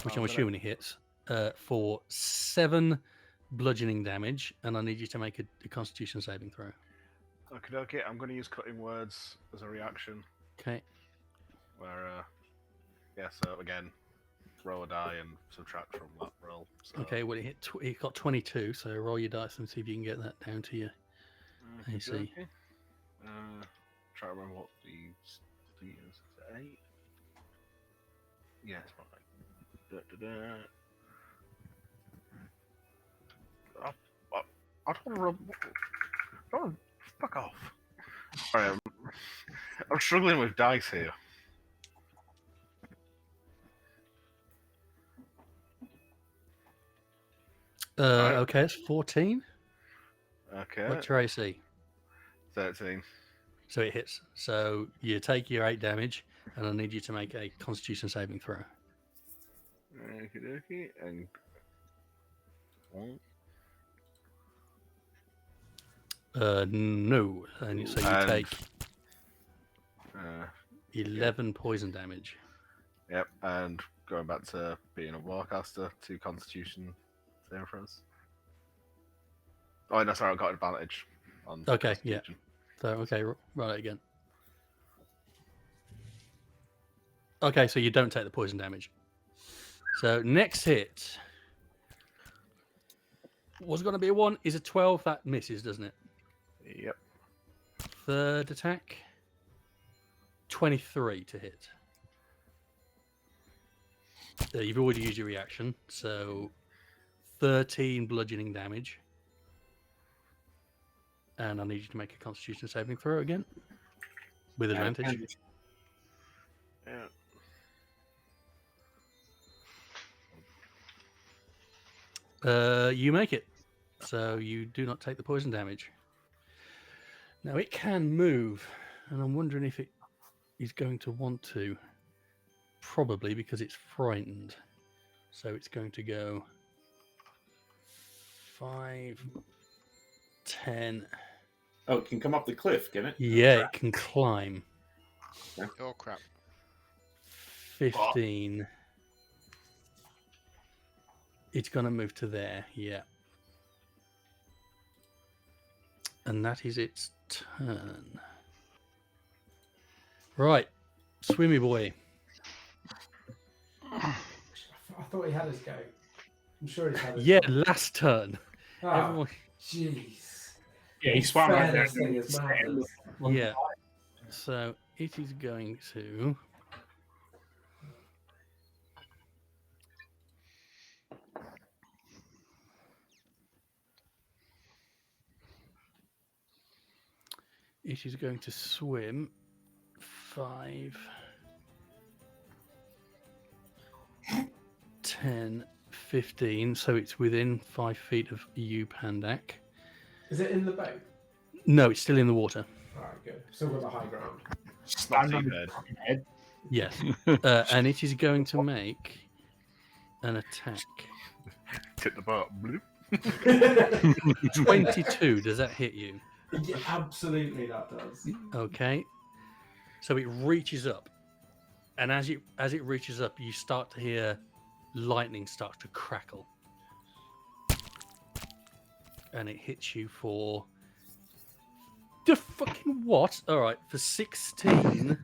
Which I'm assuming it hits. For 7 bludgeoning damage, and I need you to make a Constitution saving throw. Okay. I'm going to use cutting words as a reaction. Okay. Where, so again, roll a die and subtract from that roll. So. Okay, well, it got 22, so roll your dice and see if you can get that down to your AC. Okay. Try to remember what the thing is. 8? Yeah, it's fine. I don't want to fuck off. Sorry, I'm struggling with dice here. Right. Okay, it's 14. Okay. What's your AC? 13. So it hits. So you take your 8 damage, and I need you to make a Constitution saving throw. Okie and 1. No, and so you take 11 yeah. poison damage. Yep, and going back to being a warcaster, 2 Constitution saving throws. Oh no, sorry, I got advantage on. Okay, yeah. So okay, roll it again. Okay, so you don't take the poison damage. So next hit was going to be a 1. Is a 12 that misses, doesn't it? Yep. Third attack, 23 to hit. You've already used your reaction, so 13 bludgeoning damage. And I need you to make a Constitution saving throw again with advantage. Yeah. You make it, so you do not take the poison damage. Now it can move, and I'm wondering if it is going to want to. Probably because it's frightened. So it's going to go 5, 10. Oh, it can come up the cliff, can it? Yeah, it can climb. Oh, crap. 15. It's going to move to there, yeah. And that is its turn. Right, Swimmy Boy. I thought he had his go. I'm sure he's had his Yeah, go. last turn. Oh, Everyone... jeez. Yeah, he swam right there. Thing is madness. Yeah. So it is going to. It is going to swim 5, 10, 15. So it's within 5 feet of you, Pandak. Is it in the boat? No, it's still in the water. Alright, good. Still got the high ground. Stand too on bad. his fucking head. Yes. And it is going to make an attack. Tip the boat. Bloop. 22. Does that hit you? Yeah, absolutely, that does. Okay. So it reaches up, and as it reaches up, you start to hear lightning start to crackle, and it hits you for the fucking what? All right, for 16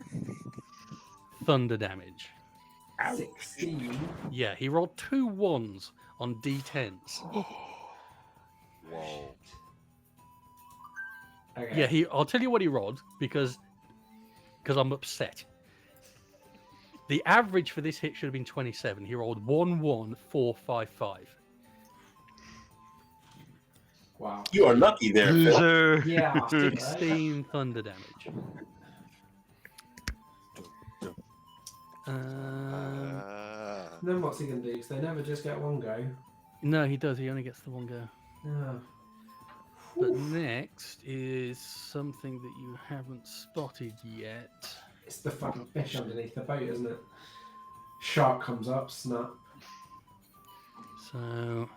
thunder damage. 16. Yeah, he rolled 2 1s on d10s. Whoa. Okay. Yeah, I'll tell you what he rolled because I'm upset. The average for this hit should have been 27. He rolled 1 1 4 5 5. Wow. You are lucky there, Phil. Loser. Yeah. 16 thunder damage. Then what's he going to do? Because they never just get one go. No, he does. He only gets the one go. Yeah. But next is something that you haven't spotted yet. It's the fucking fish underneath the boat, isn't it? Shark comes up, snap. So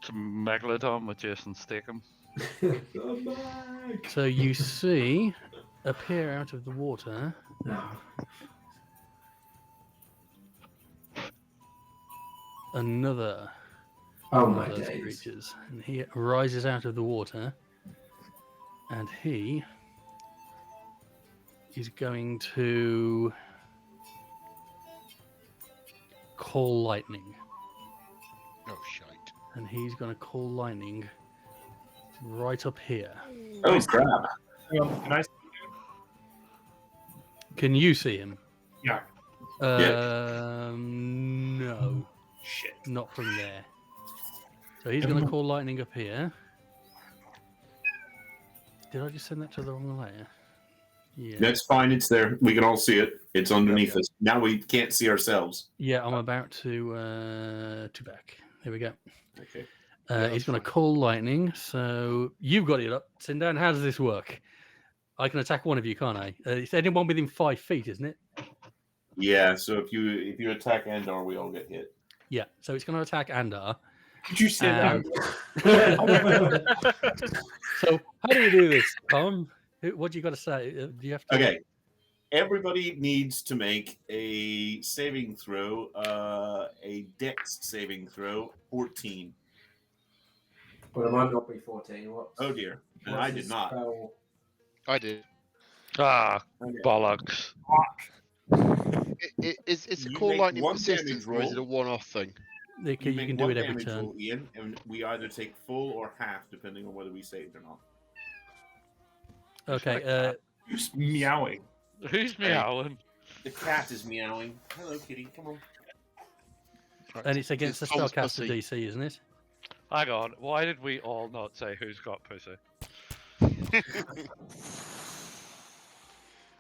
It's a megalodon with Jason Statham. I'm back. So you see appear out of the water No. another Oh one my of those days. creatures, and he rises out of the water, and he is going to call lightning, Oh shite. and he's going to call lightning right up here. Oh crap! Can I? Can you see him? Yeah. No, Shit. not from there. So he's going to call lightning up here. Did I just send that to the wrong layer? Yeah. That's fine. It's there. We can all see it. It's underneath us. Now we can't see ourselves. Yeah, I'm about to back. There we go. Okay. He's going to call lightning. So you've got it up. Sindan, how does this work? I can attack one of you, can't I? It's anyone within 5 feet, isn't it? Yeah. So if you attack Andor, we all get hit. Yeah. So it's going to attack Andar. Did you say And- that? So how do we do this, Tom? What do you got to say? Do you have to? Okay. Everybody needs to make a saving throw, a Dex saving throw, 14. But it might not be 14. What? Oh dear. And I did not. I did. Ah, Okay. bollocks. Is a You call make lightning one persistence, damage or is it a roll. one-off thing? You can make do one it every damage turn. roll, Ian, and we either take full or half, depending on whether we saved or not. Okay. Who's meowing? Who's meowing? The cat is meowing. Hello, kitty. Come on. And it's against the Tom's spellcaster pussy. DC, isn't it? Hang on. Why did we all not say who's got pussy?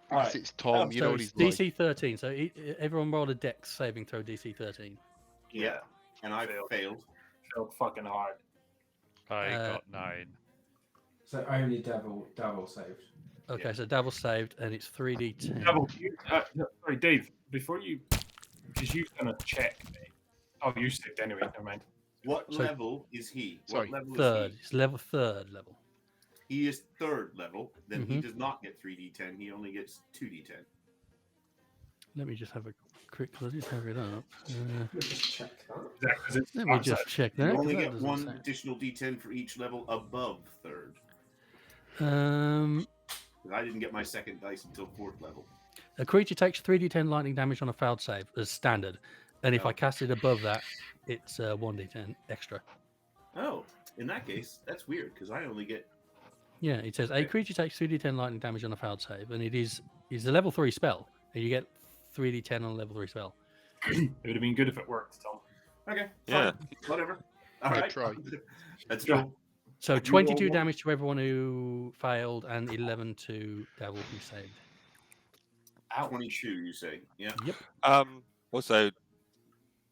Because it's Tom. You know So what it's he's like. DC 13. So everyone rolled a Dex saving throw DC 13. Yeah. And I Failed. failed. Felt fucking hard. I Uh, got 9. So only devil saved. Okay, so Devil saved, and it's 3d10. Double. Sorry, Dave. Before you, because you've done a check. Oh, you saved anyway. Never mind. What So- level is he? Sorry. What level Third. is It's level third level. he? He is third level. Then he Mhm. does not get 3d10. He only gets 2d10. Let me just have a quick. I did have it up. Let me just check that. Is that 'cause it's Let me just check You that. 'cause only that get doesn't one say. additional d10 for each level above third. 'Cause I didn't get my second dice until fourth level. A creature takes 3d10 lightning damage on a failed save as standard, and if I cast it above that, it's 1d10 extra. Oh, in that case, that's weird because I only get. Yeah, it says a creature takes 3d10 lightning damage on a failed save, and is a level 3 spell, and you get 3d10 on a level 3 spell. It would have been good if it worked, Tom. Okay. Yeah. fine, Whatever. All Good right. try. Let's Yeah. go. So You 22 roll one. damage to everyone who failed, and 11 to Devil who saved. Ouch. 22, you say? Yeah. Yep. Also,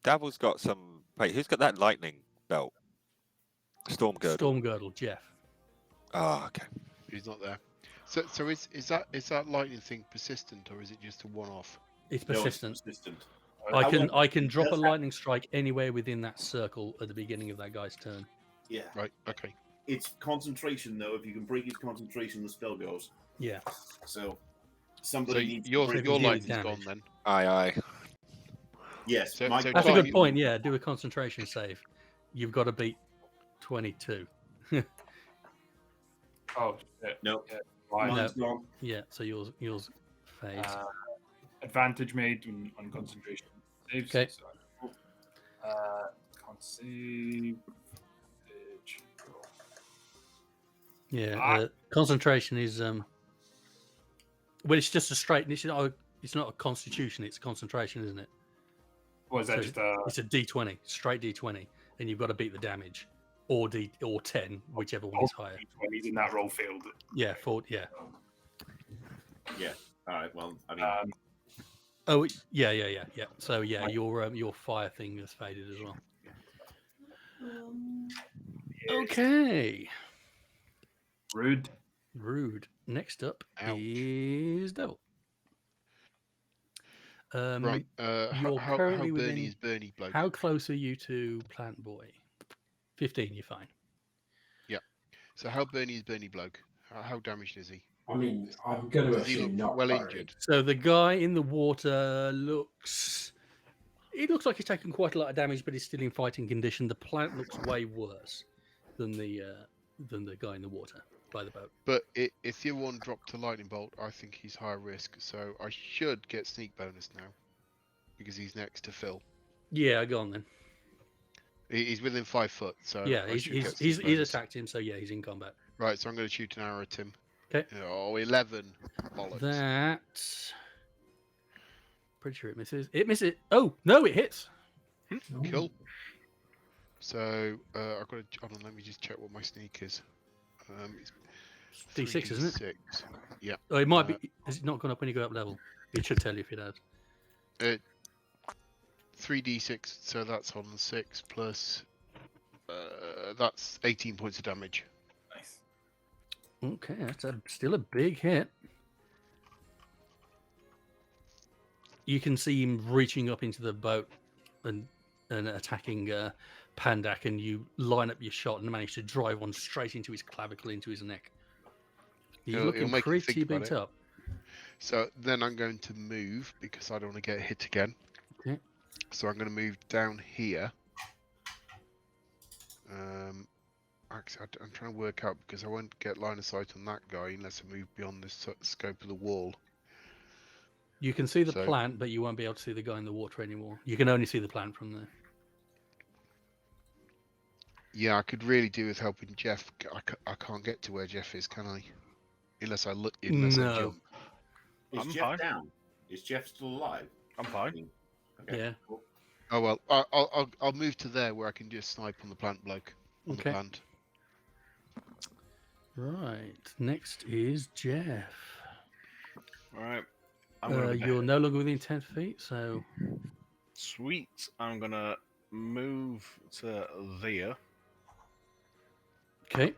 Davil's got some. Wait, who's got that lightning belt? Storm girdle. Storm girdle, Jeff. Oh, okay. He's not there. So is that lightning thing persistent or is it just a one-off? It's No, it's persistent. persistent. I can drop a does have- lightning strike anywhere within that circle at the beginning of that guy's turn. Yeah. Right. Okay. It's concentration, though. If you can break his concentration, the spell goes. Yeah. So So somebody needs your to break deal lightning's damage. gone then. Aye. Yes, So- my so That's a Try- good point. Yeah, do a concentration save. You've got to beat 22. Oh, shit. No. Yeah, fine. mine's gone. Yeah, so yours fades. Advantage made on concentration saves. Okay. So, can't save. Advantage. Yeah, concentration is well, it's just a straight. It's not a constitution. It's concentration, isn't it? Or is that So just It's a D20, straight D20, and you've got to beat the damage, or 10, whichever one is higher. when he's in that roll field? Yeah, yeah. Yeah. All right. Well, I mean, Oh, yeah. So yeah, your fire thing has faded as well. Okay. Rude. Next up Ouch. is Devil. Right. you're How currently Bernie within- is Bernie bloke? How close are you to Plant Boy? 15, you're fine. So how Bernie is Bernie bloke? How damaged is he? I mean, I'm going to Does he assume look not well very. injured? So the guy in the water looks like he's taken quite a lot of damage, but he's still in fighting condition. The plant looks way worse than the guy in the water by the boat. But if your one dropped to lightning bolt, I think he's higher risk. So I should get sneak bonus now because he's next to Phil. Yeah, go on then. He's within 5 foot. So Yeah, I should get he's sneak bonus. attacked him, so yeah, he's in combat. Right, so I'm going to shoot an arrow at him. 'Kay. Oh, 11. Bollocks. That pretty sure it misses. It misses. Oh no, it hits. Cool. So I've got to. Hold on, let me just check what my sneak is. It's D6, isn't it? 3d6. Yeah. Oh, it might be. Has it not gone up when you go up level? It should tell you if it has. 3d6, so that's on the 6 plus. That's 18 points of damage. Nice. Okay, that's still a big hit. You can see him reaching up into the boat and attacking Pandak, and you line up your shot and manage to drive one straight into his clavicle, into his neck. He's He'll looking make you think pretty about beat it. up. So then I'm going to move because I don't want to get hit again. Okay. So I'm going to move down here. Actually, I'm trying to work out because I won't get line of sight on that guy unless I move beyond the scope of the wall. You can see the So- plant, but you won't be able to see the guy in the water anymore. You can only see the plant from there. Yeah, I could really do with helping Jeff. I can't get to where Jeff is, can I? Unless I look. Unless I No. jump. is I'm Jeff fine. down? Is Jeff still alive? I'm fine. Okay. Yeah. Cool. Oh well, I'll move to there where I can just snipe on the plant bloke. On Okay. the plant. Right. Next is Jeff. All right. I'm gonna You're no longer within 10 feet, so Sweet. I'm gonna move to there, okay.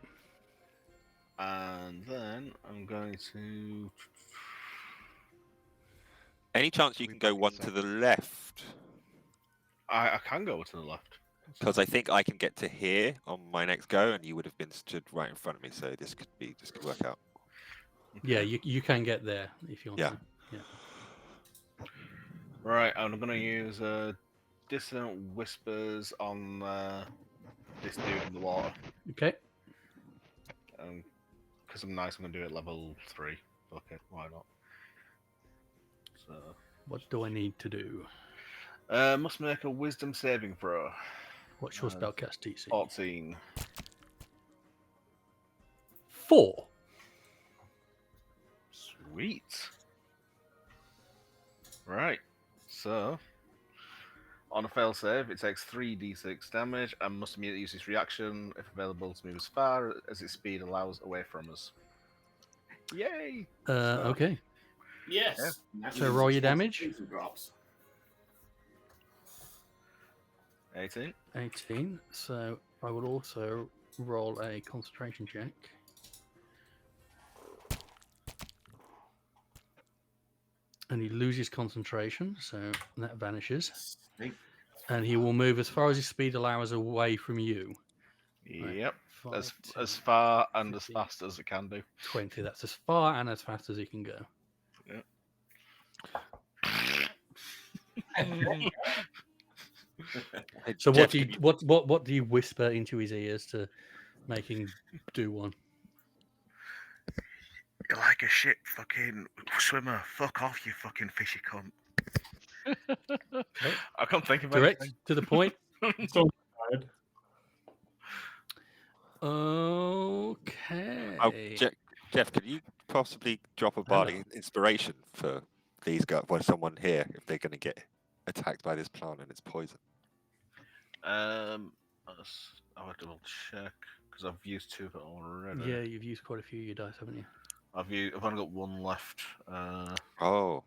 and then I'm going to. Any chance you can go one to the left? I can go to the left. Because I think I can get to here on my next go, and you would have been stood right in front of me. So this could work out. Yeah, you can get there if you want Yeah. to. Right. I'm gonna use dissonant whispers on this dude in the water. Okay. Because I'm nice, I'm gonna do it at level 3. Okay, why not? So What do I need to do? must make a wisdom saving throw. What's your spellcast DC? 14. 4. Sweet. Right. So on a fail save, it takes 3d6 damage and must immediately use its reaction if available to move as far as its speed allows away from us. Yay! Okay. Yes. That So means roll it's your damage. concentration drops. 18. 18. So I will also roll a concentration check. And he loses concentration, so that vanishes. Thank- And he will move as far as his speed allows away from you. Right, Yep. 5, As 10, far and as 15, fast as it can do. 20. That's as far and as fast as he can go. Yep. Hey, So Jeff, what do you whisper into his ears to make him do one? You're like a shit fucking swimmer. Fuck off, you fucking fishy cunt. Okay. I can't think of Direct anything. to the point. So tired. Okay. Jeff, could you possibly drop a bardic inspiration for these guys, well, someone here, if they're going to get attacked by this plant and it's poison? I'll double check because I've used 2 of it already. Yeah, you've used quite a few of your dice, haven't you? I've only got 1 left. Oh.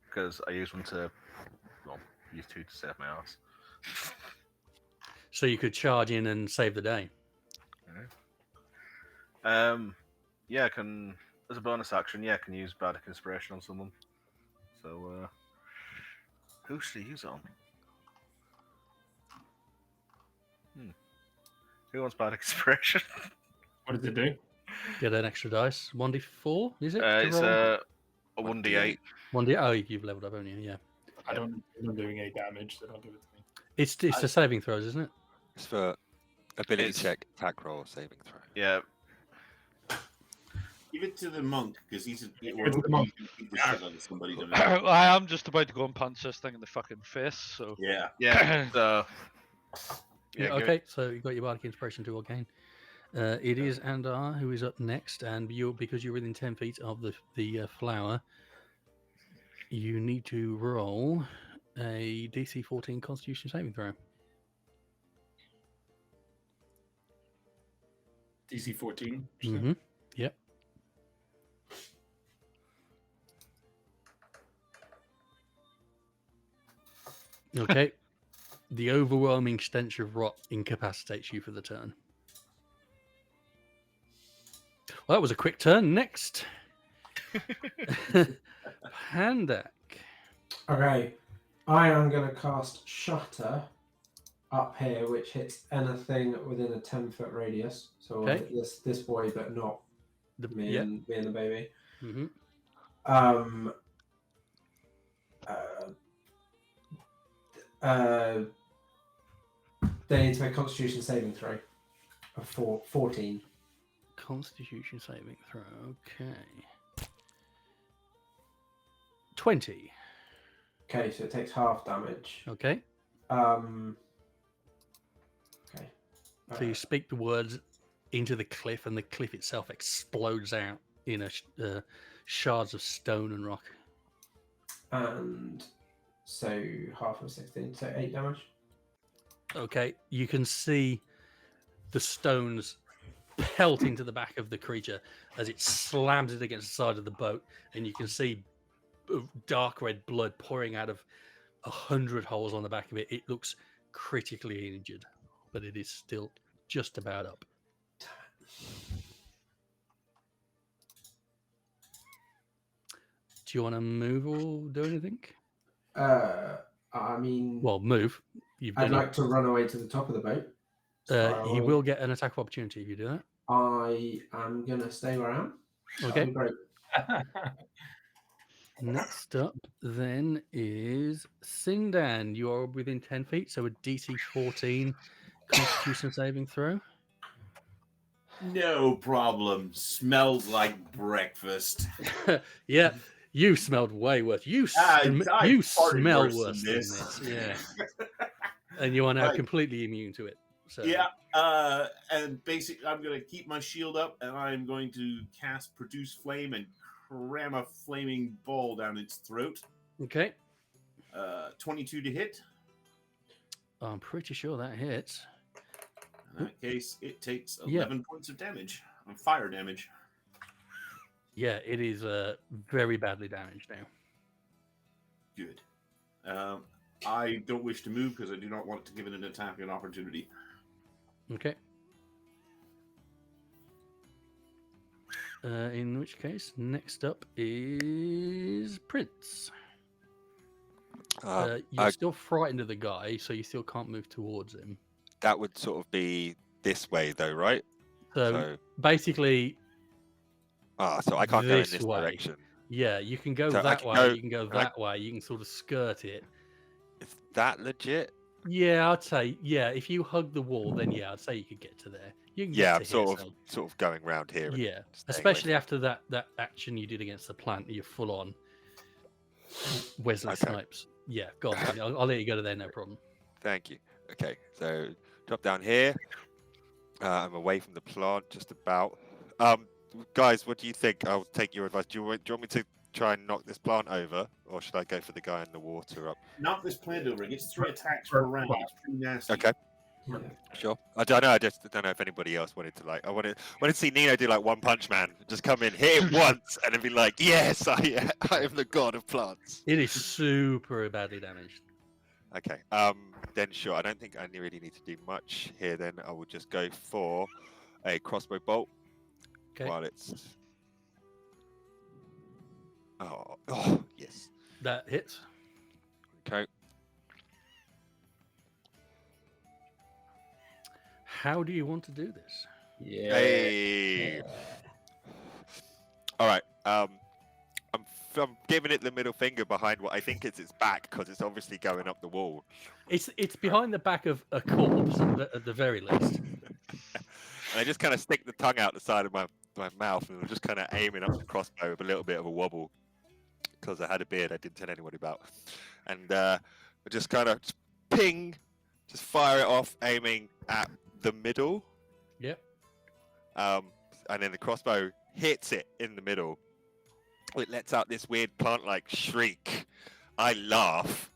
Because I used 1 to, well, use 2 to save my ass. So you could charge in and save the day. Yeah, I can, as a bonus action, yeah, I can use Bardic Inspiration on someone. So, who should I use it on? Who wants Bardic Inspiration? What does it do? Get an extra dice. 1d4, is it? to It's roll? a 1d8. 1d. Oh, you've leveled up, haven't you? Yeah. I don't. I'm not doing any damage, so don't give it to me. It's the saving throws, isn't it? It's for ability It's- check, attack roll, saving throw. Yeah, Give it to the monk because he's a. Give it to the monk. Beat the shit out of somebody. Don't you? I am just about to go and punch this thing in the fucking face. So Yeah. yeah. So, Yeah. give it- Okay. So you've got your bardic inspiration to again. It is Andar who is up next, and because you're within 10 feet of the flower, you need to roll a DC 14 Constitution saving throw. DC 14. Mm-hmm. Yep. Okay. The overwhelming stench of rot incapacitates you for the turn. Well, that was a quick turn. Next. Pandak. Okay, I am going to cast Shatter up here, which hits anything within a 10-foot radius. So I'll Okay. hit this boy, but not me Yeah. and the baby. Mm-hmm. They need to make Constitution saving throw of 14. Constitution saving throw. Okay. 20. Okay, so it takes half damage. Okay. Okay. So you speak the words into the cliff, and the cliff itself explodes out in shards of stone and rock. And so half of 16, so 8 damage. Okay, you can see the stones pelt into the back of the creature as it slams it against the side of the boat, and you can see dark red blood pouring out of 100 holes on the back of it. It looks critically injured, but it is still just about up. Do you want to move or do anything? I mean, Well, move. You've I'd done like to run away to the top of the boat. He will get an attack of opportunity if you do that. I am going to stay where I am. Okay. That'd be great. Next up, then, is Sindan. You are within 10 feet, so a DC 14 Constitution saving throw. No problem. Smelled like breakfast. Yeah, you smelled way worse. You I farted smell worse worse than than this. this. Yeah, and you are now Right. completely immune to it. So Yeah, and basically, I'm going to keep my shield up, and I'm going to cast Produce Flame and cram a flaming ball down its throat. Okay. 22 to hit. I'm pretty sure that hits. In that case, it takes Yeah. 11 points of damage. Fire damage. Yeah, it is very badly damaged now. Good. I don't wish to move because I do not want to give it an attack an opportunity. Okay. In which case, next up is Prince. You're still frightened of the guy, so you still can't move towards him. That would sort of be this way, though, right? So basically, so I can't go in this this way. direction. Yeah, you can go So I that can way. go- You can go that way. You can sort of skirt it. Is that legit? Yeah, I'd say if you hug the wall, then yeah, I'd say you could get to there. You can Yeah, get I'm to here. sort of going round here. and Yeah, staying away especially from- after that action you did against the plant, you're full on Wesley Okay. Snipes. Yeah, go on, then. I'll let you go to there, no problem. Thank you. Okay, so drop down here. I'm away from the plant, just about. Guys, what do you think? I'll take your advice. Do you want me to try and knock this plant over, or should I go for the guy in the water up? Knock this plant over. It gets 3 attacks per round. It's pretty nasty. Okay. Yeah. Sure. I don't know. I just don't know if anybody else wanted to I wanted to see Nino do like One Punch Man. Just come in, hit it once, and then be like, "Yes, I am the god of plants." It is super badly damaged. Okay. Then sure. I don't think I really need to do much here. Then I will just go for a crossbow bolt. Okay. While it's. Oh yes. That hits. Okay. How do you want to do this? Yeah. Hey. All right. I'm giving it the middle finger behind what I think is its back because it's obviously going up the wall. It's behind the back of a corpse at the very least. And I just kind of stick the tongue out the side of my mouth and I'm just kind of aiming up the crossbow with a little bit of a wobble because I had a beard I didn't tell anybody about. And I just kind of ping, just fire it off, aiming at the middle. Yep. And then the crossbow hits it in the middle. It lets out this weird plant-like shriek. I laugh,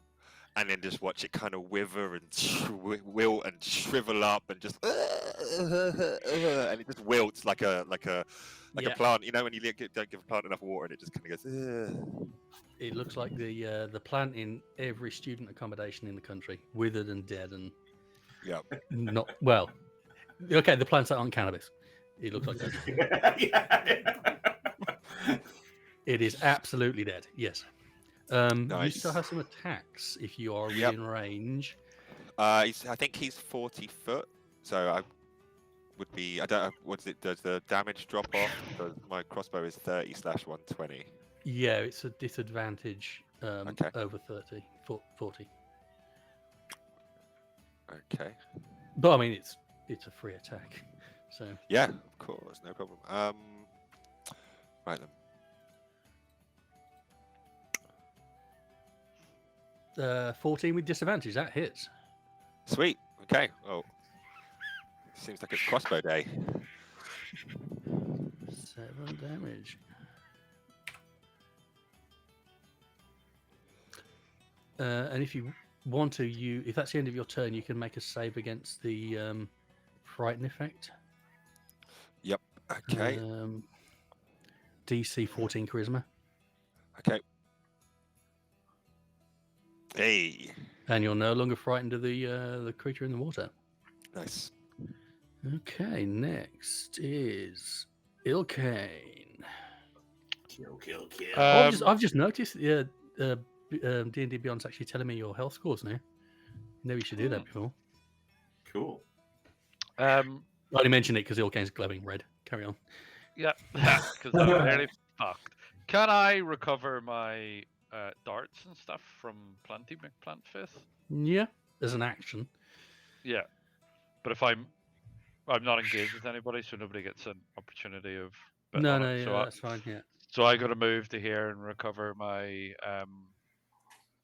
and then just watch it kind of wither and wilt and shrivel up, and just and it just wilts like a plant. You know when you don't give a plant enough water, and it just kind of goes. It looks like the plant in every student accommodation in the country, withered and dead, and not well. Okay, the plants that aren't cannabis. It looks like that. It is absolutely dead. Yes. You still have some attacks if you are within range. I think he's 40 foot, so I would be. I don't know. What's it? Does the damage drop off? So my crossbow is 30/120. Yeah, it's a disadvantage over 40. Okay. But I mean, it's a free attack, so yeah, of course, no problem. Right then. 14 with disadvantage. That hits. Sweet. Okay. Well, seems like it's crossbow day. 7 damage. And if you want to, if that's the end of your turn, you can make a save against the frighten effect. Yep. Okay. DC 14 charisma. Okay. Hey. And you're no longer frightened of the creature in the water. Nice. Okay, next is Ilkane. Kill. I've just noticed D&D Beyond's actually telling me your health scores now. Never you should do that before. Cool. I only mentioned it because Ilkane's glowing red. Carry on. Yeah, because I'm nearly fucked. Can I recover my darts and stuff from Planty McPlantfist? Yeah, as an action. Yeah, but if I'm not engaged with anybody, so nobody gets an opportunity of. No, that's fine. Yeah. So I got to move to here and recover my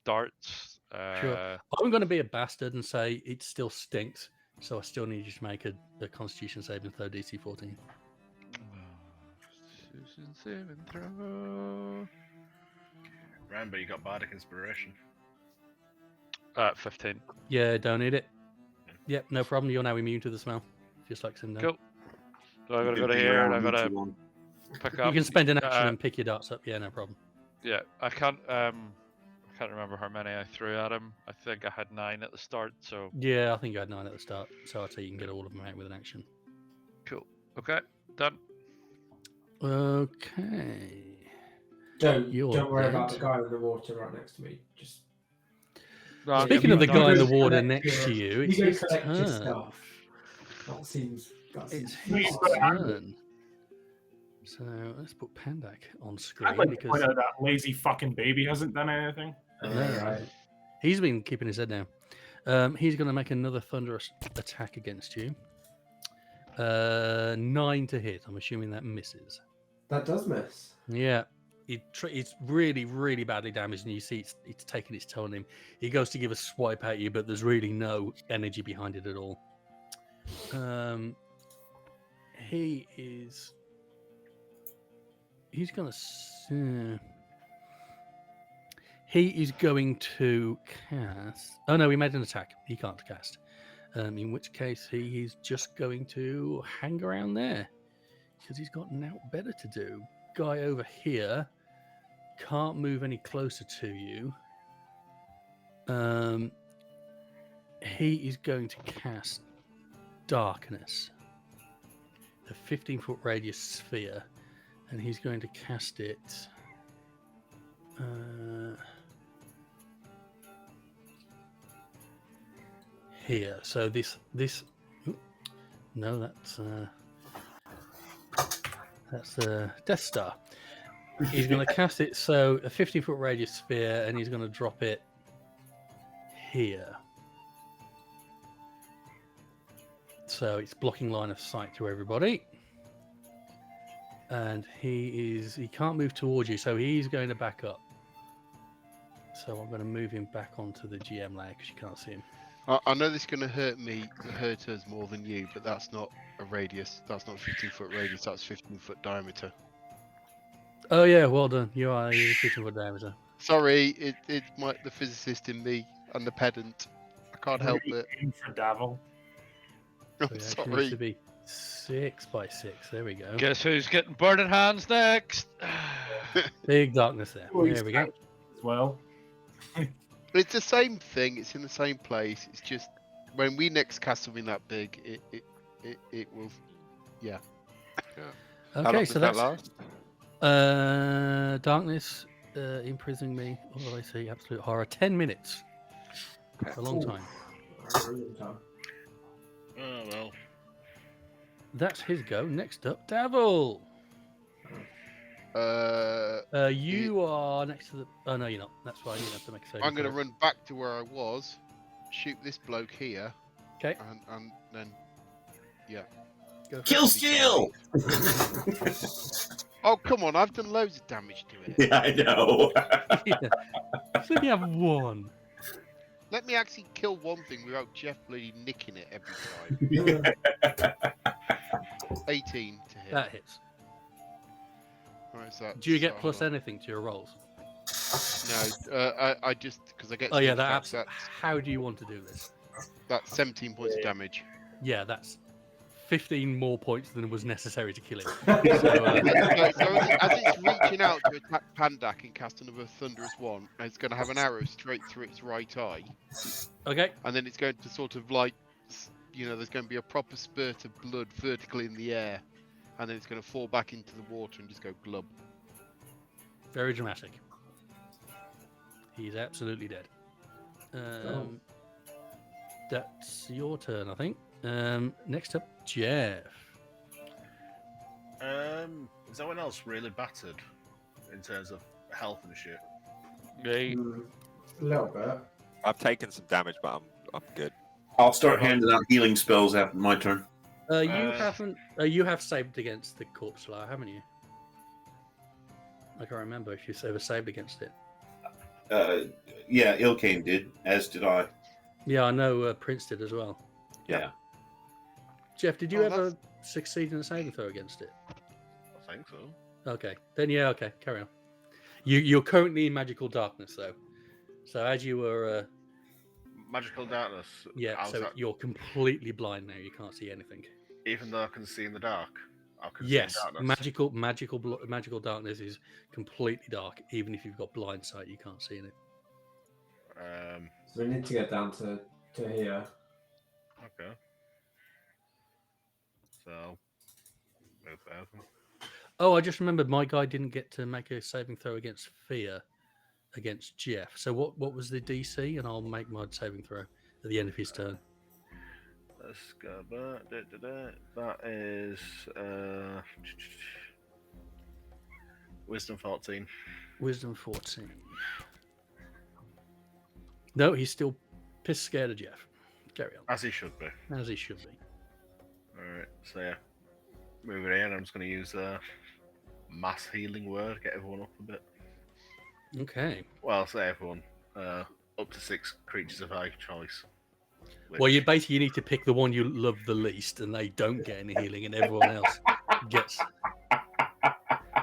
darts. Sure. I'm going to be a bastard and say it still stinks, so I still need you to make a Constitution saving throw DC 14. Constitution saving throw. Remember, you got Bardic Inspiration. 15. Yeah, don't need it. Yep, no problem. You're now immune to the smell, just like Cinder. Cool. So I got to go to here and I got to Pick You up. can spend an action and pick your darts up. Yeah, no problem. Yeah, I can't remember how many I threw at him. I think I had 9 at the start, so Yeah, I think you had 9 at the start, so I'd say you can get all of them out with an action. cool. Okay, done. Okay. Don't You're worry about dead. the guy in the water right next to me. Just No, Speaking you- of the you guy in go the water collect next to you, it's you go his collect your turn. stuff. That seems It's Well, his you've got to handle it. turn. So let's put Pandak on I'd screen like to because point out that lazy fucking baby hasn't done anything. no, right. he's been keeping his head down. He's going to make another thunderous attack against you. 9 to hit. I'm assuming that misses. That does miss. Yeah. It's really, really badly damaged, and you see it's taking its toll on him. He goes to give a swipe at you, but there's really no energy behind it at all. He's going to. He is going to cast. Oh no, he made an attack. He can't cast. In which case, he is just going to hang around there because he's got now better to do. Guy over here can't move any closer to you. He is going to cast Darkness, a 15-foot radius sphere, and he's going to cast it. Here. So this. No, that's Death Star. He's going to cast it, so a 50-foot radius sphere, and he's going to drop it here. So it's blocking line of sight to everybody. And he can't move towards you, so he's going to back up. So I'm going to move him back onto the GM layer because you can't see him. I know this is going to hurt us more than you, but that's not a radius. That's not 15-foot radius. That's 15-foot diameter. Oh yeah, well done. You are 15-foot diameter. Sorry, it's the physicist in me and the pedant. I can't help it. Aim for Davil. So I'm it actually needs sorry. to be 6 by 6. There we go. Guess who's getting burning hands next? Big darkness there. Oh, he's There we go. as well. It's the same thing. It's in the same place. It's just when we next cast something that big, it will. Yeah. How long Okay, does so that that's last? darkness imprisoning me. What did I say? Absolute horror. 10 minutes. A long time. Oh well. That's his go. Next up, Davil. You are next to the. Oh no, you're not. That's why you have to make a save. I'm going to run back to where I was, shoot this bloke here. Okay. And then, yeah. Go for Kill it. steal! Oh come on! I've done loads of damage to it. Yeah, I know. Yeah. So you have 1. Let me actually kill one thing without Jeff bloody nicking it every time. 18 to hit. That hits. Right, so Do you get so plus hold on. anything to your rolls? No, I just because I get. Oh yeah, sneak attacks, that's. How do you want to do this? that's 17 points of damage. Yeah, that's 15 more points than was necessary to kill him. So as it's reaching out to attack Pandak and cast another thunderous one, it's going to have an arrow straight through its right eye, Okay. and then it's going to sort of like, there's going to be a proper spurt of blood vertically in the air, and then it's going to fall back into the water and just go glub. Very dramatic. He's absolutely dead. That's your turn, I think. Next up, Jeff. Is anyone else really battered in terms of health and shit? Me. A little bit. I've taken some damage, but I'm good. I'll start handing out healing spells after my turn. You haven't. You have saved against the corpse slayer, haven't you? I can't remember if you ever saved against it. Yeah, Ilkane did, as did I. Yeah, I know Prince did as well. Yeah. Jeff, did you ever succeed in a saving throw against it? I think so. Okay, then yeah, okay, carry on. You're currently in magical darkness, though. So as you were, Magical darkness. yeah, How's so that? you're completely blind now. You can't see anything. Even though I can see in the dark. I can Yes, see darkness. magical darkness is completely dark. Even if you've got blind sight, you can't see in it. So we need to get down to here. Okay. So, move there. Oh, I just remembered my guy didn't get to make a saving throw against fear against Jeff. So what was the DC? And I'll make my saving throw at the end of his turn. Let's go back. That is Wisdom 14. Wisdom 14. No, he's still pissed scared of Jeff. Carry on. As he should be. As he should be. Alright, so yeah. Moving in, I'm just going to use mass healing word, get everyone up a bit. Okay. Well, say everyone. Up to 6 creatures of high choice. Well, you basically need to pick the one you love the least, and they don't get any healing, and everyone else gets.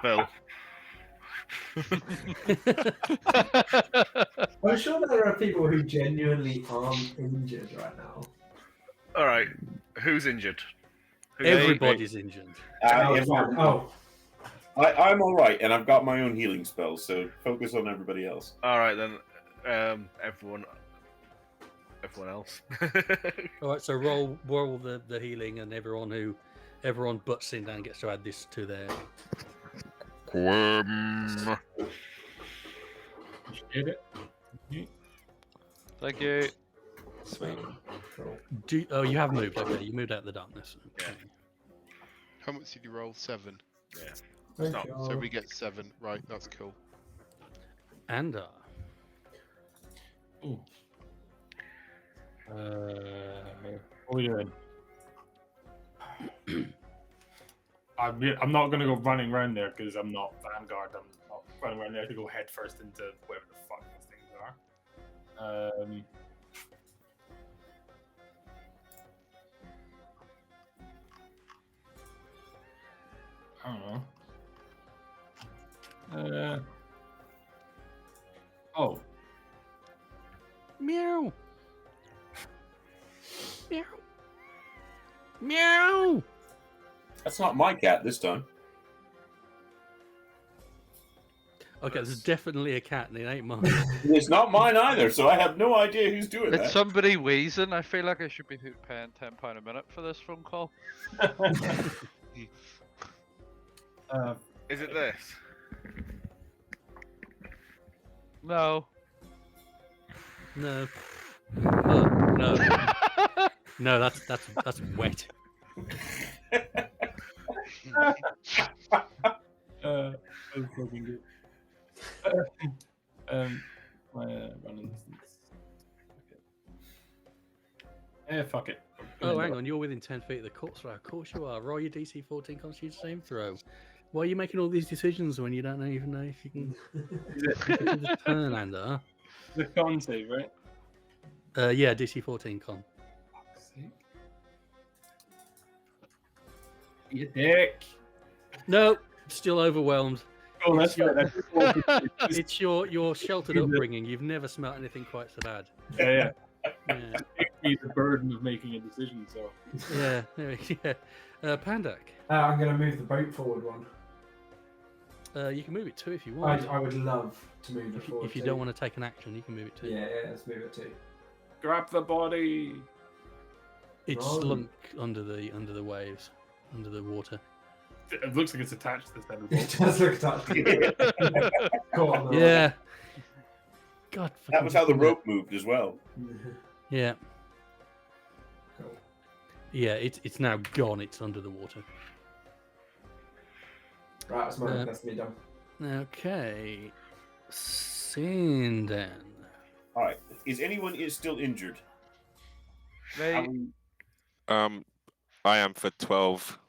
Phil. I'm sure there are people who genuinely aren't injured right now. Alright, who's injured? Everybody's injured. I'm all right, and I've got my own healing spells, so focus on everybody else. Alright then, everyone else. All right, so roll the healing, and everyone but Sindan gets to add this to their. Get it? Thank you. Sweet. You have moved. Okay, you moved out of the darkness. Okay. How much did you roll? 7. Yeah. Thank you. So we get 7. Right, that's cool. And Ooh. What are we doing? I'm not going to go running around there because I'm not Vanguard. I'm not running around there to go head first into whatever the fuck these things are. I don't know. Oh. Meow. Meow. Meow. That's not my cat this time. Okay, there's definitely a cat, and it ain't mine. It's not mine either, so I have no idea who's doing It's that. somebody wheezing. I feel like I should be paying £10 a minute for this phone call. Is it this? No. No. No. No, that's wet. That's fucking good. My running distance. Okay. Fuck it. Oh, hang on, you're within 10 feet of the corpse. Right, of course you are. Roll your DC 14 Constitution saving throw. Why are you making all these decisions when you don't even know if you can do the turn, Ander? The con save, right? Yeah, DC 14 con. You dick. No, still overwhelmed. Oh, that's right. It's your sheltered upbringing. You've never smelt anything quite so bad. Yeah. Yeah, It's the burden of making a decision, so. yeah. Pandak. I'm going to move the boat forward one. You can move it too if you want. I would love to move it forward. If you don't want to take an action, you can move it too. Yeah, let's move it too. Grab the body. It's No. slunk under the waves, under the water. It looks like it's attached to this head of It does look attached. Caught on the Yeah. God. That was how the rope moved as well. rope. Yeah. Cool. Yeah. It's now gone. It's under the water. Right, that's mine. That's me done. Okay. Sindan. All right. Is anyone still injured? Me. I am for 12.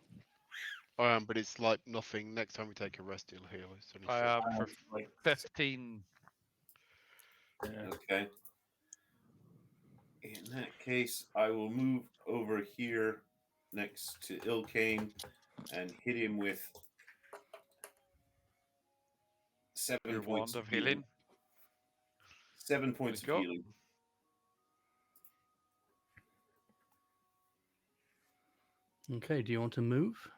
I am, but it's like nothing. Next time we take a rest, it'll heal. It's only I am for like 15. Okay. In that case, I will move over here next to Ilkane and hit him with 7 Your points wand of healing. 7 points of There you go. healing. Okay. Do you want to move?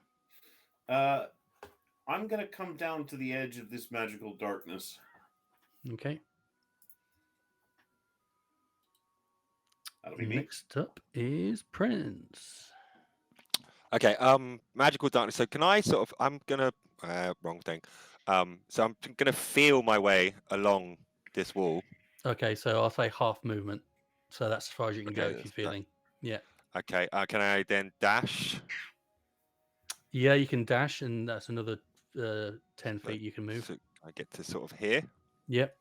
I'm going to come down to the edge of this magical darkness. Okay. That'll be me. Next up is Prince. Okay, magical darkness. So can I sort of? I'm gonna wrong thing. So I'm gonna feel my way along this wall. Okay, so I'll say half movement. So that's as far as you can go Okay, if you're that's feeling. Yeah. Okay. Can I then dash? Yeah, you can dash, and that's another 10 So- feet you can move. So I get to sort of here. Yep.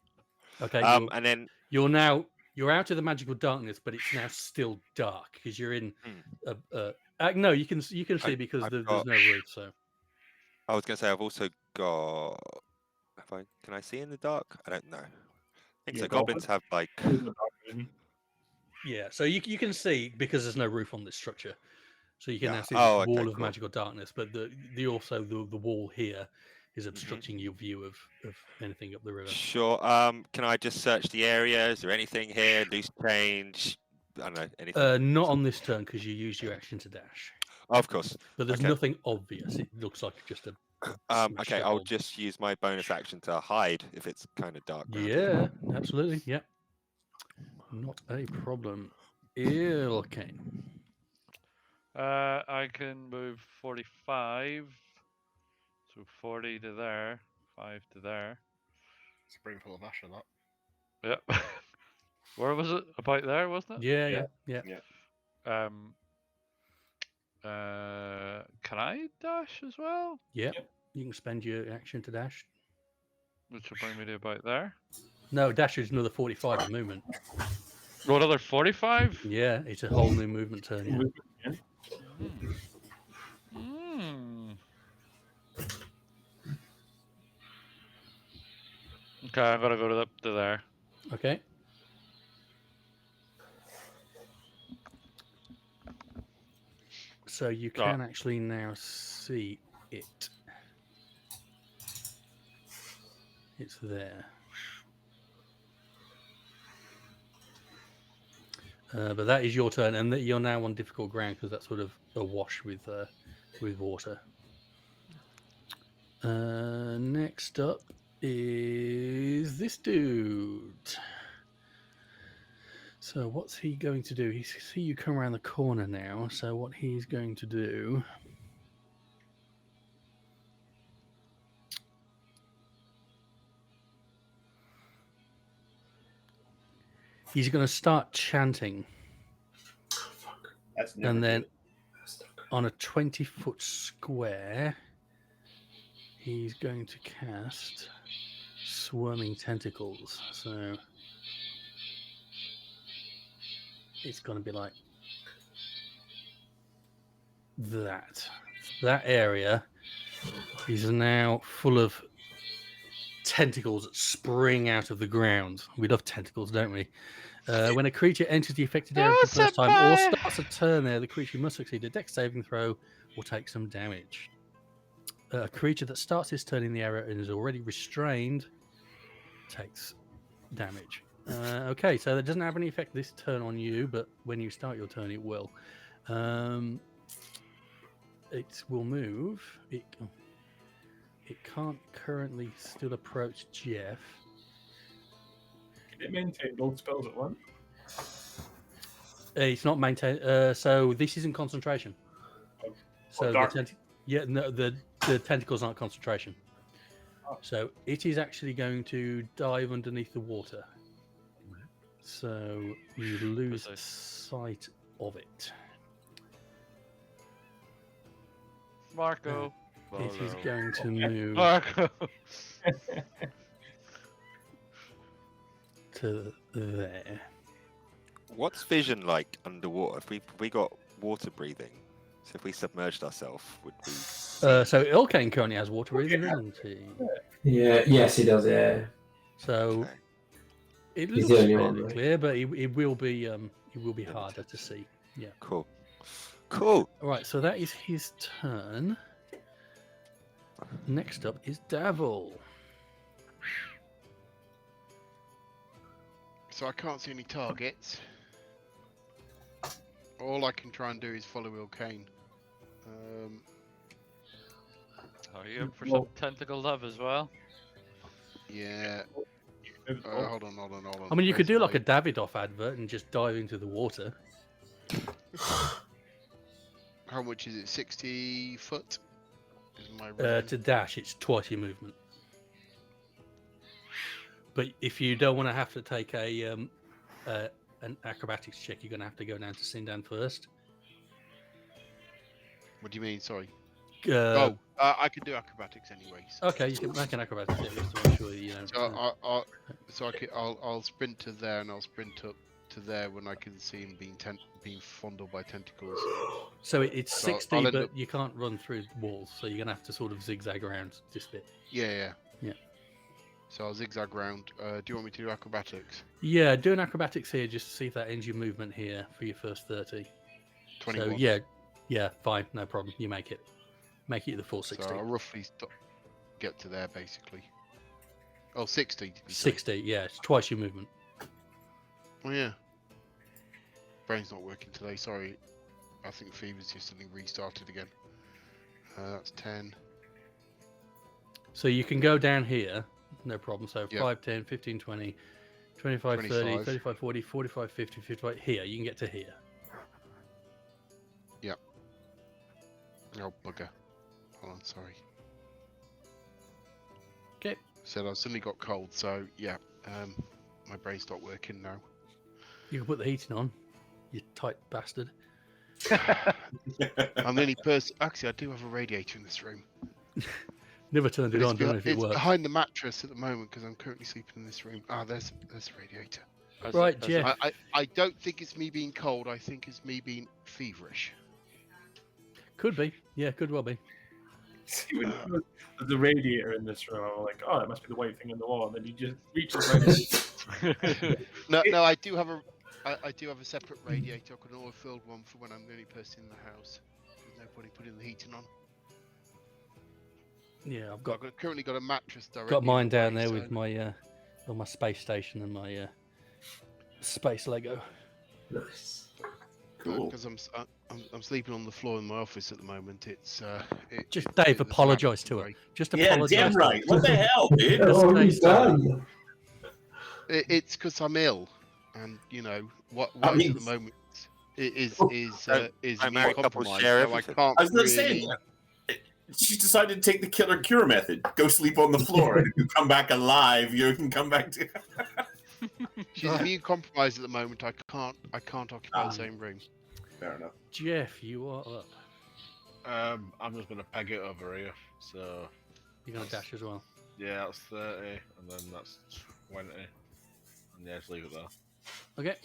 Okay. And then you're out of the magical darkness, but it's now still dark because you're in. No, you can see because I've there's got- no roof. So I was gonna say I've also got. Can I see in the dark? I don't know. I think Yeah, so. Goblins have like. yeah, so you can see because there's no roof on this structure, so you can Yeah. now see Oh, this okay, wall of cool. magical darkness. But the wall here is obstructing your view of anything up the river. Sure. Can I just search the area? Is there anything here? Loose change? I don't know. Anything? Not on this turn because you used your action to dash. Oh, of course. But there's Okay. nothing obvious. It looks like just a. Okay, I'll just use my bonus action to hide if it's kind of dark. Yeah, absolutely. Yeah. Not a problem. Okay. I can move 45. So 40 to there, 5 to there. It's a brimful of ash, that. Yep. Where was it? About there, wasn't it? Yeah. Can I dash as well? Yep. You can spend your action to dash. Which will bring me to about there. No, dash is another 45 of movement. Oh, another 45? Yeah, it's a whole new movement turn. Yeah. Okay, I'm gonna go up to there. Okay. So you can actually now see it. It's there. But that is your turn, and you're now on difficult ground because that's sort of awash with water. Next up is this dude. So what's he going to do? He see you come around the corner now. So what he's going to do? He's going to start chanting. That's never and then good. on a 20-foot square, he's going to cast Swarming Tentacles. So it's going to be like that. That area is now full of tentacles that spring out of the ground. We love tentacles, don't we? When a creature enters the affected area for the first time or starts a turn there, the creature must succeed a dex saving throw or take some damage. A creature that starts his turn in the area and is already restrained takes damage. Okay, so that doesn't have any effect this turn on you, but when you start your turn, it will. It will move. It can't currently still approach Jeff. Can it maintain both spells at once? It's not maintained. So this isn't concentration. So the tentacles aren't concentration. Oh. So it is actually going to dive underneath the water. So you lose sight of it. Marco. It is going to move Marco. to there. What's vision like underwater? If we got water breathing, so if we submerged ourselves, would we? So Ilkane currently has water breathing, doesn't he? Yeah. Yes, he does. Yeah. So it He's looks the only fairly one, right? clear, but it will be harder to see. Yeah. Cool. All right. So that is his turn. Next up is Davil. So I can't see any targets. All I can try and do is follow Ilkane. Are you up for some tentacle love as well? Yeah. Hold on. I mean, you could Where's do like my- a Davidoff advert and just dive into the water. How much is it? 60 foot? Is my running? To dash, it's twice your movement. But if you don't want to have to take an acrobatics check, you're going to have to go down to Sindan first. What do you mean? Sorry. Uh, I can do acrobatics anyway. So. Okay, you can make an acrobatics check just to make sure you know. So I'll sprint to there and I'll sprint up to there when I can see him being fondled by tentacles. So it's So 60, I'll end but up- you can't run through walls, so you're going to have to sort of zigzag around this bit. Yeah. Yeah. So I'll zigzag round. Do you want me to do acrobatics? Yeah, do an acrobatics here just to see if that ends your movement here for your first 30. 21. So yeah, fine, no problem. You make it. Make it the full 60. So I'll roughly get to there basically. Oh, 60. Did you say? 60, yeah, it's twice your movement. Oh yeah. Brain's not working today. Sorry. I think fever's just suddenly restarted again. That's 10. So you can go down here, no problem. So Yeah. 5, 10, 15, 20, 25, 30, 25. 35, 40, 45, 50, 55. Here, you can get to here. Yep. Oh, bugger. Hold on, sorry. Okay. Said I suddenly got cold, so yeah. My brain stopped working now. You can put the heating on, you tight bastard. I'm the only person. Actually, I do have a radiator in this room. Never turned But it on, don't know if it it's works. behind the mattress at the moment because I'm currently sleeping in this room. There's the radiator. Right, Jeff. I don't think it's me being cold. I think it's me being feverish. Could be. Yeah, could well be. See, when there's a radiator in this room, I'm like, oh, that must be the white thing on the wall. And then he just reaches right No, I do have a separate radiator. I've got an oil-filled one for when I'm the only person in the house. There's no point in putting the heating on. Yeah, I've Currently got a mattress directly. got mine in the down way, there so- with my on my space station and my space Lego. Nice. Cool. Because I'm sleeping on the floor in my office at the moment. It's Just Dave, there's a apologise mattress to her. away. Just Yeah, apologise. damn to right. her. What the hell, dude? Just Oh, stay he's silent. done. It's because I'm ill, and you know what I is mean- at the moment is Don't married couples immunocompromised, share so I everything? can't I was going to really. say, she decided to take the killer cure method. Go sleep on the floor, and if you come back alive, you can come back to. She's immune compromised at the moment. I can't occupy the same room. Fair enough. Jeff, you are up. I'm just gonna peg it over here. So You're gonna dash as well. yeah, that's 30, and then that's 20, and yeah, just leave it there. Okay.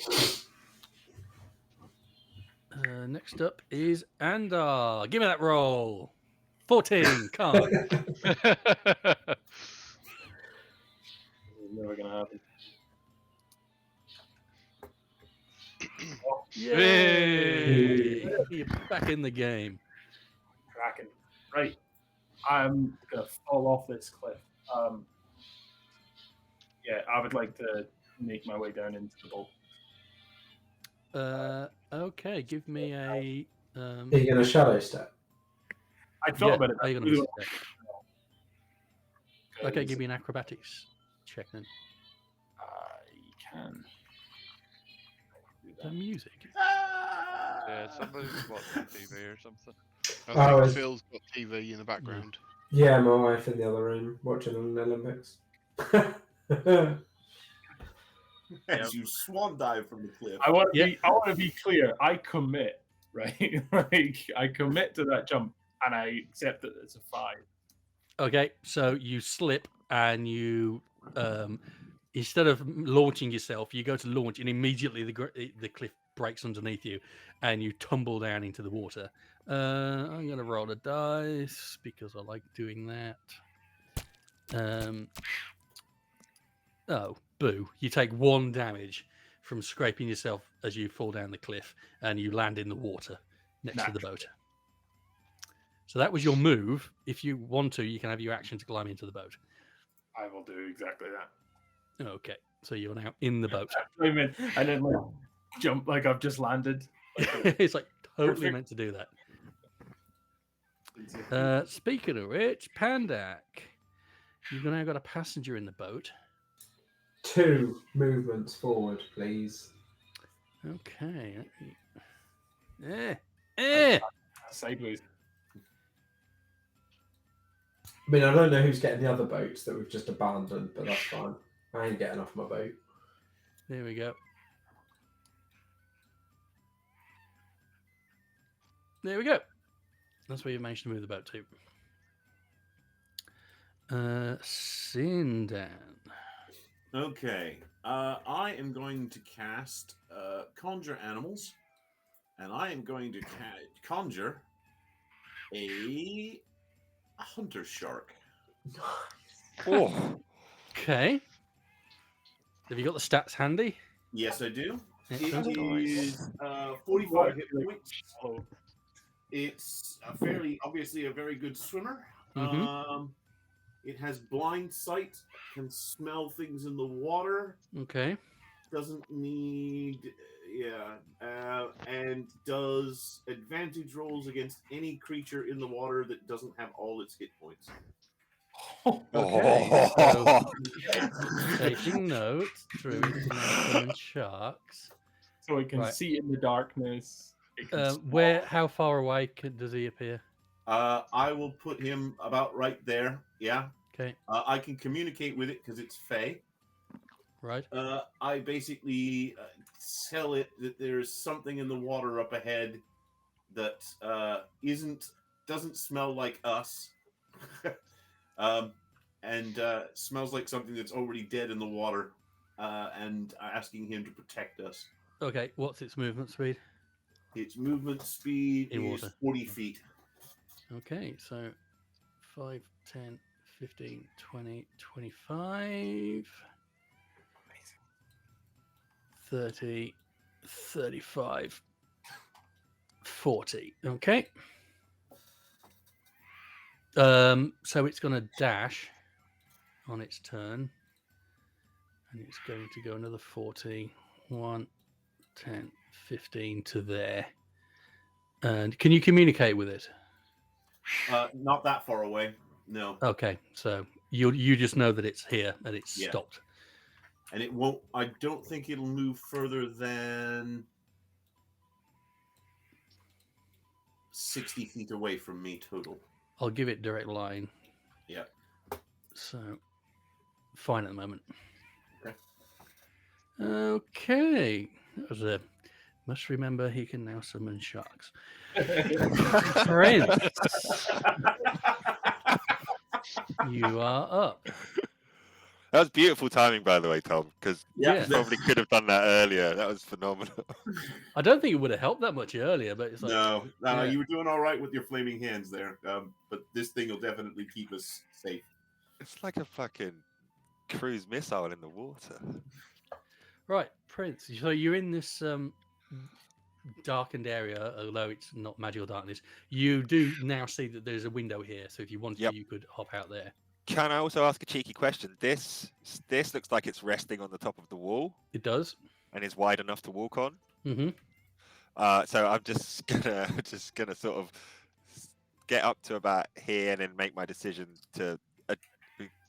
Next up is Andar. Give me that roll. 14. Come. never gonna happen. Yay! You're back in the game. Cracking. Right. I'm gonna fall off this cliff. Yeah, I would like to make my way down into the boat. Okay, give me a. Are you going to shadow step? I thought about it. How I you gonna really miss want that? Okay, to- give me an acrobatics check then. I can. Do The that. music. Yeah, somebody's watching TV or something. I think it's- Phil's got TV in the background. Yeah, my wife in the other room watching the Olympics. As you swan dive from the cliff. I want to Yeah. be. I want to be clear. I commit, right? Like I commit to that jump, and I accept that it's a 5. Okay, so you slip and you, instead of launching yourself, you go to launch and immediately the cliff breaks underneath you, and you tumble down into the water. I'm gonna roll the dice because I like doing that. Oh, boo! You take 1 damage from scraping yourself as you fall down the cliff, and you land in the water next to the boat. So that was your move. If you want to, you can have your action to climb into the boat. I will do exactly that. Okay, so you're now in the boat. I mean, and then like jump like I've just landed. Like, It's like totally Perfect. meant to do that. Speaking of which, Pandak, you've now got a passenger in the boat. 2 movements forward, please. Okay. Sideways. I mean, I don't know who's getting the other boats that we've just abandoned, but that's fine. I ain't getting off my boat. There we go. There we go. That's where you managed to move the boat to. Sindan. Okay. I am going to cast Conjure Animals, and I am going to conjure a hunter shark. Oh, Okay. Have you got the stats handy? Yes, I do. Excellent. It is 45 hit points. It's obviously a very good swimmer. It has blind sight, can smell things in the water. Okay. Doesn't need, and does advantage rolls against any creature in the water that doesn't have all its hit points. Okay. So, taking notes, druids can now summon sharks. So it can Right. see in the darkness. It can Where? How far away does he appear? I will put him about right there. Yeah. Okay. I can communicate with it because it's Fey. Right. I basically tell it that there's something in the water up ahead that doesn't smell like us, and smells like something that's already dead in the water, and asking him to protect us. Okay. What's its movement speed? Its movement speed In is water. 40 feet. Okay. So 5, 10, 15, 20, 25, 30, 35, 40. Okay. So it's going to dash on its turn, and it's going to go another 40, 1, 10, 15 to there. And can you communicate with it? Not that far away. No. Okay, so you just know that it's here and it's Yeah. stopped. And it won't. I don't think it'll move further than 60 feet away from me total. I'll give it direct line. Yeah. So fine at the moment. Okay. Okay. That was a. Must remember he can now summon sharks. Prince, you are up. that was beautiful timing, by the way, Tom, because Yeah. you probably could have done that earlier. That was phenomenal. I don't think it would have helped that much earlier, but it's like No, yeah. you were doing all right with your flaming hands there. But this thing will definitely keep us safe. It's like a fucking cruise missile in the water. Right, Prince. So you're in this darkened area, although it's not magical darkness. You do now see that there's a window here, so if you wanted to, you could hop out there. Can I also ask a cheeky question? This looks like it's resting on the top of the wall. It does. And is wide enough to walk on. Mm-hmm. So I'm just gonna sort of get up to about here and then make my decision to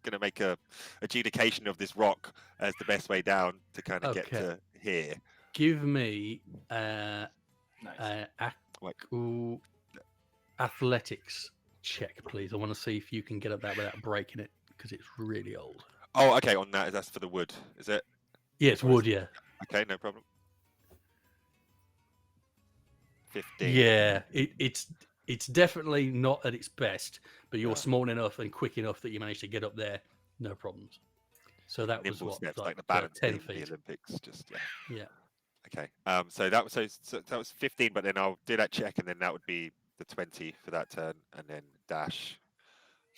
gonna make a adjudication of this rock as the best way down to kind of get to here. Give me athletics check, please. I want to see if you can get up that without breaking it, because it's really old. Oh, okay. On that, that's for the wood, is it? Yeah, it's wood. Yeah. Okay, no problem. 15. Yeah, it's definitely not at its best, but you're small enough and quick enough that you managed to get up there, no problems. So that Nimble was what, steps, like the balance 10 beam in feet. the Olympics, just Yeah. Okay. So that was 15, but then I'll do that check, and then that would be the 20 for that turn, and then dash.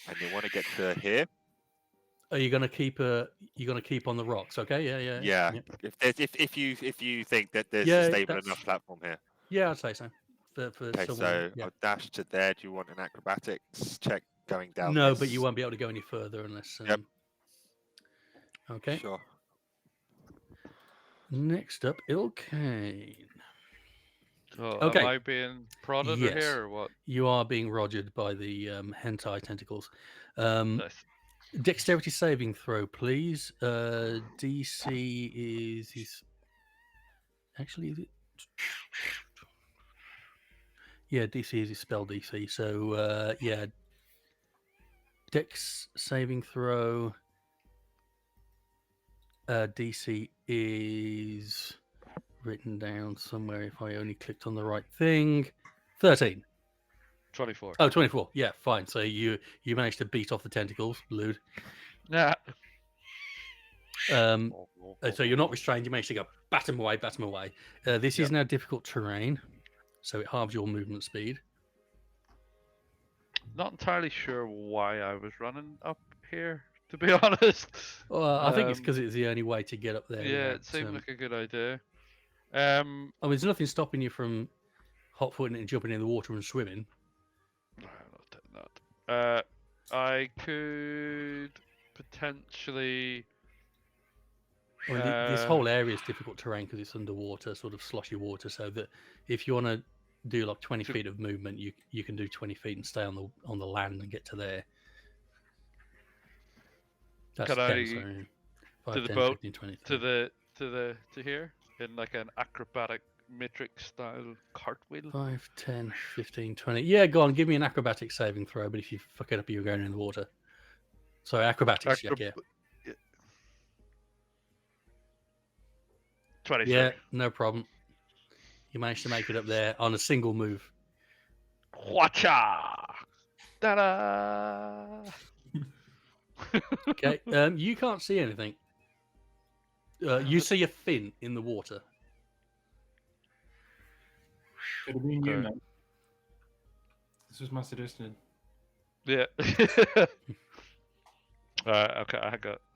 And you want to get to here. Are you gonna keep on the rocks? Okay. Yeah. Yeah. If you think that there's Yeah, a stable that's- enough platform here. Yeah, I'd say so. For Okay, someone, so yeah. I'll dash to there. Do you want an acrobatics check going down? No, this? but you won't be able to go any further unless. Yep. Okay. Sure. Next up, Ilkane. So Okay. am I being prodded Yes. here or what? You are being rogered by the hentai tentacles. Nice. Dexterity saving throw, please. DC is his. Actually, is it? Yeah, DC is his spell DC. So yeah, Dex saving throw. DC is written down somewhere. If I only clicked on the right thing, 13. 24. Oh, 24. Yeah, fine. So you managed to beat off the tentacles, Lude. Yeah. So you're not restrained. You managed to go bat him away, bat him away. This is now difficult terrain, so it halves your movement speed. Not entirely sure why I was running up here, to be honest. Well, I think it's because it's the only way to get up there. Yeah, without, it seemed like a good idea. I mean, there's nothing stopping you from hot-footing it and jumping in the water and swimming. Not. I could potentially. I mean, this whole area is difficult terrain because it's underwater, sort of sloshy water. So that if you want to do like 20 feet of movement, you can do 20 feet and stay on the land and get to there. That's Can 10, I so 5, to the 10, boat 15, 20, to here in like an acrobatic matrix style cartwheel? 5, 10, 15, 20. Yeah, go on, give me an acrobatic saving throw, but if you fuck it up, you're going in the water. Sorry, acrobatics check, yeah. 23. Yeah, no problem. You managed to make it up there on a single move. Whatcha! Ta-da! Okay, you can't see anything. You see a fin in the water. Could have been you, Okay. man. This was my suggestion. Yeah. Okay,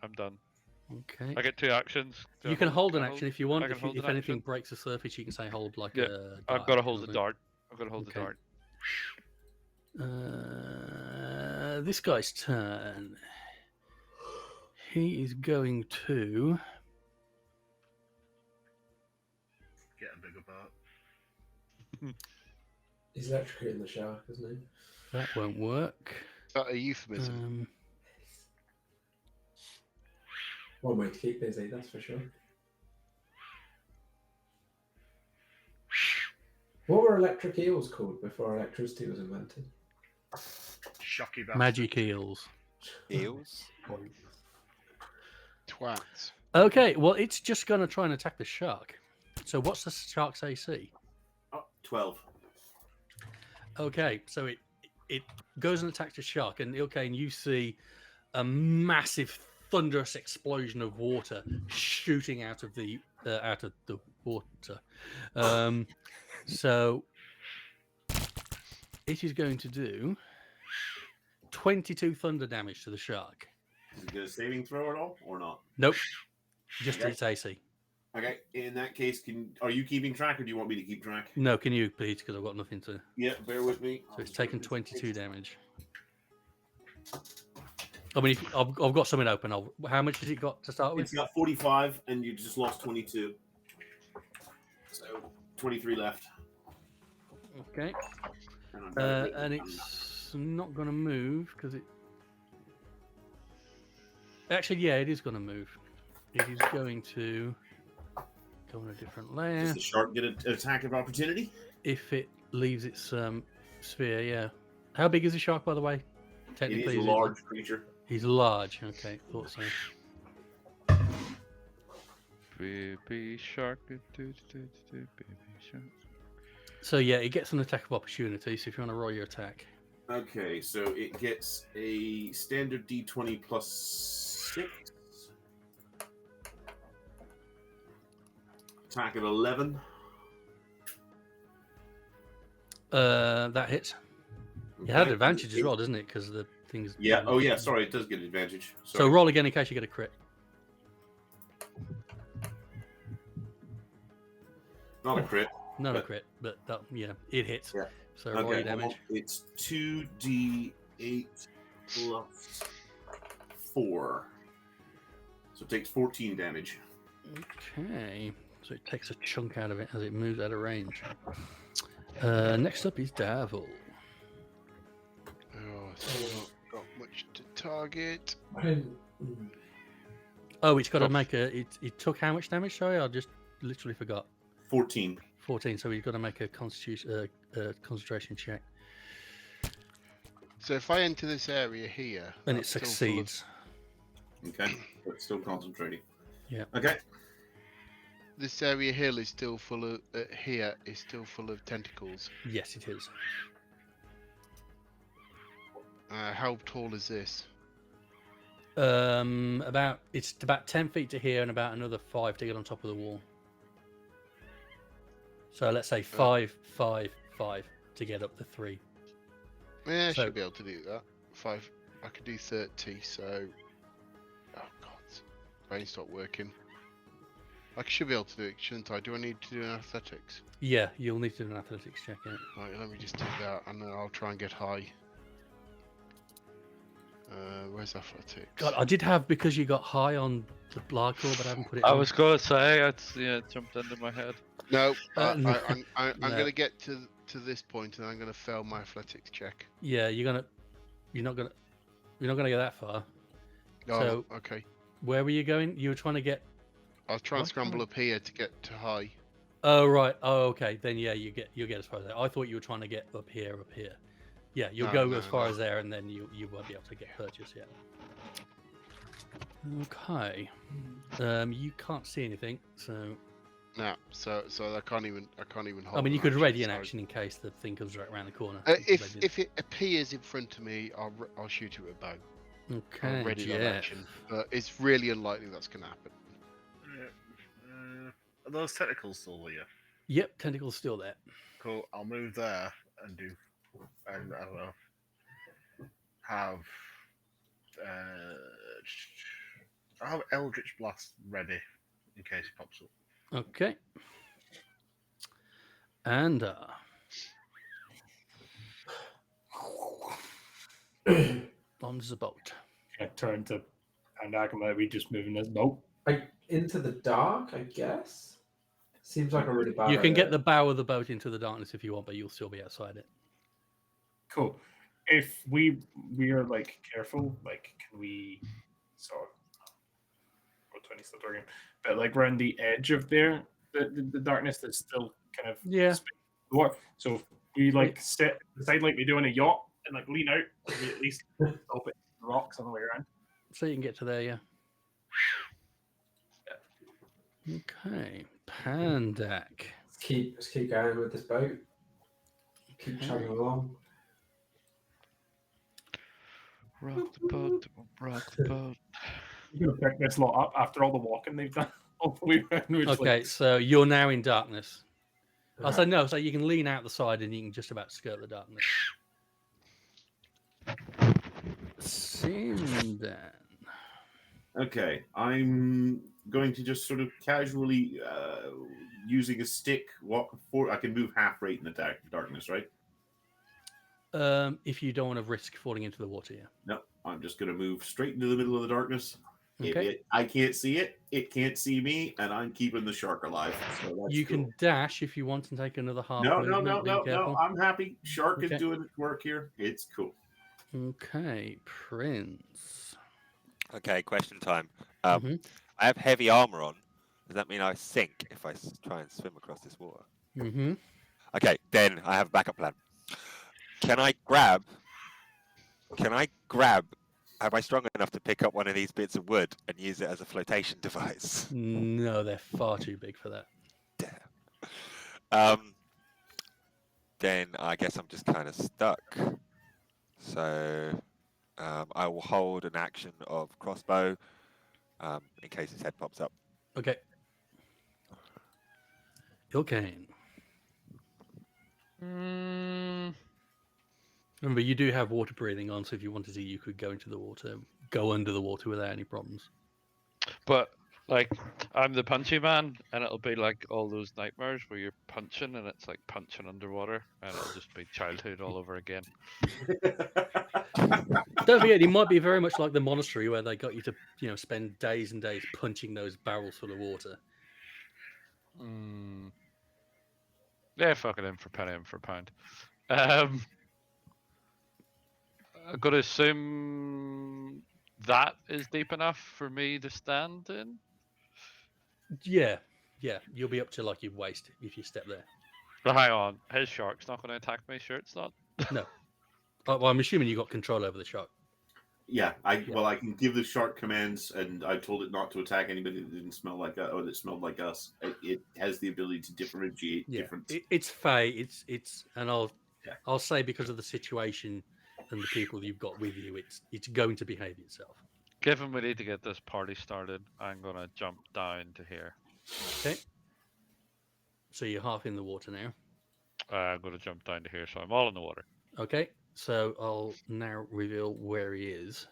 I'm done. Okay. I get 2 actions. Do I You can hold an I action if you want. I can If, hold if an anything action? breaks the surface, you can say hold like Yeah, a I've dart got to kind hold of the thing. dart. I've got to hold the Okay. dart. This guy's turn. He is going to Get a bigger boat. He's electrocuting the shark, isn't he? That won't work. Is that a euphemism? One way to keep busy, that's for sure. What were electric eels called before electricity was invented? Shocky bastard. Magic eels. Eels? Twats. Okay, well, it's just going to try and attack the shark. So what's the shark's AC? 12. Okay, so it goes and attacks the shark, and you see a massive thunderous explosion of water shooting out of the water. So it is going to do 22 thunder damage to the shark. Is it get a saving throw at all or not? Nope, just Okay. its AC. Okay, in that case, are you keeping track or do you want me to keep track? No, can you please? Because I've got nothing to. Yeah, bear with me. So it's taken 22 damage. I mean, if I've got something open. How much has it got to start with? It's got 45 and you just lost 22. So 23 left. Okay. And And it's not going to move because it. Actually, yeah, it is going to move. It is going to go on a different layer. Does the shark get an attack of opportunity? If it leaves its sphere, yeah. How big is the shark, by the way? It Technically, is a large creature. He's large. Okay, thought so. Baby shark. Baby shark. So yeah, it gets an attack of opportunity. So if you want to roll your attack, Okay, so it gets a standard D20 plus 6. Attack of 11. that hits. It had advantage as well, doesn't it? Because the thing's. Yeah. Oh, yeah. Sorry, it does get advantage. So Sorry. roll again in case you get a crit. Not a crit. Not a crit, but that, yeah, it hits. Yeah. So roll your damage. It's 2d8 plus 4. So it takes 14 damage. Okay. So it takes a chunk out of it as it moves out of range. Next up is Davil. Oh, it's not got much to target. I didn't. Oh, it's got to Oh. make a. It took how much damage? Sorry, I just literally forgot. 14. 14. So he's got to make a concentration check, So if I enter this area here, and it that's still full of- succeeds. Okay, but still concentrating. Yeah. Okay. this area here is still full of here is still full of tentacles. Yes, it is. How tall is this? It's about 10 feet to here and about another 5 to get on top of the wall. So let's say 5, 5, 5 to get up the 3. Yeah, I So- should be able to do that. 5. I could do 30. So, oh god, brain stopped working. I should be able to do it, shouldn't I? Do I need to do an athletics? Yeah, you'll need to do an athletics check. Yeah. Right, let me just do that, and then I'll try and get high. Where's athletics? God, I did have because you got high on the hardcore, but I haven't put it. I on. was going to say, it jumped into my head. No, No. I'm No. gonna get to this point, and I'm gonna fail my athletics check. Yeah, you're not gonna get that far. Oh, So- okay. Where were you going? You were trying to get. I was trying What? to scramble up here to get to high. Oh right. Oh okay. Then yeah, you'll get as far as there. I thought you were trying to get up here. Yeah, you'll No, go no, as far no. as there, and then you won't be able to get purchase yet. Okay. You can't see anything, so No, so I can't even hold. I mean, you an could ready an sorry. action in case the thing comes right around the corner. You could ready If it appears in front of me, I'll shoot it with a bow. okay, I'll ready that Jeff. action, but it's really unlikely that's gonna happen. Are those tentacles still here? Yep, tentacle's still there. Cool. I'll move there and I don't know, have I'll have Eldritch Blast ready in case it pops up. Okay. And on's the boat. I turn to Pandakum. Are we just moving this boat? Into the dark, I guess. Seems like a really bad. You can get idea. the bow of the boat into the darkness if you want, but you'll still be outside it. Cool. If we are like careful, like can we sort of 20 still talking, but like around the edge of there, the darkness that's still kind of Yeah. What? So if we like sit beside like we do on a yacht and like lean out, we at least stop it the rocks on the way around. So you can get to there, yeah. Okay. Pandak. Let's keep going with this boat. Keep chugging along. Rock the boat, rock the boat. You're gonna pick this lot up after all the walking they've done all the way around. Which, Okay, so you're now in darkness. I'll say Right. no, so you can lean out the side and you can just about skirt the darkness. Sindan. Okay, I'm going to just sort of casually, using a stick, walk forward. I can move half rate in the darkness, right? If you don't want to risk falling into the water, yeah. No, I'm just going to move straight into the middle of the darkness. Okay. I can't see it, it can't see me, and I'm keeping the shark alive. So that's You cool. can dash if you want and take another half No, movement. Be careful. I'm happy. Shark Okay. is doing its work here. It's cool. Okay, Prince. Okay, question time. Mhm. I have heavy armor on. Does that mean I sink if I try and swim across this water? Mm-hmm. Okay, then I have a backup plan. Can I grab? Am I strong enough to pick up one of these bits of wood and use it as a flotation device? No, they're far too big for that. Damn. Then I guess I'm just kind of stuck. So I will hold an action of crossbow in case his head pops up. Okay. Ilkane. Remember, you do have water breathing on, so if you wanted to, you could go into the water, go under the water without any problems. But like, I'm the punchy man, and it'll be like all those nightmares where you're punching, and it's like punching underwater, and it'll just be childhood all over again. Don't forget, it might be very much like the monastery where they got you to, spend days and days punching those barrels full of water. Yeah, fuck it, in for penny, in for pound. I've got to assume that is deep enough for me to stand in. Yeah, you'll be up to like your waist if you step there. But hang on, his shark's not going to attack me. Sure, it's not. No. Well, I'm assuming you got control over the shark. Yeah, I can give the shark commands, and I told it not to attack anybody that didn't smell like us or that smelled like us. It has the ability to differentiate different. It's Fey. It's and Yeah. I'll say because of the situation and the people you've got with you, it's going to behave itself. Given we need to get this party started, I'm going to jump down to here. Okay. So you're half in the water now. I'm going to jump down to here, so I'm all in the water. Okay. So I'll now reveal where he is.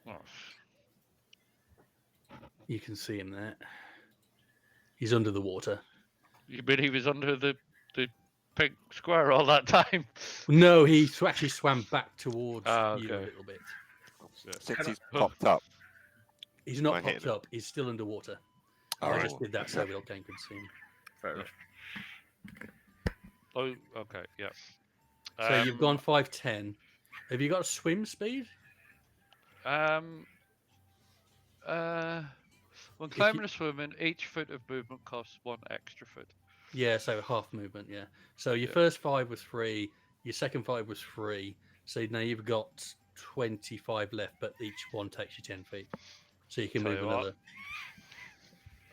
Oh, You can see him there. He's under the water. you mean he was under the pink square all that time? No, he actually swam back towards you a okay. little bit. Since he's popped up. He's not Am I hitting popped up. He's still underwater. Oh, I just did that so Vilkane could see him. Fair enough. Oh, okay, yeah. So you've gone 5'10". Have you got a swim speed? When climbing or swimming, each foot of movement costs 1 extra foot. Yeah, so half movement, yeah. So your first 5 was free, your second 5 was free. So now you've got 25 left, but each one takes you 10 feet. So you can Tell move you what, another.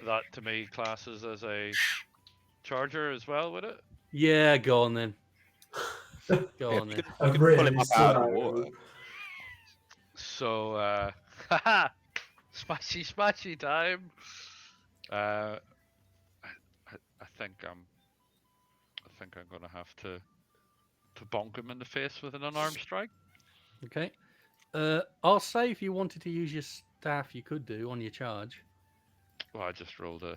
That to me classes as a charger as well, would it? Yeah, go on then. Go on then. You can pull him up out of the water. So, haha, smashy time. I think I'm gonna have to bonk him in the face with an unarmed strike. Okay. I'll say if you wanted to use your staff, you could do on your charge. Well, I just rolled a.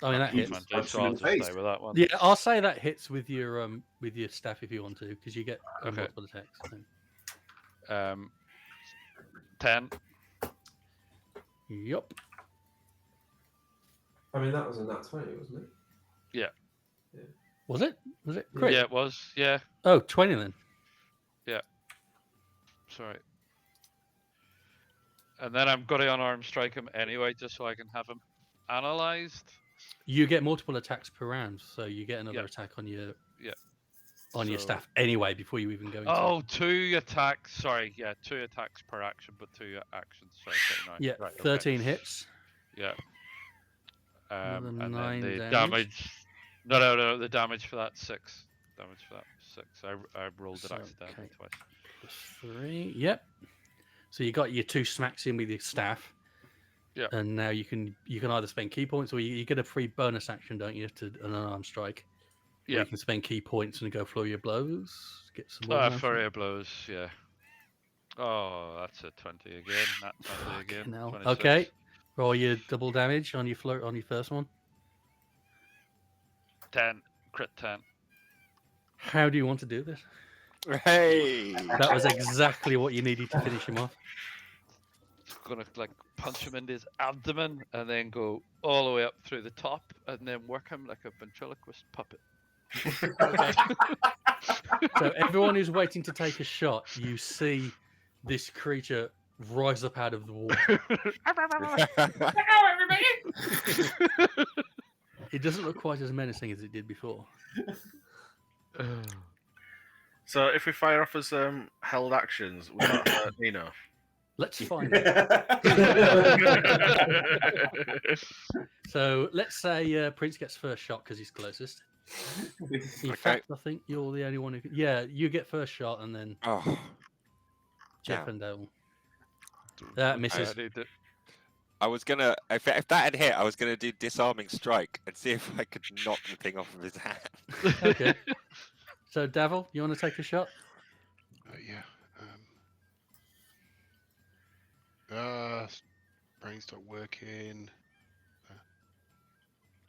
I mean that hits. advantage, so I'll just stay with that one. Yeah, I'll say that hits with your staff if you want to, because you get Okay. multiple attacks. So. 10. Yup. I mean, that was a nat 20, wasn't it? Yeah. Was it? Was it? Crit? Yeah, it was. Yeah. Oh, 20 then. Yeah. Sorry. And then I'm going to unarmed strike him anyway, just so I can have him analyzed. You get multiple attacks per round, so you get another attack on your your staff anyway before you even go into Oh, 2 attacks. Sorry, yeah, 2 attacks per action, but 2 actions. Sorry, 39. Yeah, right, 13 hits. Yeah. Another And 9 then the damage. No, the damage for that 6. Damage for that 6. I rolled it So, accidentally twice. Plus 3. Yep. So you got your 2 smacks in with your staff. Yeah. And now you can either spend key points or you get a free bonus action, don't you, to an unarmed strike. Yeah. You can spend key points and go flurry of blows. Get some more. Flurry of blows, yeah. Oh, that's a 20 again. Not 20 again. Now. 26. Okay. Roll your double damage on your on your first one. 10. Crit 10. How do you want to do this? Hey! That was exactly what you needed to finish him off. Gonna like punch him into his abdomen and then go all the way up through the top and then work him like a ventriloquist puppet. So everyone who's waiting to take a shot, you see this creature rise up out of the water. It doesn't look quite as menacing as it did before. So if we fire off as held actions, will that hurt Nino? Let's find out. So let's say Prince gets first shot because he's closest. In fact, I think you're the only one who. Yeah, you get first shot, and then Jeff and Dale. That misses. I was gonna, if that had hit, I was gonna do disarming strike and see if I could knock the thing off of his hand. Okay. So Davil, you want to take a shot? Yeah. Brains start working.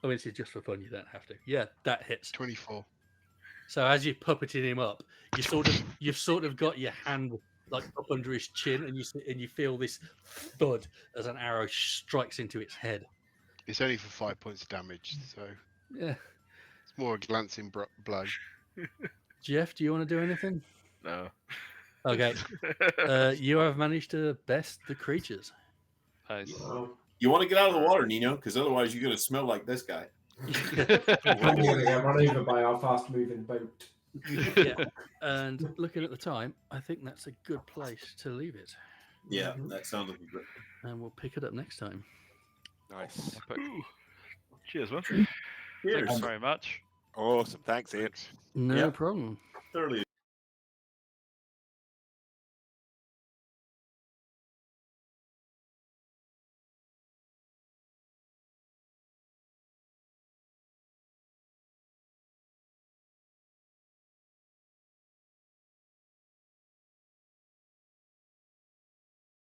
I mean, this is just for fun. You don't have to. Yeah, that hits. 24. So as you're puppeting him up, you've sort of got your hand like up under his chin, and you feel this thud as an arrow strikes into its head. It's only for 5 points of damage, so yeah, it's More a glancing blow. Jeff, do you want to do anything? No. Okay. You have managed to best the creatures. Nice. Wow. You want to get out of the water, Nino, because otherwise you're going to smell like this guy. I'm going to get run over by our fast-moving boat. Yeah. And looking at the time, I think that's a good place to leave it. Yeah, that sounds like a great. And we'll pick it up next time. Nice. Epic. Cheers, man. Thanks very much. Awesome. Thanks, Ian. No Yeah. problem. Thoroughly